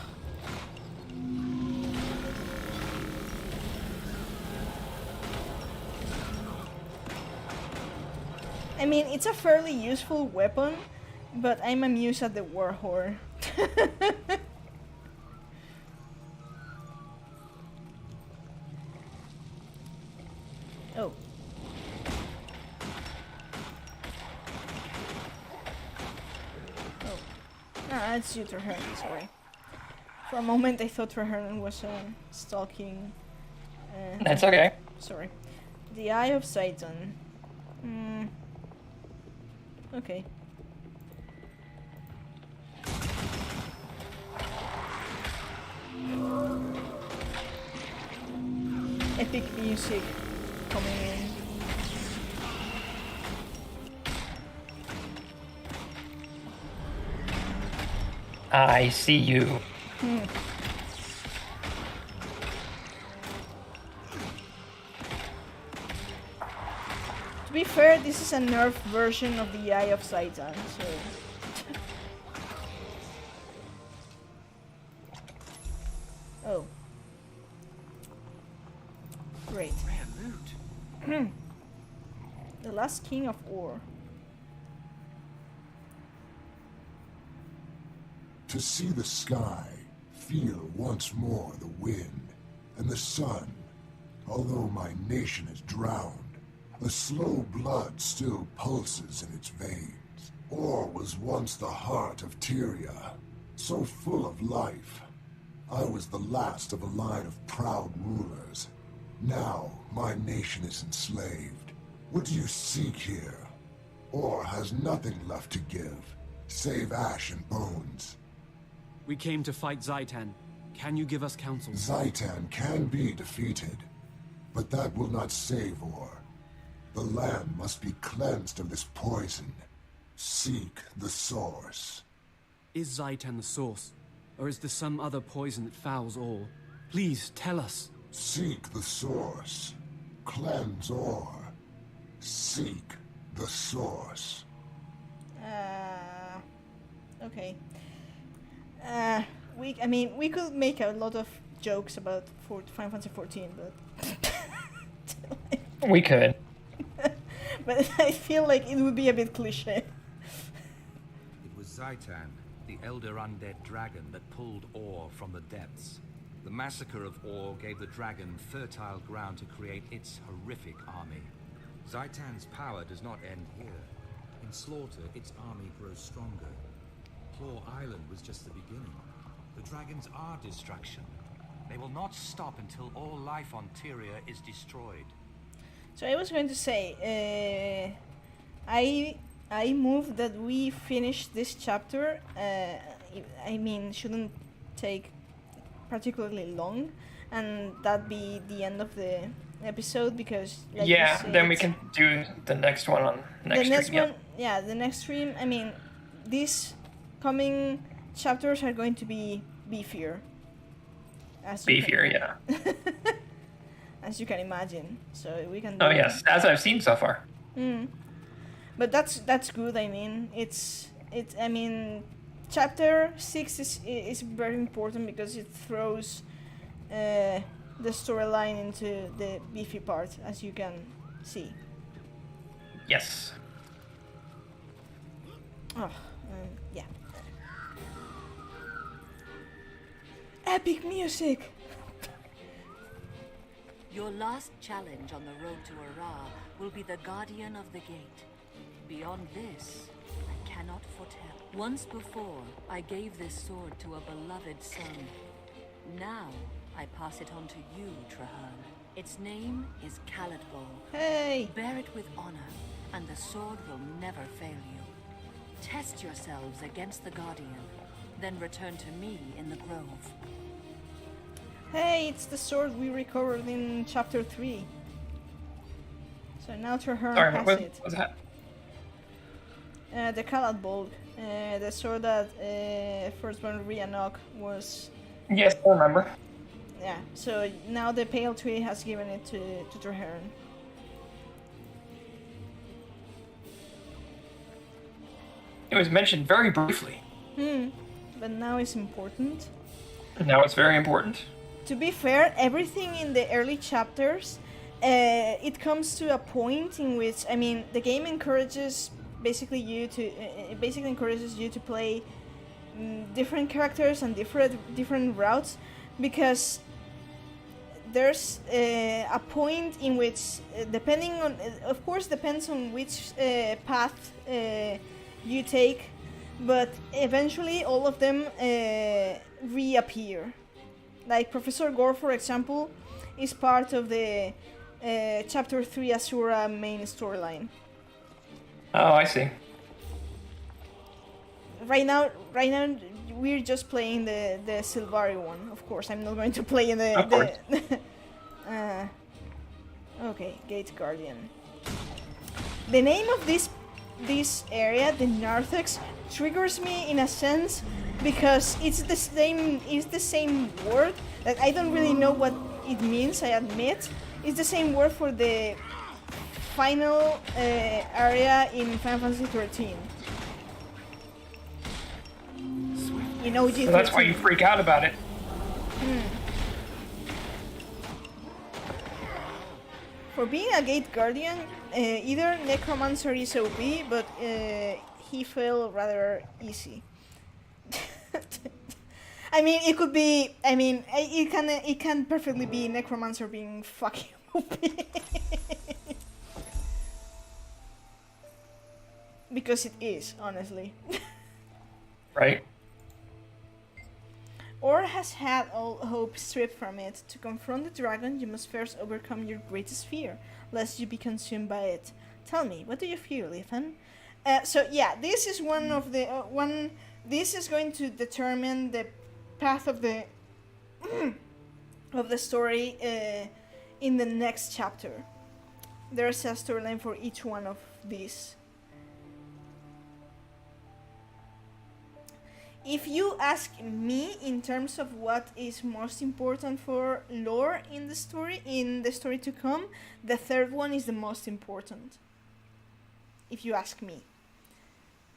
I mean, it's a fairly useful weapon, but I'm amused at the warhorn. Oh. Oh. Ah, it's you, Traherne, sorry. For a moment I thought Traherne was stalking... That's okay. Sorry. The Eye of Satan. Okay. Epic music coming in. I see you. To be fair, this is a nerfed version of the Eye of Satan, so... Oh. Great. Rare loot. The last king of Ur. To see the sky, feel once more the wind, and the sun. Although my nation is drowned, a slow blood still pulses in its veins. Ur was once the heart of Tyria, so full of life. I was the last of a line of proud rulers. Now, my nation is enslaved. What do you seek here? Ur has nothing left to give, save ash and bones. We came to fight Zaitan. Can you give us counsel? Zaitan can be defeated, but that will not save Ur. The land must be cleansed of this poison. Seek the source. Is Zaitan the source? Or is there some other poison that fouls all? Please, tell us. Seek the source. Cleanse Ur. Seek the source. Okay. We could make a lot of jokes about Final Fantasy 14, but... We could. But I feel like it would be a bit cliche. It was Zaitan, the elder undead dragon that pulled Ur from the depths. The massacre of Ur gave the dragon fertile ground to create its horrific army. Zaitan's power does not end here. In slaughter, its army grows stronger. Claw Island was just the beginning. The dragons are destruction. They will not stop until all life on Tyria is destroyed. So I was going to say, I move that we finish this chapter. I mean, shouldn't take particularly long, and that be the end of the episode, because like yeah, you said, then we can do the next one on next stream. Yeah, the next stream. I mean, these coming chapters are going to be beefier. As you can imagine. So we can. Oh yes, as I've seen so far. But that's good. I mean, I mean, chapter 6 is very important because it throws the storyline into the beefy part, as you can see. Yes. Oh, yeah. Epic music! Your last challenge on the road to Ara will be the Guardian of the Gate. Beyond this, I cannot foretell. Once before, I gave this sword to a beloved son. Now, I pass it on to you, Traherne. Its name is Caladbol. Hey! Bear it with honor, and the sword will never fail you. Test yourselves against the Guardian, then return to me in the Grove. Hey, it's the sword we recovered in chapter 3. So now Traherne has it. What's that? The Kalat Bolg, the sword that firstborn Rhiannoch was. Yes, I remember. Yeah, so now the Pale Tree has given it to Traherne. It was mentioned very briefly. But now it's important. Now it's very important. To be fair, everything in the early chapters, it comes to a point in which, I mean, the game encourages it basically encourages you to play different characters and different routes, because there's a point in which, depending on, of course, depends on which path you take, but eventually all of them reappear. Like Professor Gore, for example, is part of the Chapter 3 Asura main storyline. Oh, I see. Right now, we're just playing the Silvari one. Of course, I'm not going to play in the okay, Gate Guardian. The name of this area, the Narthex, triggers me in a sense because it's the same word that I don't really know what it means, I admit. It's the same word for the final area in Final Fantasy 13. In OG 13. So that's why you freak out about it. For being a Gate Guardian, either Necromancer is OP, but he fell rather easy. I mean, it could be. I mean, it can perfectly be Necromancer being fucking OP. Because it is, honestly. Right. Or has had all hope stripped from it. To confront the dragon, you must first overcome your greatest fear, lest you be consumed by it. Tell me, what do you fear, Ethan? So yeah, this is one of the This is going to determine the path of the of the story in the next chapter. There's a storyline for each one of these. If you ask me in terms of what is most important for lore in the story to come, the third one is the most important. If you ask me.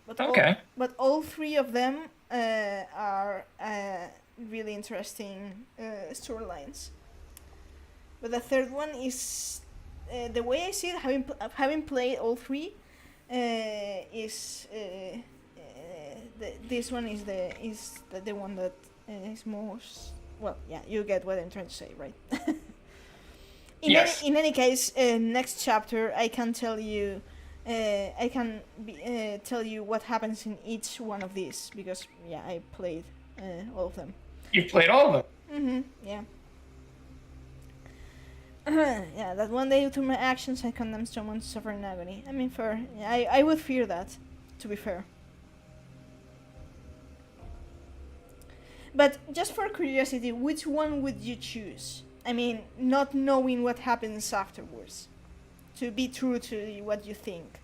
But okay. But all three of them are really interesting storylines. But the third one is the way I see it, having played all three, is. This one is the one that is most, well, yeah, you get what I'm trying to say, right? Yes. In any case, next chapter I can tell you, tell you what happens in each one of these, because yeah, I played all of them. You played all of them. Yeah. Yeah, that one day through my actions I condemn someone to suffer in agony. I mean, fair. Yeah, I would fear that, to be fair. But just for curiosity, which one would you choose? I mean, not knowing what happens afterwards. To be true to what you think.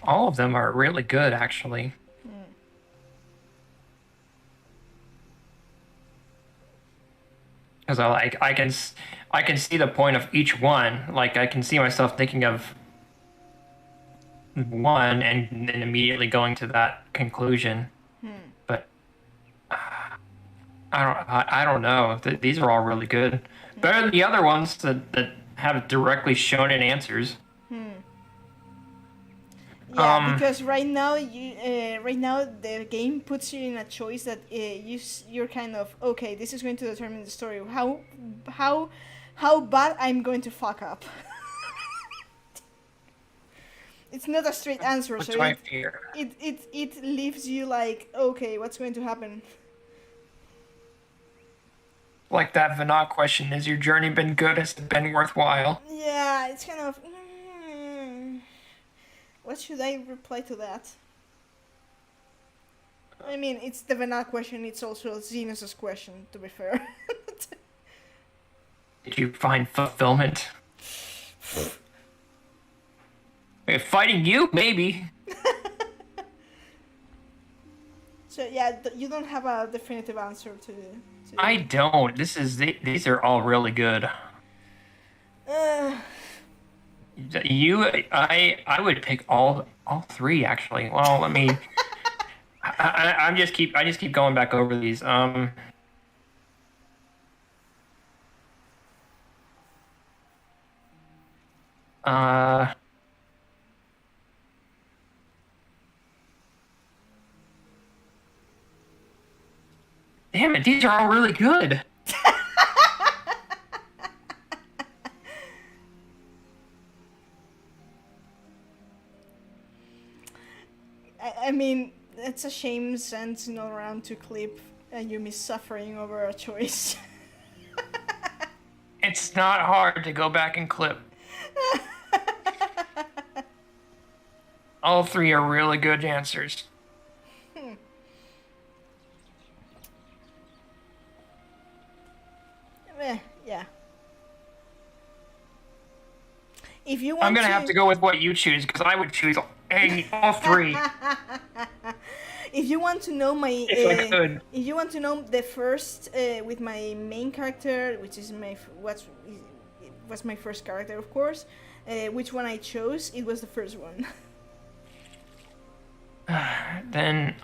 All of them are really good, actually. Because I can see the point of each one. Like, I can see myself thinking of one and then immediately going to that conclusion. But I don't know. These are all really good. Better than the other ones that have directly shown in answers. Yeah, because right now the game puts you in a choice that you're kind of, okay, this is going to determine the story. How bad I'm going to fuck up. It's not a straight answer, What's so my fear? it leaves you like, okay, what's going to happen? Like that Vanac question, has your journey been good? Has it been worthwhile? Yeah, it's kind of... what should I reply to that? I mean, it's the Vanac question, it's also Xenus's question, to be fair. Did you find fulfillment? Fighting you? Maybe. So yeah, you don't have a definitive answer to... I don't. These are all really good. I would pick all three actually. Well, let me. I just keep going back over these. Damn it, these are all really good. I mean, it's a shame Zen's not around to clip Ayumi suffering over a choice. It's not hard to go back and clip. All three are really good answers. Yeah. If you want I'm gonna have to go with what you choose because I would choose all three. If you want to know my, If I could. if you want to know the first with my main character, which is was my first character, of course, which one I chose, it was the first one. Then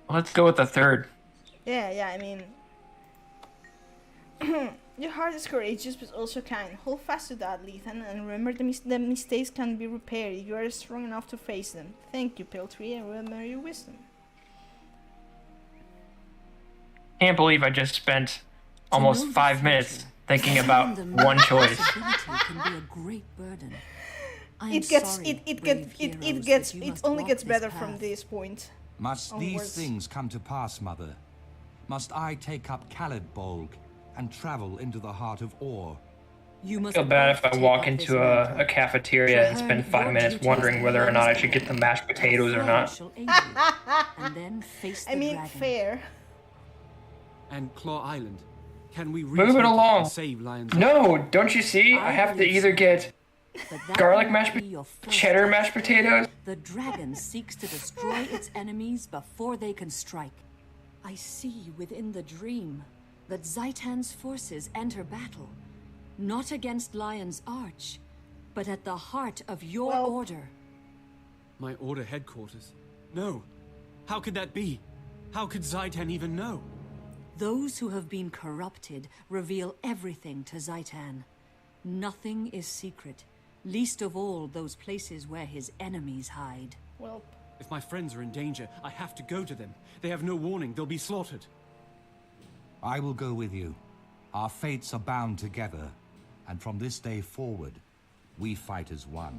let's go with the third. Yeah, I mean, your heart is courageous but also kind. Hold fast to that, Lethan, and remember the mistakes can be repaired if you are strong enough to face them. Thank you, Piltree, and remember your wisdom. Can't believe I just spent almost 5 minutes thinking about one choice. Can be a great burden. It only gets better from this point. Must these things come to pass, Mother? Must I take up Khalidbolg and travel into the heart of Or? I feel bad if I walk into a cafeteria and spend 5 minutes wondering whether or not I should get the mashed potatoes or not. I mean, fair. And Claw Island. Can we Move it along. Save Lions? No, don't you see? I have to either get garlic cheddar mashed potatoes. The dragon seeks to destroy its enemies before they can strike. I see within the dream that Zaitan's forces enter battle, not against Lion's Arch, but at the heart of your order. My order headquarters? No. How could that be? How could Zaitan even know? Those who have been corrupted reveal everything to Zaitan. Nothing is secret, least of all those places where his enemies hide. Well, if my friends are in danger, I have to go to them. They have no warning, they'll be slaughtered. I will go with you. Our fates are bound together, and from this day forward, we fight as one.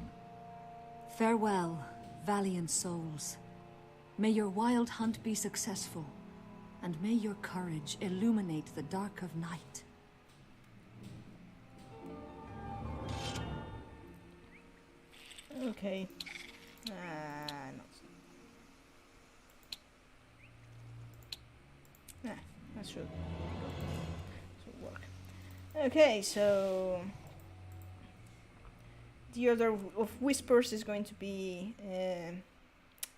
Farewell, valiant souls. May your wild hunt be successful, and may your courage illuminate the dark of night. Okay. That should work. Okay, so the Order of Whispers is going to be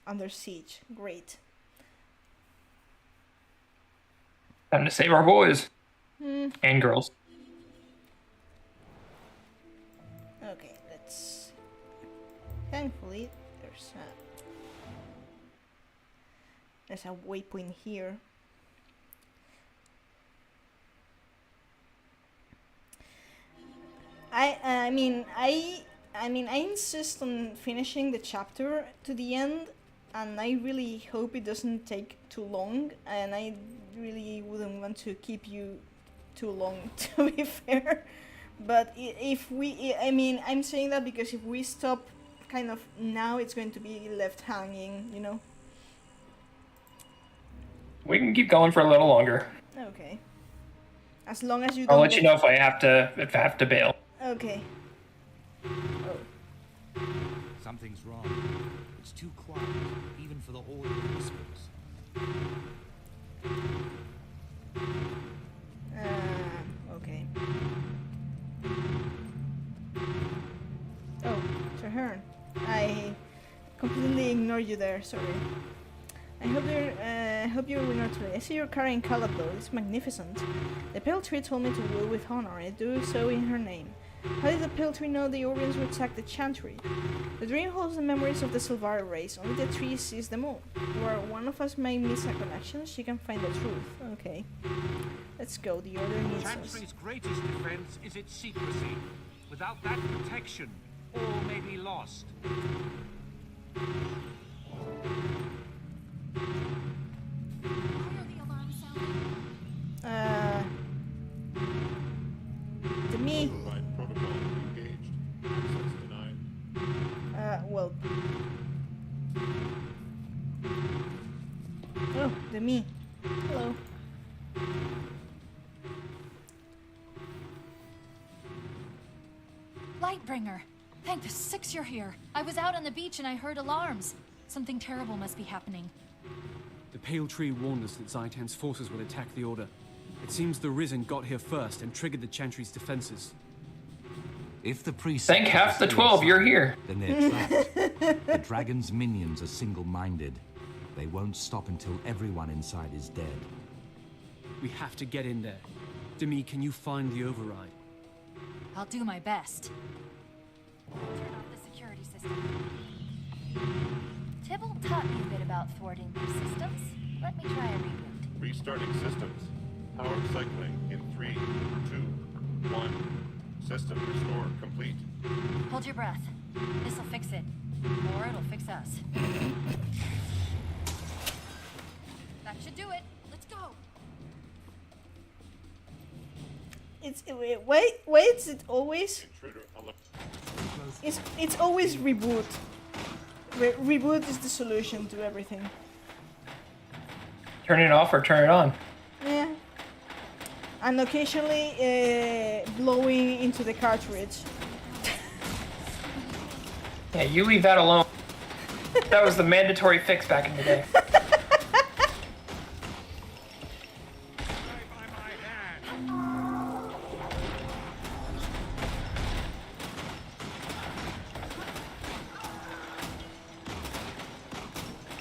under siege. Great. Time to save our boys and girls. Okay, let's. Thankfully, there's a waypoint here. I mean, I insist on finishing the chapter to the end, and I really hope it doesn't take too long, and I really wouldn't want to keep you too long, to be fair. But if we, I mean, I'm saying that because if we stop kind of now it's going to be left hanging, you know. We can keep going for a little longer. Okay. As long as you I'll don't let you know if I have to bail. Okay. Something's wrong. It's too quiet, even for the audio whispers. Okay. Oh, Traherne. I completely ignored you there, sorry. I hope you're winner today. I see you're carrying Calabro. It's magnificent. The Pale Tree told me to rule with honor. I do so in her name. How did the Pale Tree know the Orions would attack the Chantry? The dream holds the memories of the Silvari race. Only the tree sees them all. Where one of us may miss a connection, she can find the truth. Okay. Let's go. The Order needs us. Chantry's greatest defense is its secrecy. Without that protection, all may be lost. To me. Well. Oh, the me. Hello. Lightbringer! Thank the six you're here. I was out on the beach and I heard alarms. Something terrible must be happening. The Pale Tree warned us that Zaitan's forces would attack the Order. It seems the Risen got here first and triggered the Chantry's defenses. If the priests Thank half the 12 you're here. Then they're trapped. The dragon's minions are single-minded. They won't stop until everyone inside is dead. We have to get in there. Demi, can you find the override? I'll do my best. Turn off the security system. Tybalt taught me a bit about thwarting these systems. Let me try a reboot. Restarting systems. Power cycling in 3, 2, 1. System restore complete. Hold your breath. This'll fix it. Or it'll fix us. That should do it. Let's go. Wait, is it always? It's always reboot. Reboot is the solution to everything. Turn it off or turn it on. Yeah. And occasionally blowing into the cartridge. Yeah, you leave that alone. That was the mandatory fix back in the day.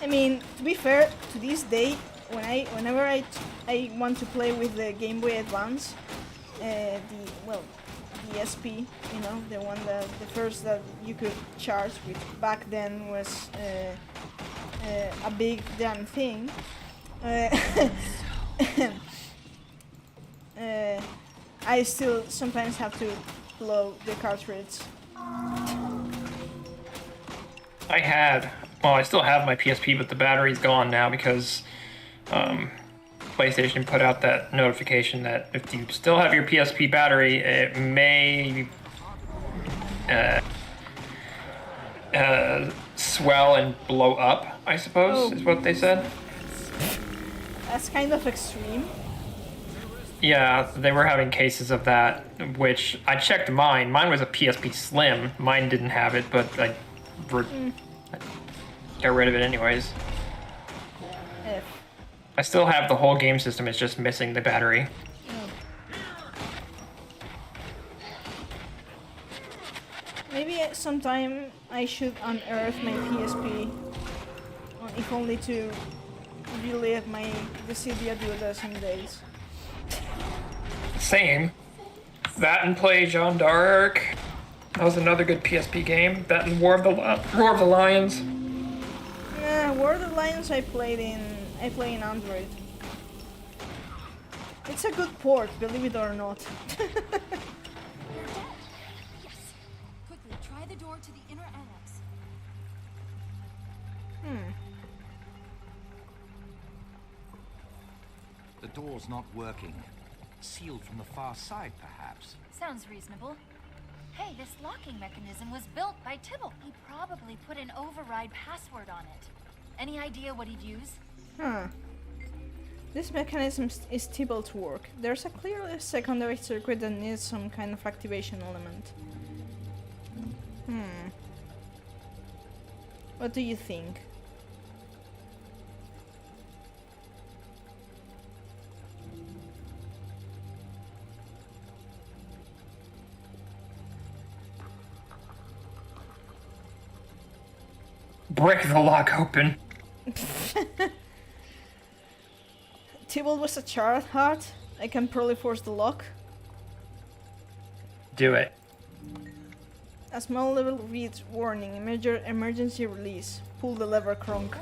I mean, to be fair, to this day, whenever I want to play with the Game Boy Advance, the SP, you know, the one that the first that you could charge, which back then was a big damn thing. I still sometimes have to blow the cartridge. I still have my PSP, but the battery's gone now because PlayStation put out that notification that if you still have your PSP battery, it may swell and blow up, I suppose, is what they said. That's kind of extreme. Yeah, they were having cases of that, which I checked mine. Mine was a PSP Slim. Mine didn't have it, but I got rid of it anyways. I still have the whole game system, it's just missing the battery. Maybe sometime I should unearth my PSP, if only to relive the Sylvia Duodecim days. Same. That and play Jeanne d'Arc. That was another good PSP game. That and War of the Lions. Yeah, War of the Lions I play in Android. It's a good port, believe it or not. Quickly, try the door to the inner annex. The door's not working. Sealed from the far side, perhaps. Sounds reasonable. Hey, this locking mechanism was built by Tibble. He probably put an override password on it. Any idea what he'd use? Huh. This mechanism is Tibble to work. There's a clearly secondary circuit that needs some kind of activation element. What do you think? Break the lock open. Tibble was a child heart. I can probably force the lock. Do it. A small level reads warning, emergency release. Pull the lever, Kronk.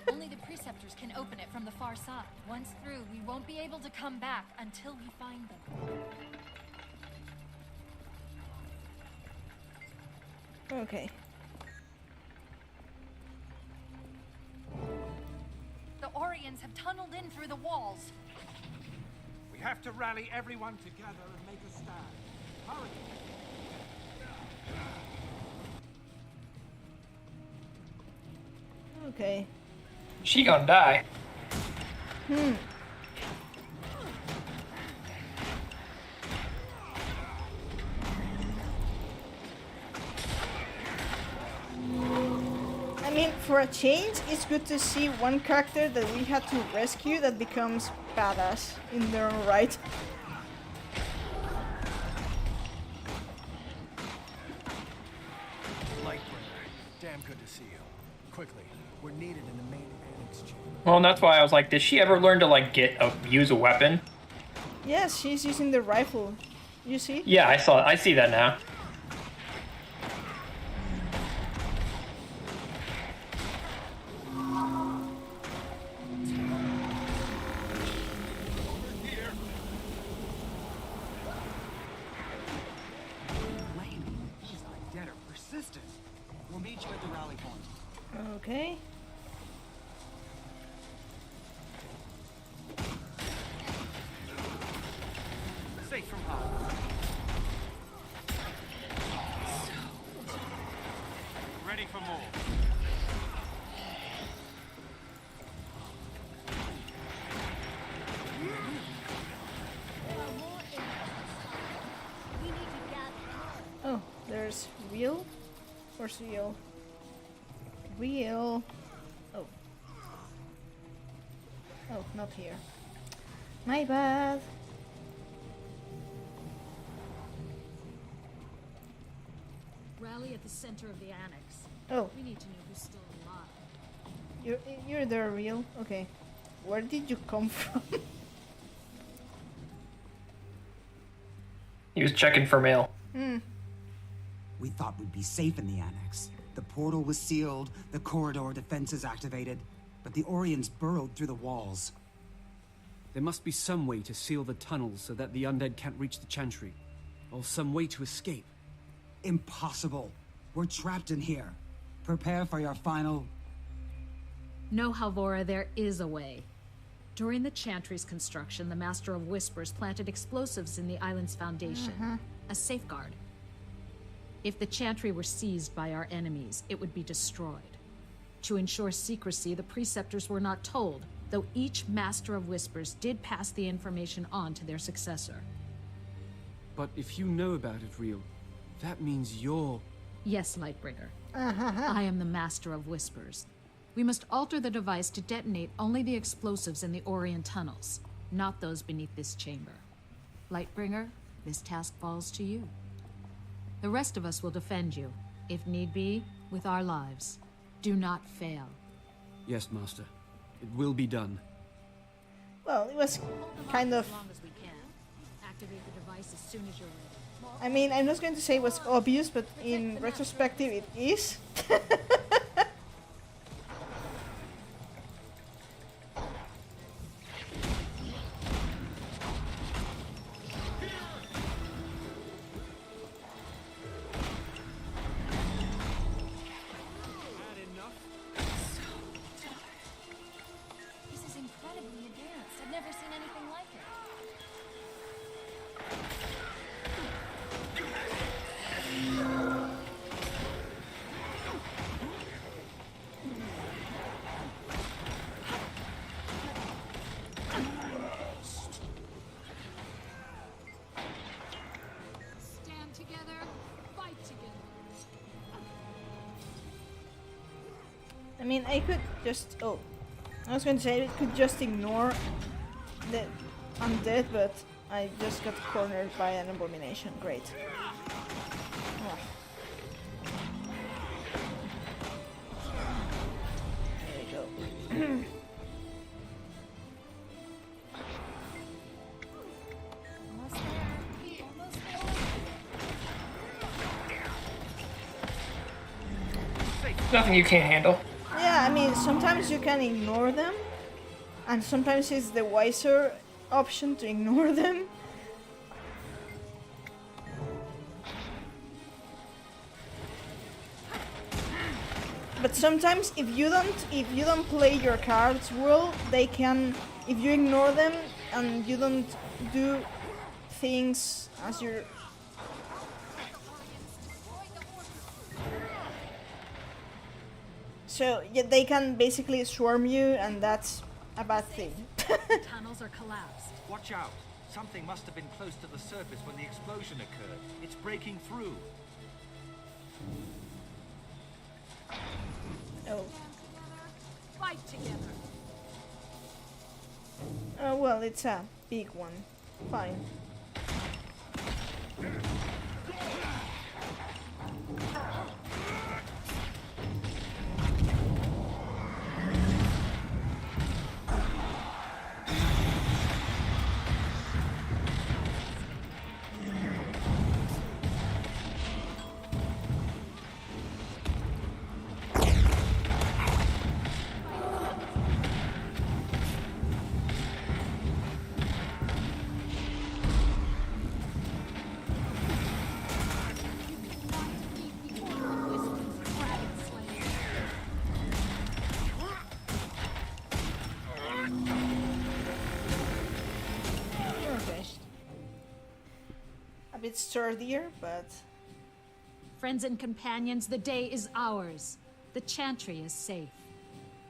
Only the preceptors can open it from the far side. Once through, we won't be able to come back until we find them. Okay. The Orions have tunneled in through the walls. We have to rally everyone together and make a stand. Hurry! Okay. She gonna die. I mean, for a change, it's good to see one character that we had to rescue that becomes badass in their own right. Lightbringer, damn good to see you. Quickly, we're needed in the main annex chamber. Well, and that's why I was like, did she ever learn to like use a weapon? Yes, she's using the rifle. You see? Yeah, I see that now. We'll meet you at the rally point. Okay. Safe from harm. Ready for more. Oh, there's real? Where's real? Real. Oh. Oh, not here. My bad. Rally at the center of the annex. Oh. We need to know who's still alive. You're there, real? Okay. Where did you come from? He was checking for mail. We thought we'd be safe in the annex. The portal was sealed, the corridor defenses activated, but the Orions burrowed through the walls. There must be some way to seal the tunnels so that the undead can't reach the Chantry. Or some way to escape. Impossible. We're trapped in here. Prepare for your final... No, Halvora, there is a way. During the Chantry's construction, the Master of Whispers planted explosives in the island's foundation. A safeguard. If the Chantry were seized by our enemies, it would be destroyed. To ensure secrecy, the Preceptors were not told, though each Master of Whispers did pass the information on to their successor. But if you know about it, Real, that means you're... Yes, Lightbringer. I am the Master of Whispers. We must alter the device to detonate only the explosives in the Orient tunnels, not those beneath this chamber. Lightbringer, this task falls to you. The rest of us will defend you, if need be, with our lives. Do not fail. Yes, Master. It will be done. Well, it was kind of... As long as we can. Activate the device as soon as you're ready. I mean, I'm not going to say it was obvious, but in retrospective it is. This is incredibly advanced. I've never seen anything like it. I mean, I could just... Oh. I was going to say I could just ignore the undead, but I just got cornered by an abomination. Great. Oh. There we go. Nothing you can't handle. Yeah, I mean, sometimes you can ignore them, and sometimes it's the wiser option to ignore them. But sometimes if you don't play your cards well, they can, if you ignore them and you don't do things as you're... So yeah, they can basically swarm you, and that's a bad thing. Tunnels are collapsed. Watch out! Something must have been close to the surface when the explosion occurred. It's breaking through. Oh. Fight together. Oh well, it's a big one. Fine. Bit sturdier, but... Friends and companions, the day is ours. The Chantry is safe.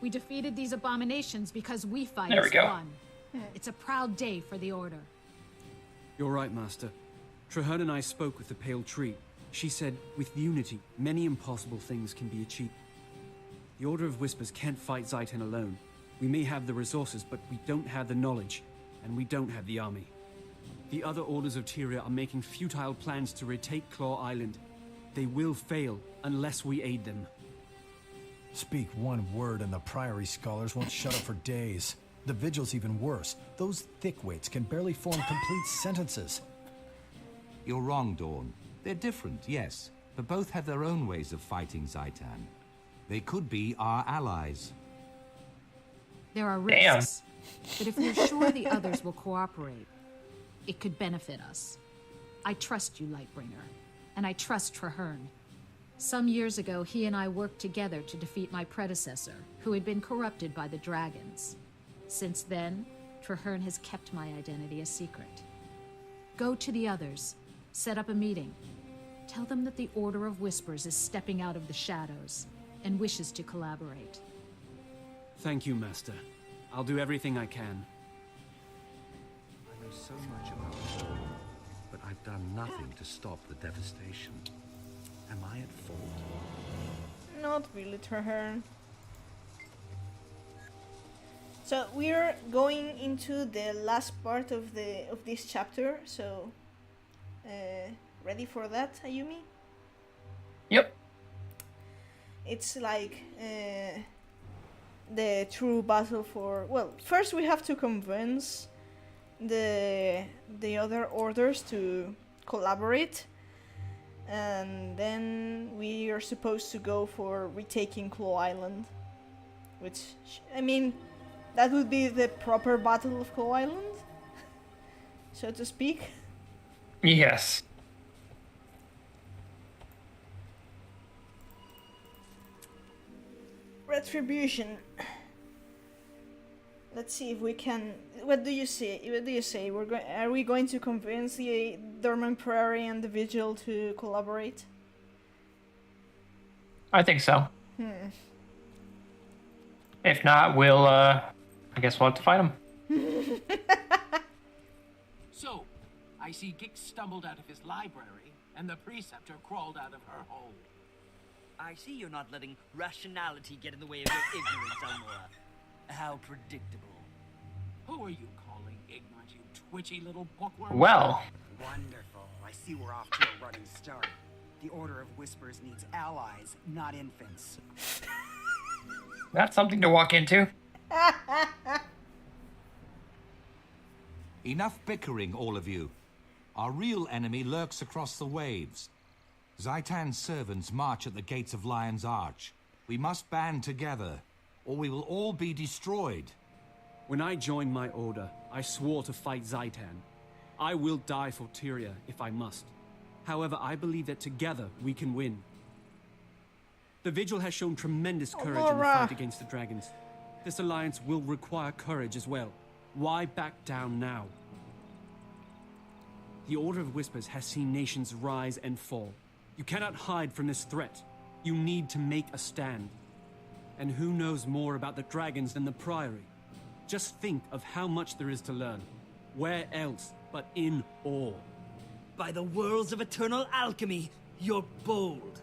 We defeated these abominations because we fight There we as go. one. It's a proud day for the Order. You're right, Master. Traherne and I spoke with the Pale Tree. She said, with unity, many impossible things can be achieved. The Order of Whispers can't fight Zaiten alone. We may have the resources, but we don't have the knowledge, and we don't have the army. The other orders of Tyria are making futile plans to retake Claw Island. They will fail unless we aid them. Speak one word and the Priory scholars won't shut up for days. The Vigil's even worse. Those thickwits can barely form complete sentences. You're wrong, Dawn. They're different, yes, but both have their own ways of fighting Zaitan. They could be our allies. There are risks, but if we're sure the others will cooperate, it could benefit us. I trust you, Lightbringer, and I trust Traherne. Some years ago, he and I worked together to defeat my predecessor, who had been corrupted by the dragons. Since then, Traherne has kept my identity a secret. Go to the others, set up a meeting. Tell them that the Order of Whispers is stepping out of the shadows and wishes to collaborate. Thank you, Master. I'll do everything I can. I know so much about the war, but I've done nothing to stop the devastation. Am I at fault? Not really, Traherne. So we're going into the last part of this chapter. So, ready for that, Ayumi? Yep. It's like the true battle for... Well, first we have to convince the other orders to collaborate, and then we are supposed to go for retaking Claw Island, which, I mean, that would be the proper battle of Claw Island, so to speak. Yes. Retribution. Let's see if we can. What do you say? What do you say? Are we going to convince the Dormant Prairie and the Vigil to collaborate? I think so. If not, we'll, I guess we'll have to fight them. So, I see Gix stumbled out of his library, and the Preceptor crawled out of her hole. I see you're not letting rationality get in the way of your ignorance, Almora. How predictable. Who are you calling ignorant, you twitchy little bookworm? Well. Wonderful. I see we're off to a running start. The Order of Whispers needs allies, not infants. That's something to walk into. Enough bickering, all of you. Our real enemy lurks across the waves. Zaitan's servants march at the gates of Lion's Arch. We must band together, or we will all be destroyed. When I joined my order, I swore to fight Zaitan. I will die for Tyria if I must. However, I believe that together we can win. The Vigil has shown tremendous courage in the fight against the dragons. This alliance will require courage as well. Why back down now? The Order of Whispers has seen nations rise and fall. You cannot hide from this threat. You need to make a stand. And who knows more about the dragons than the Priory? Just think of how much there is to learn. Where else but in awe? By the worlds of eternal alchemy, you're bold.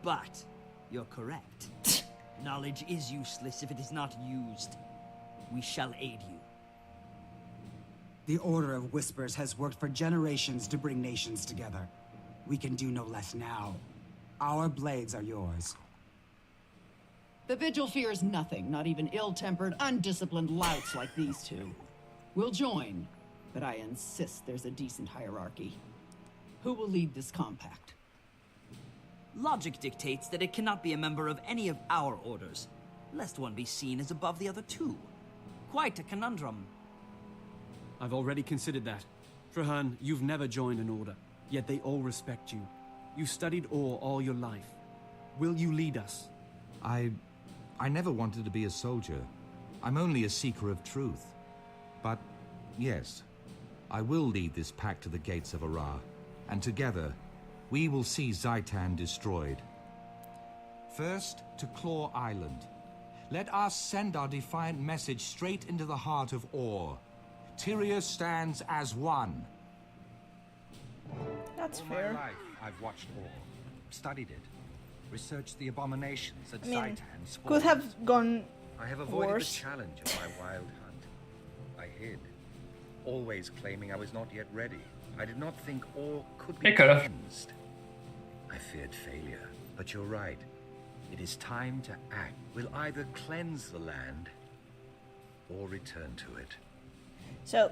But you're correct. Knowledge is useless if it is not used. We shall aid you. The Order of Whispers has worked for generations to bring nations together. We can do no less now. Our blades are yours. The Vigil fears nothing, not even ill-tempered, undisciplined louts like these two. We'll join, but I insist there's a decent hierarchy. Who will lead this compact? Logic dictates that it cannot be a member of any of our orders, lest one be seen as above the other two. Quite a conundrum. I've already considered that. Trahan, you've never joined an order, yet they all respect you. You studied ore all your life. Will you lead us? I never wanted to be a soldier. I'm only a seeker of truth. But, yes, I will lead this pack to the gates of Ara, and together, we will see Zaitan destroyed. First, to Claw Island. Let us send our defiant message straight into the heart of Ore. Tyria stands as one. That's All fair. my life, I've watched Ore, studied it, researched the abominations that I mean, Zaitan spawned. could have gone I have avoided worse. the challenge of my wild hunt. I hid, always claiming I was not yet ready. I did not think Ore could be It could've. cleansed. I feared failure, but you're right. It is time to act. We'll either cleanse the land or return to it. So,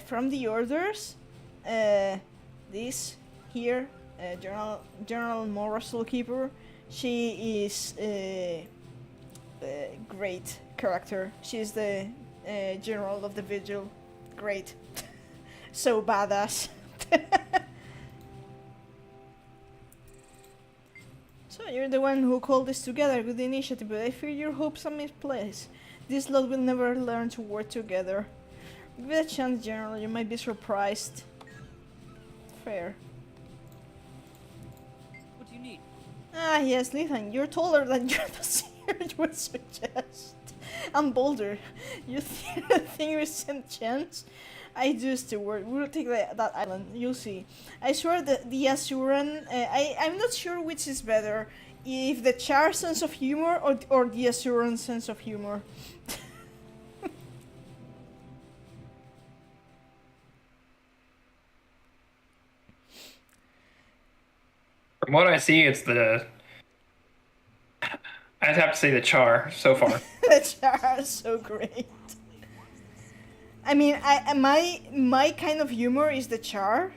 from the orders, this here, General Mora Soulkeeper, she is a great character. She's the general of the Vigil. Great. So badass. So you're the one who called this together. Good initiative, but I fear your hopes are misplaced. This lot will never learn to work together. Give it a chance, General. You might be surprised. Fair. What do you need? Ah, yes, Lethan. You're taller than you're the seer would suggest. I'm bolder. You think we stand chance? I do, Steward. We'll take that island. You'll see. I swear that the Asuran... I'm not sure which is better. If the Char sense of humor or the Asuran sense of humor. From what I see, it's the... I'd have to say the Char so far. The Char is so great. I mean, my kind of humor is the Chars,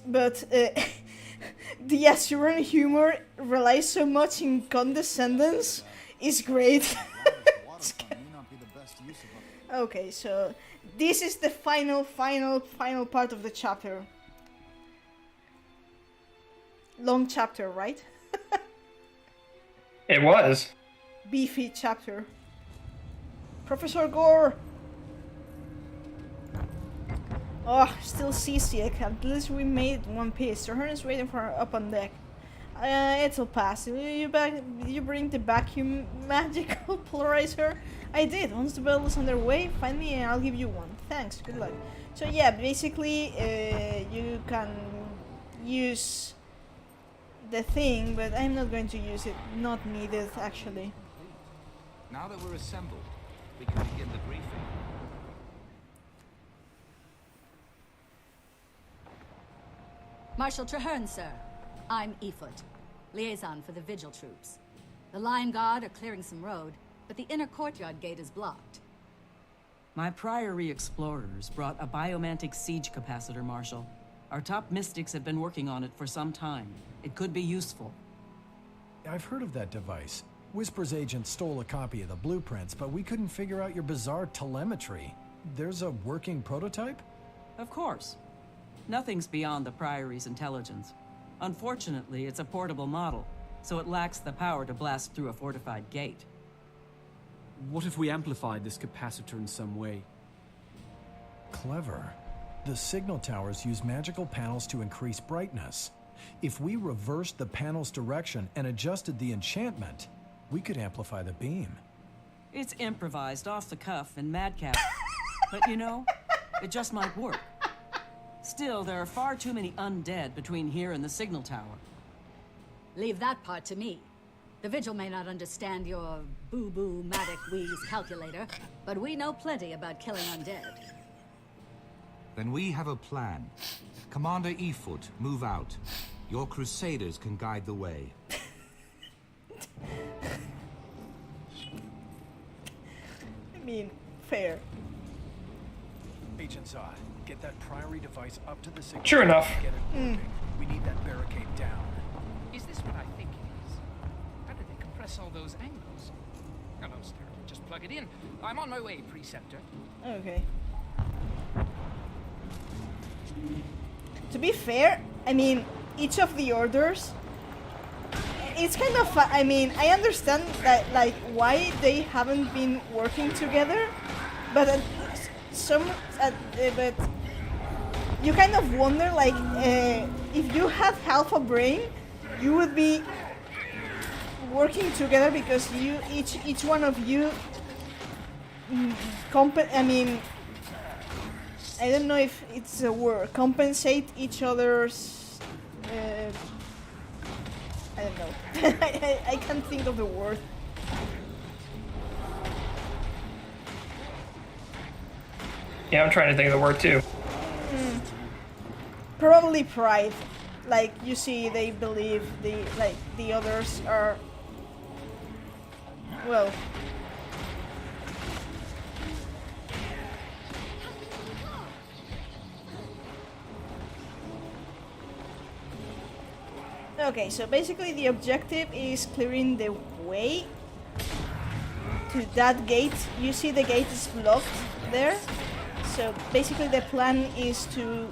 but the Asuran humor relies so much in condescendence. Is great. Okay, so this is the final part of the chapter. Long chapter, right? It was. Beefy chapter. Professor Gore! Oh, still seasick. At least we made one piece. Sir Hearn's waiting for her up on deck. It'll pass. Did you bring the vacuum magical polarizer? I did. Once the battle is underway, find me and I'll give you one. Thanks. Good luck. So yeah, basically, you can use the thing, but I'm not going to use it. Not needed, actually. Now that we're assembled, we can begin the briefing. Marshal Traherne, sir. I'm Efoot, liaison for the Vigil troops. The Lion Guard are clearing some road, but the inner courtyard gate is blocked. My Priory explorers brought a biomantic siege capacitor, Marshal. Our top mystics have been working on it for some time. It could be useful. I've heard of that device. Whisper's agent stole a copy of the blueprints, but we couldn't figure out your bizarre telemetry. There's a working prototype? Of course. Nothing's beyond the Priory's intelligence. Unfortunately, it's a portable model, so it lacks the power to blast through a fortified gate. What if we amplified this capacitor in some way? Clever. The signal towers use magical panels to increase brightness. If we reversed the panel's direction and adjusted the enchantment, we could amplify the beam. It's improvised off the cuff and madcap. But you know, it just might work. Still, there are far too many undead between here and the signal tower. Leave that part to me. The Vigil may not understand your boo-boo matic wheeze calculator, but we know plenty about killing undead. Then we have a plan. Commander Efoot, move out. Your crusaders can guide the way. I mean, fair. Agent Zod, get that Priory device up to the signal. Sure enough. Get it working. We need that barricade down. Is this what I think it is? How did they compress all those angles? Hello, Sterling. Just plug it in. I'm on my way, Preceptor. Okay. To be fair, I mean, each of the orders, it's kind of, I mean, I understand that, like, why they haven't been working together, but but you kind of wonder, like, if you had half a brain, you would be working together because you, each one of you, I mean, I don't know if it's a word. Compensate each other's. I don't know. I can't think of the word. Yeah, I'm trying to think of the word too. Probably pride. Like, you see, they believe the others are. Well. Okay, so basically the objective is clearing the way to that gate. You see the gate is blocked there. So basically the plan is to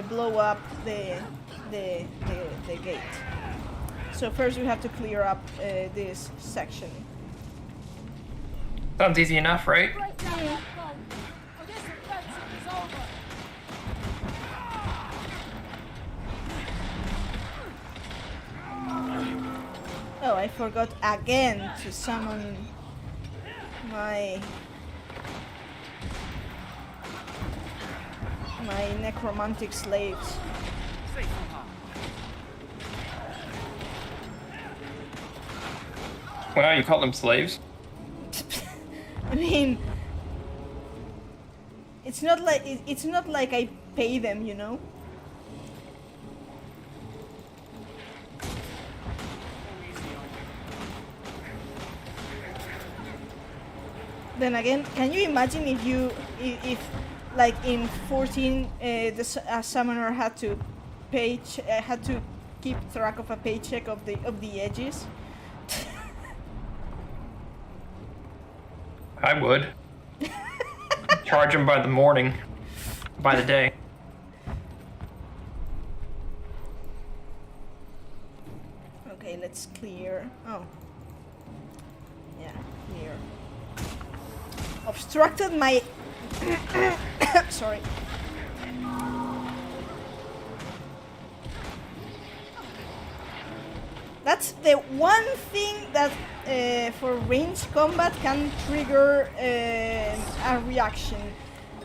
blow up the gate. So first we have to clear up this section. Sounds easy enough, right? Oh, I forgot again to summon my necromantic slaves. Wow, you call them slaves? I mean, it's not like I pay them, you know. Then again, can you imagine if like in 14 a summoner had to keep track of a paycheck of the edges? I would. Charge them by the morning, by the day. Okay, let's clear. Oh. Yeah, clear. Obstructed my... Sorry. That's the one thing that for ranged combat can trigger a reaction.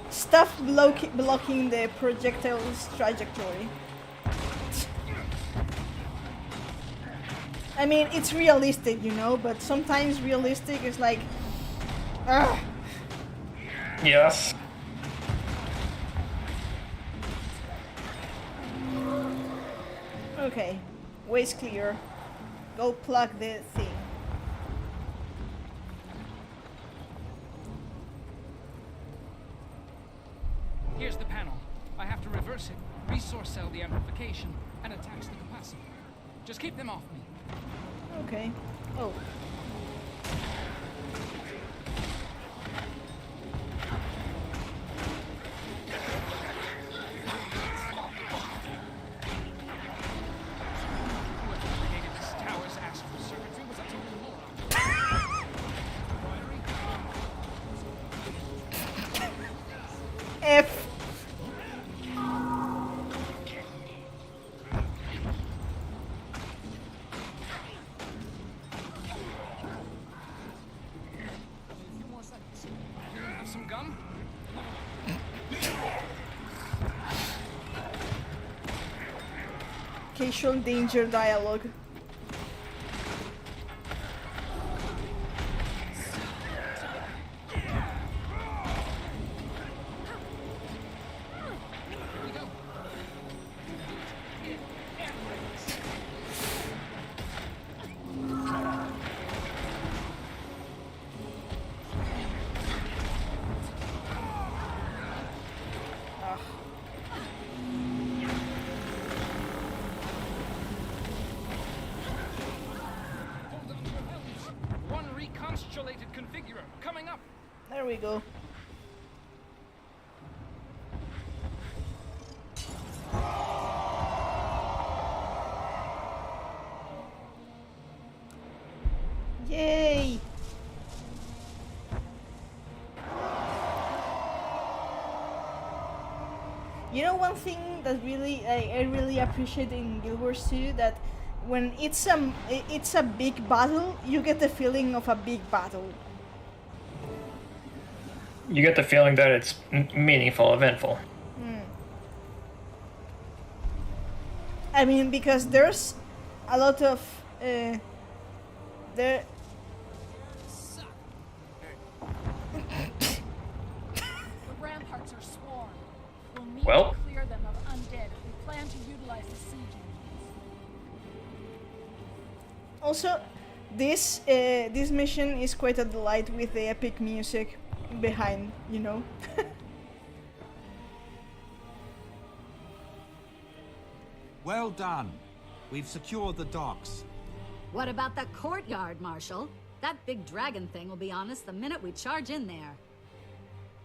Stuff blocking the projectile's trajectory. I mean, it's realistic, you know, but sometimes realistic is like, ugh. Yes. Okay, way's clear. Go plug the thing. Here's the panel. I have to reverse it, resource cell the amplification, and attach the capacitor. Just keep them off me. Okay. Oh. F. Have some gum? Casual danger dialogue. One reconstellated configurer coming up. There we go. Yay! You know one thing that really I really appreciate in Guild Wars 2, that when it's a big battle, you get the feeling of a big battle. You get the feeling that it's meaningful, eventful. I mean, because there's a lot of there. The ramparts are swarmed. We'll need Well. to clear them of undead if we plan to utilize the siege engines. Also, this mission is quite a delight with the epic music behind, you know. Well done. We've secured the docks. What about that courtyard, Marshal? That big dragon thing will be on us the minute we charge in there.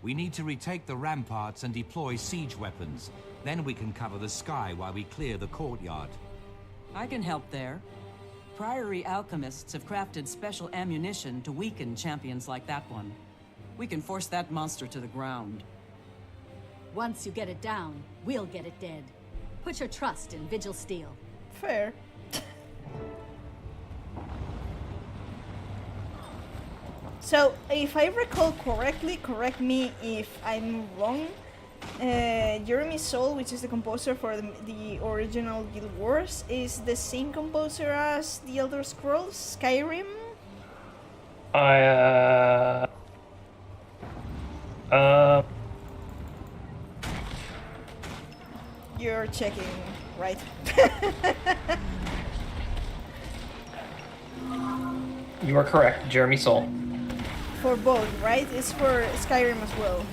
We need to retake the ramparts and deploy siege weapons. Then we can cover the sky while we clear the courtyard. I can help there. Priory alchemists have crafted special ammunition to weaken champions like that one. We can force that monster to the ground. Once you get it down, we'll get it dead. Put your trust in Vigil Steel. Fair. So, if I recall correctly, correct me if I'm wrong, Jeremy Soule, which is the composer for the original Guild Wars, is the same composer as The Elder Scrolls Skyrim? You're checking, right? You are correct, Jeremy Soule. For both, right? It's for Skyrim as well.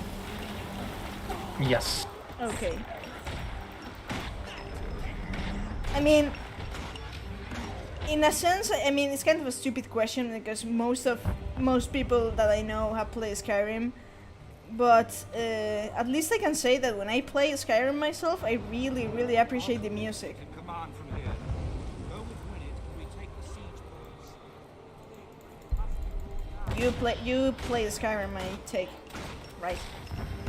Yes. Okay. I mean, in a sense, I mean, it's kind of a stupid question because most people that I know have played Skyrim, but at least I can say that when I play Skyrim myself, I really appreciate the music. Command from here. Go with Winnet and retake the siege posts. You play Skyrim, I take, right?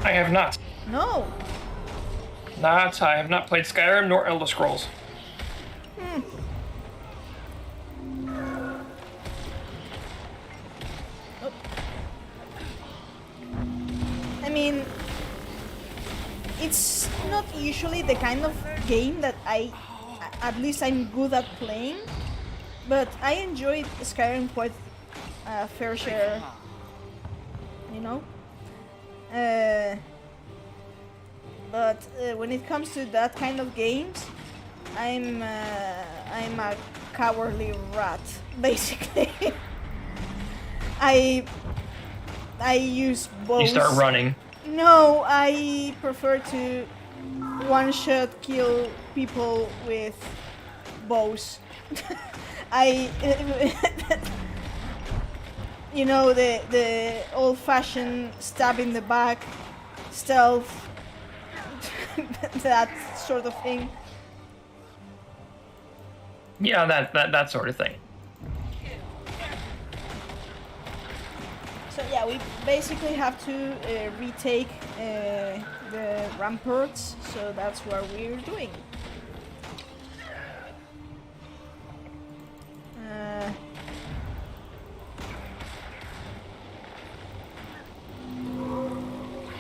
I have not. No. I have not played Skyrim nor Elder Scrolls. Oh. I mean, it's not usually the kind of game that at least I'm good at playing, But I enjoyed Skyrim quite a fair share, you know? But when it comes to that kind of games, I'm a cowardly rat, basically. I use bows. You start running. No, I prefer to one-shot kill people with bows. You know, the old-fashioned stab in the back, stealth, that sort of thing. Yeah, that sort of thing. So yeah, we basically have to retake the ramparts, so that's what we're doing.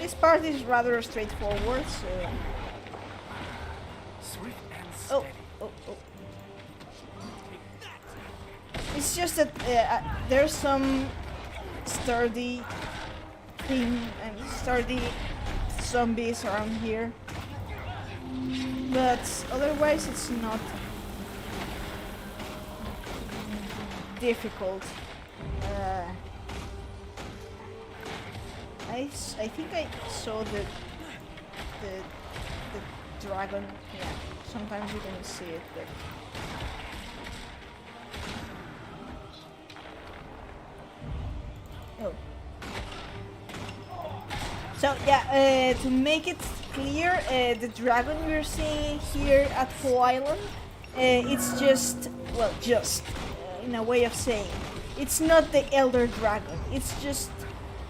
This part is rather straightforward, so... Swift and steady. Oh. It's just that there's some sturdy zombies around here, but otherwise it's not difficult. I think I saw the dragon. Yeah, sometimes you can see it, but. Oh. So yeah, to make it clear, the dragon we're seeing here at Full Island, it's just, well, in a way of saying, it's not the Elder Dragon. It's just,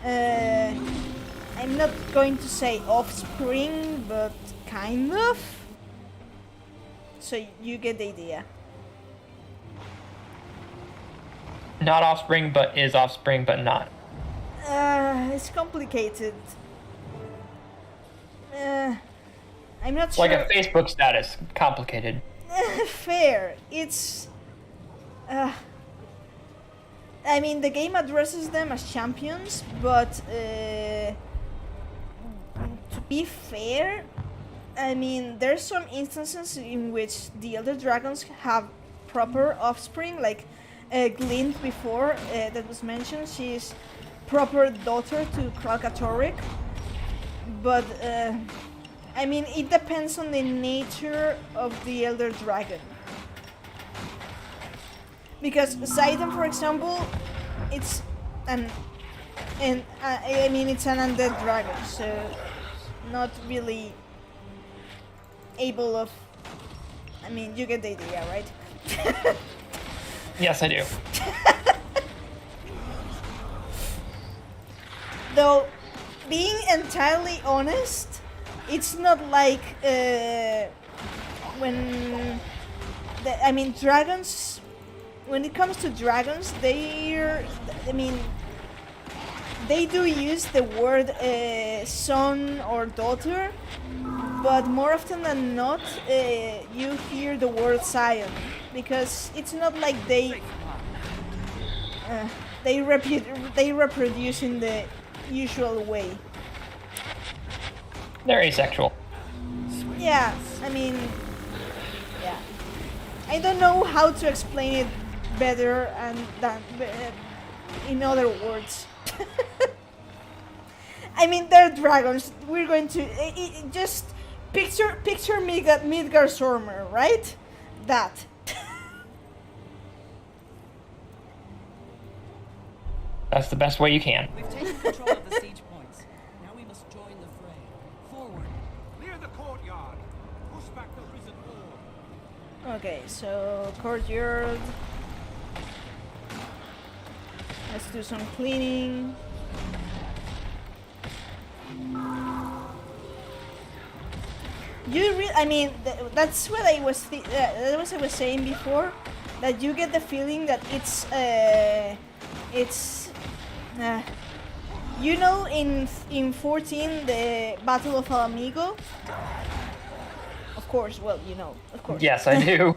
I'm not going to say offspring, but kind of. So you get the idea. Not offspring, but is offspring, but not. It's complicated. I'm not Like sure. a Facebook status, complicated. Fair. It's. I mean, the game addresses them as champions, but to be fair, I mean, there's some instances in which the Elder Dragons have proper offspring, like Glint before that was mentioned. She's proper daughter to Kralkatorrik, but I mean, it depends on the nature of the Elder Dragon. Because Zayden, for example, it's I mean, it's an undead dragon, so not really able of. I mean, you get the idea, right? Yes, I do. Though, being entirely honest, it's not like dragons. When it comes to dragons, they do use the word son or daughter, but more often than not, you hear the word scion, because it's not like they reproduce in the usual way. They're asexual. Yeah, I mean, yeah. I don't know how to explain it better and than in other words. I mean, they're dragons. We're going to just picture Midgard Stormer, right? That. That's the best way you can. We've taken control of the siege points. Now we must join the fray. Forward. Clear the courtyard. Push back the risen horde. Okay, so courtyard. Let's do some cleaning. I mean, that's what I was that was I was saying before, that you get the feeling that you know, in 14, the Battle of Alamigo. Of course, well, you know, of course. Yes, I do.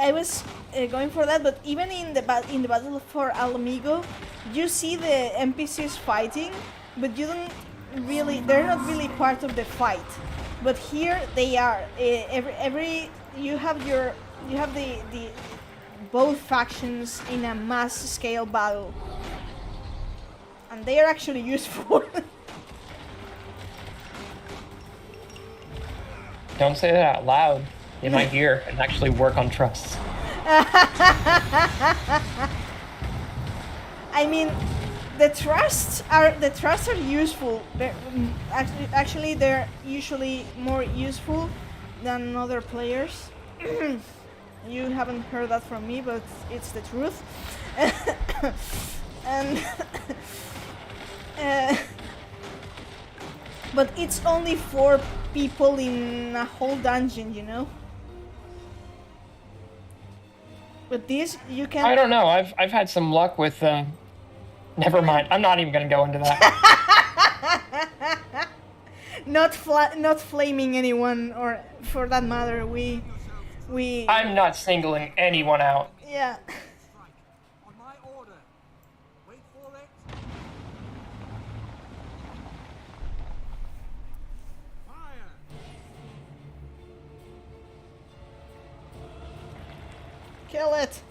I was going for that, but even in the battle for Alamigo, you see the NPCs fighting, but you don't really. They're not really part of the fight. But here they are. You have the both factions in a mass scale battle, and they are actually useful. Don't say that out loud in my ear and actually work on trusts. I mean, the trusts are useful. Actually, they're usually more useful than other players. You haven't heard that from me, but it's the truth. And but it's only 4 people in a whole dungeon, you know. But this you can. I don't know. I've had some luck with. Never mind. I'm not even gonna go into that. not flaming anyone, or for that matter, we. I'm not singling anyone out. Yeah. On my order. Wait for it. Fire! Kill it.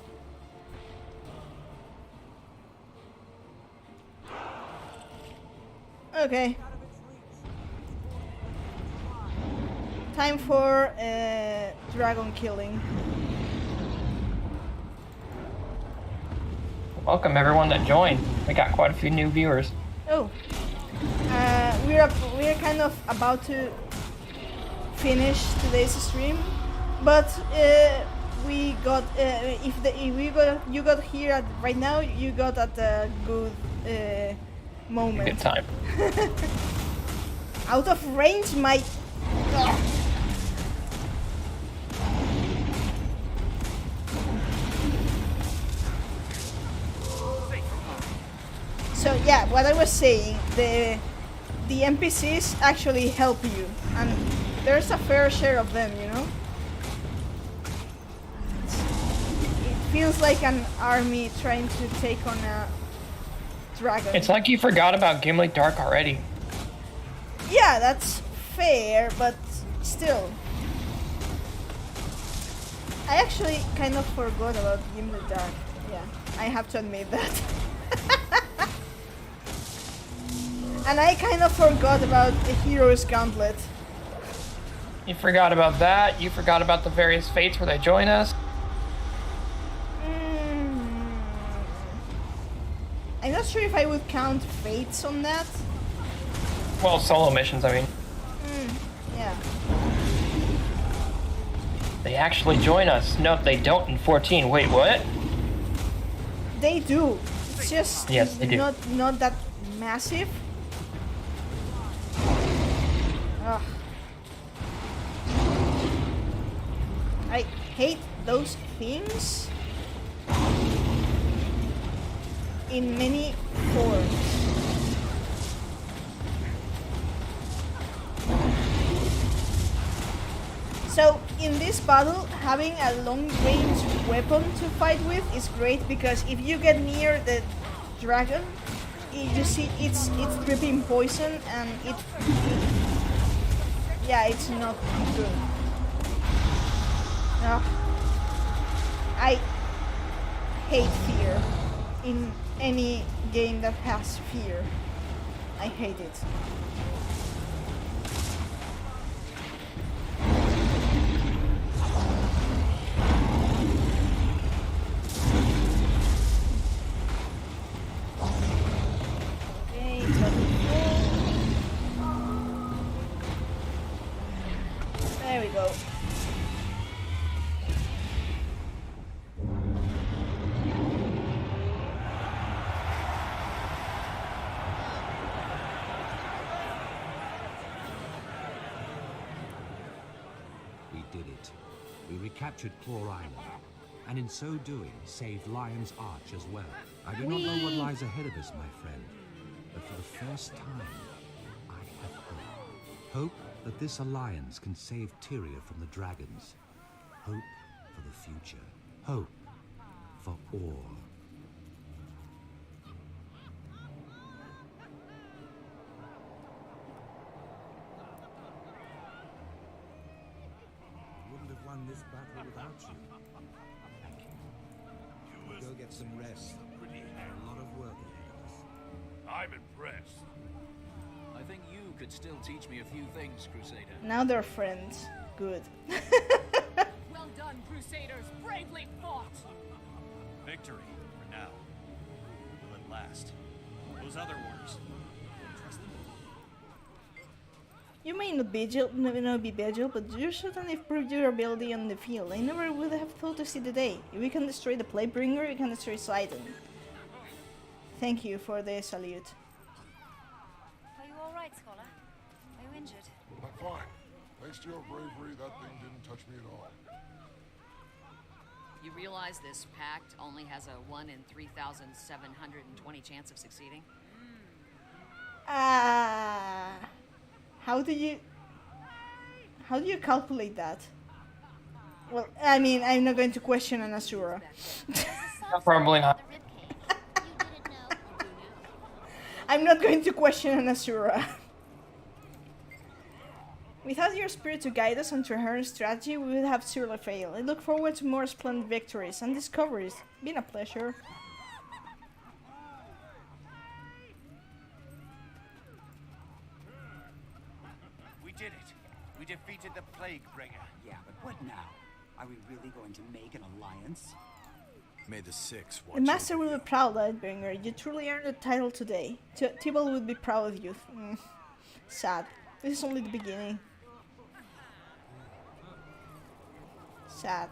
Okay. Time for dragon killing. Welcome everyone that joined. We got quite a few new viewers. Oh, we're kind of about to finish today's stream, but we got you got here right now. You got at a good moment. Good time. Out of range, my. Ugh. So yeah, what I was saying, the NPCs actually help you, and there's a fair share of them, you know? It feels like an army trying to take on a dragon. It's like you forgot about Gimli Dark already. Yeah, that's fair, but still. I actually kind of forgot about Gimli Dark. Yeah, I have to admit that. And I kind of forgot about the Hero's Gauntlet. You forgot about that. You forgot about the various fates where they join us. I'm not sure if I would count fates on that. Well, solo missions, I mean. Yeah. They actually join us. Nope, they don't in 14. Wait, what? They do. It's just yes, they do. Not that massive. Ugh. I hate those things in many forms. So in this battle, having a long-range weapon to fight with is great, because if you get near the dragon, you see it's dripping poison, and yeah, it's not good. I hate fear in any game that has fear. I hate it. There we go. We did it. We recaptured Claw Island, and in so doing, saved Lion's Arch as well. I do not know what lies ahead of us, my friend, but for the first time, I have hope. Hope that this alliance can save Tyria from the dragons. Hope for the future. Hope for all. Wouldn't have won this battle without you. Go get some rest. A lot of work ahead of us. I'm impressed. I think you could still teach me a few things, Crusader. Now they're friends. Good. Well done, Crusaders. Bravely fought. Victory, for now. Will it last? Those other orders. Trust them. You may not be agile, but you certainly proved your ability on the field. I never would have thought to see the day. If we can destroy the Plaguebringer, we can destroy Sidon. Thank you for the salute. Are you alright, Scholar? Are you injured? I'm fine. Thanks to your bravery, that thing didn't touch me at all. You realize this pact only has a 1 in 3,720 chance of succeeding? How do you calculate that? Well, I mean, I'm not going to question an Asura. Probably not. I'm not going to question an Asura. Without your spirit to guide us on Traherne's strategy, we would have surely failed. I look forward to more splendid victories and discoveries. Been a pleasure. We did it. We defeated the Plaguebringer. Yeah, but what now? Are we really going to make an alliance? May the Six watch The Master will be proud, Lightbringer. You truly earned the title today. Tybalt would be proud of you. Sad. This is only the beginning. Sad.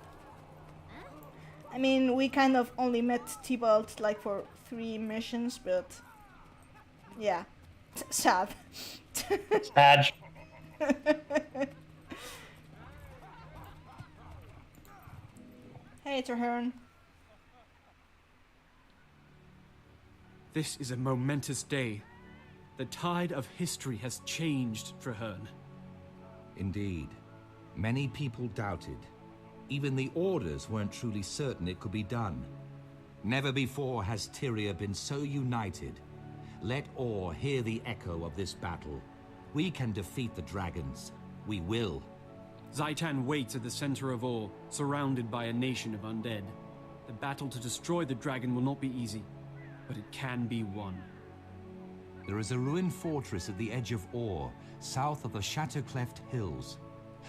I mean, we kind of only met Tybalt like for 3 missions, but yeah, sad. Sad. Hey, Traherne. This is a momentous day. The tide of history has changed, Traherne. Indeed. Many people doubted. Even the Orders weren't truly certain it could be done. Never before has Tyria been so united. Let Orr hear the echo of this battle. We can defeat the dragons. We will. Zaitan waits at the center of Orr, surrounded by a nation of undead. The battle to destroy the dragon will not be easy, but it can be won. There is a ruined fortress at the edge of Orr, south of the Shattercleft Hills.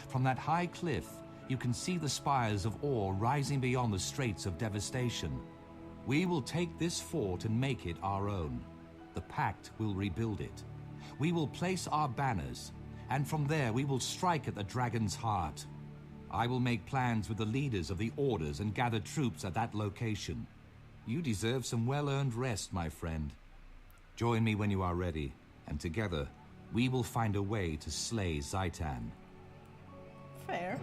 From that high cliff, you can see the spires of Orr rising beyond the Straits of Devastation. We will take this fort and make it our own. The Pact will rebuild it. We will place our banners, and from there we will strike at the dragon's heart. I will make plans with the leaders of the Orders and gather troops at that location. You deserve some well-earned rest, my friend. Join me when you are ready, and together, we will find a way to slay Zaitan. Fair.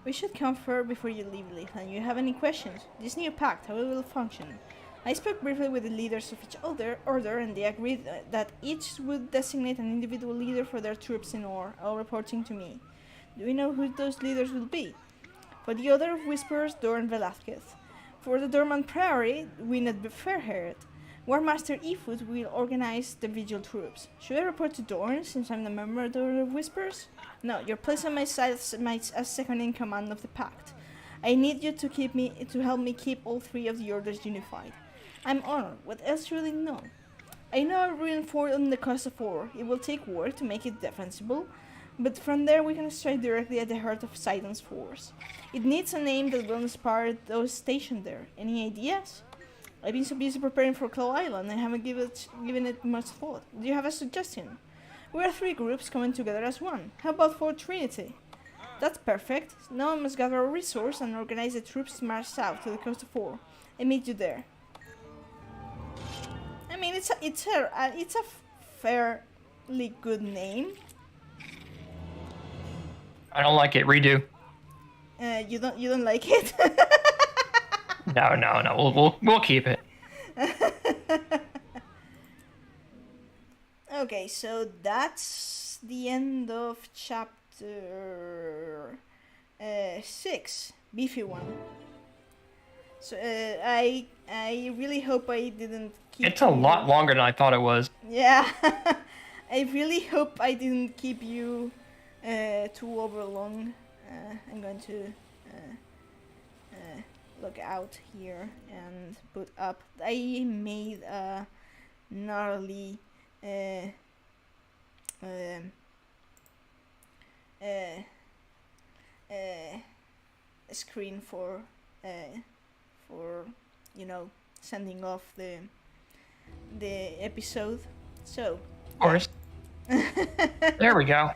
We should confer before you leave, Leithan. You have any questions? This new pact, how it will function? I spoke briefly with the leaders of each order, and they agreed that each would designate an individual leader for their troops in Orr, all reporting to me. Do we know who those leaders will be? For the Order of Whisperers, Dorn Velazquez. For the Dorman Priory, Winnet Fairhaired. War Master Ifut will organize the Vigil troops. Should I report to Dorn, since I'm the member of the Order of Whispers? No, you're placed on my side as second in command of the Pact. I need you to help me keep all 3 of the Orders unified. I'm honored. What else should I know? I know a ruined fort on the coast of Orr. It will take work to make it defensible, but from there we can strike directly at the heart of Sidon's force. It needs a name that will inspire those stationed there. Any ideas? I've been so busy preparing for Claw Island, I haven't given it much thought. Do you have a suggestion? We are 3 groups coming together as one. How about Fort Trinity? That's perfect. Now I must gather a resource and organize the troops to march south to the coast of Orr. I meet you there. I mean, it's a fairly good name. I don't like it. Redo. You don't like it? No. We'll keep it. Okay, so that's the end of chapter 6, beefy one. So I really hope I didn't keep It's a lot longer than I thought it was. Yeah. I really hope I didn't keep you too over long. I'm going to look out here and put up. I made a gnarly screen for sending off the episode. So of course. There we go.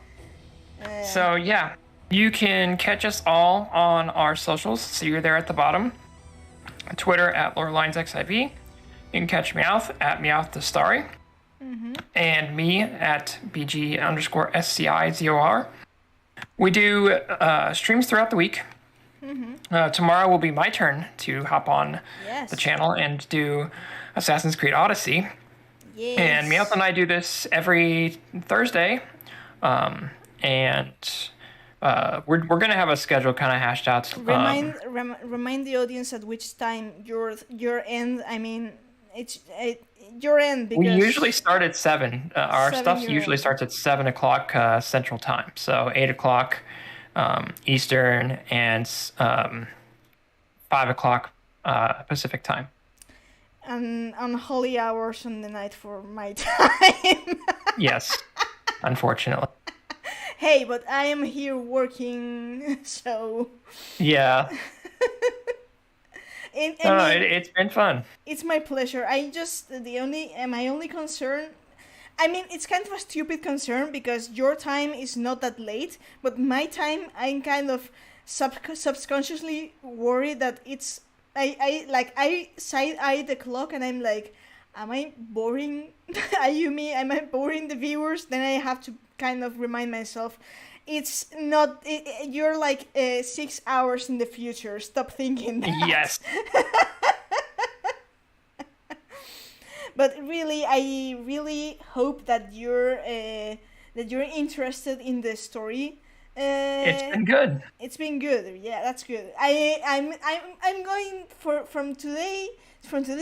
So yeah, you can catch us all on our socials. So you're there at the bottom. Twitter at lorelinesxiv. You can catch Meowth at Meowth and me at BG_SCIZOR. We do streams throughout the week. Tomorrow will be my turn to hop on the channel and do Assassin's Creed Odyssey. Yes. And Meowth and I do this every Thursday. We're gonna have a schedule kind of hashed out. Remind the audience at which time your end. I mean, it's your end because we usually start at 7. Our 7 stuff your usually end. starts at 7 o'clock Central Time, so 8 o'clock Eastern and 5 o'clock Pacific Time. And on holy hours on the night for my time. Yes, unfortunately. Hey, but I am here working, so Yeah. It's been fun. It's my pleasure. My only concern. I mean, it's kind of a stupid concern because your time is not that late, but my time, I'm kind of subconsciously worried that it's. I side eye the clock and I'm like, am I boring Ayumi? Am I boring the viewers? Then I have to kind of remind myself, it's not. You're like 6 hours in the future. Stop thinking that. Yes. But really, I really hope that you're interested in the story. It's been good. It's been good. Yeah, that's good. I'm going from today's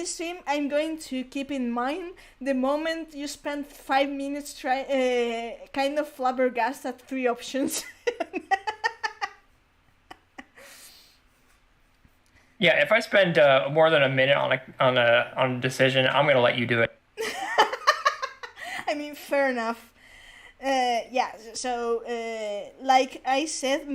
stream. I'm going to keep in mind the moment you spend 5 minutes kind of flabbergasted at 3 options. Yeah, if I spend more than a minute on a decision, I'm gonna let you do it. I mean, fair enough. Yeah, so like I said,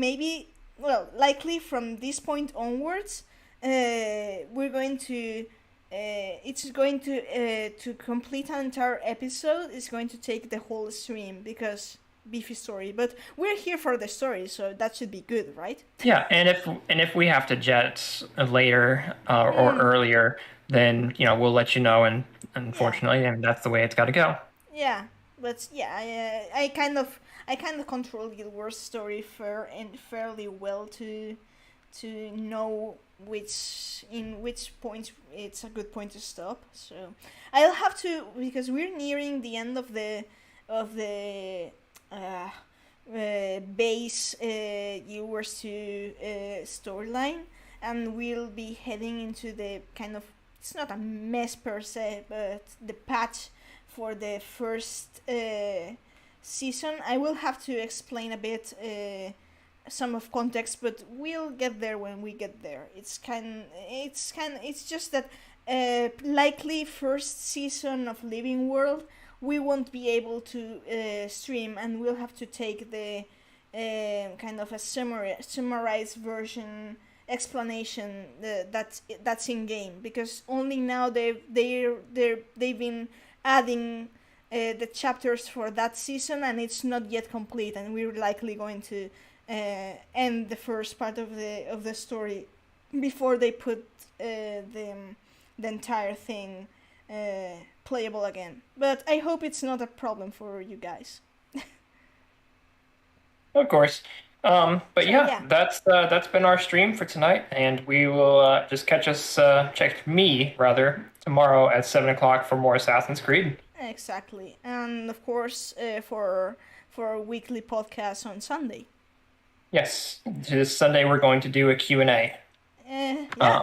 likely from this point onwards, we're going to it's going to complete an entire episode. It's going to take the whole stream because beefy story, but we're here for the story, so that should be good, right? Yeah, and if we have to jet later or earlier, then we'll let you know. And unfortunately, and that's the way it's got to go. Yeah. But yeah, I kind of control Guild Wars story fairly well to know which points it's a good point to stop. So I'll have to, because we're nearing the end of the base Guild Wars 2 storyline, and we'll be heading into the kind of, it's not a mess per se, but the patch for the first season. I will have to explain a bit some of context, but we'll get there when we get there. It's just that likely first season of Living World we won't be able to stream, and we'll have to take the kind of a summarized version explanation that's in game, because only now they've been adding the chapters for that season, and it's not yet complete, and we're likely going to end the first part of the story before they put the entire thing playable again. But I hope it's not a problem for you guys. Of course. But yeah, that's been our stream for tonight, and we will just check me tomorrow at 7 o'clock for more Assassin's Creed. Exactly, and of course for a weekly podcast on Sunday. Yes, this Sunday we're going to do a Q&A.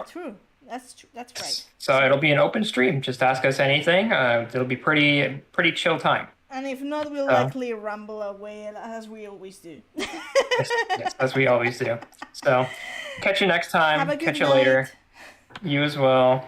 True. That's true. That's right. So it'll be an open stream. Just ask us anything. It'll be pretty chill time. And if not, we'll likely ramble away as we always do. Yes, as we always do. So catch you next time. Have a good Catch you night. later. You as well.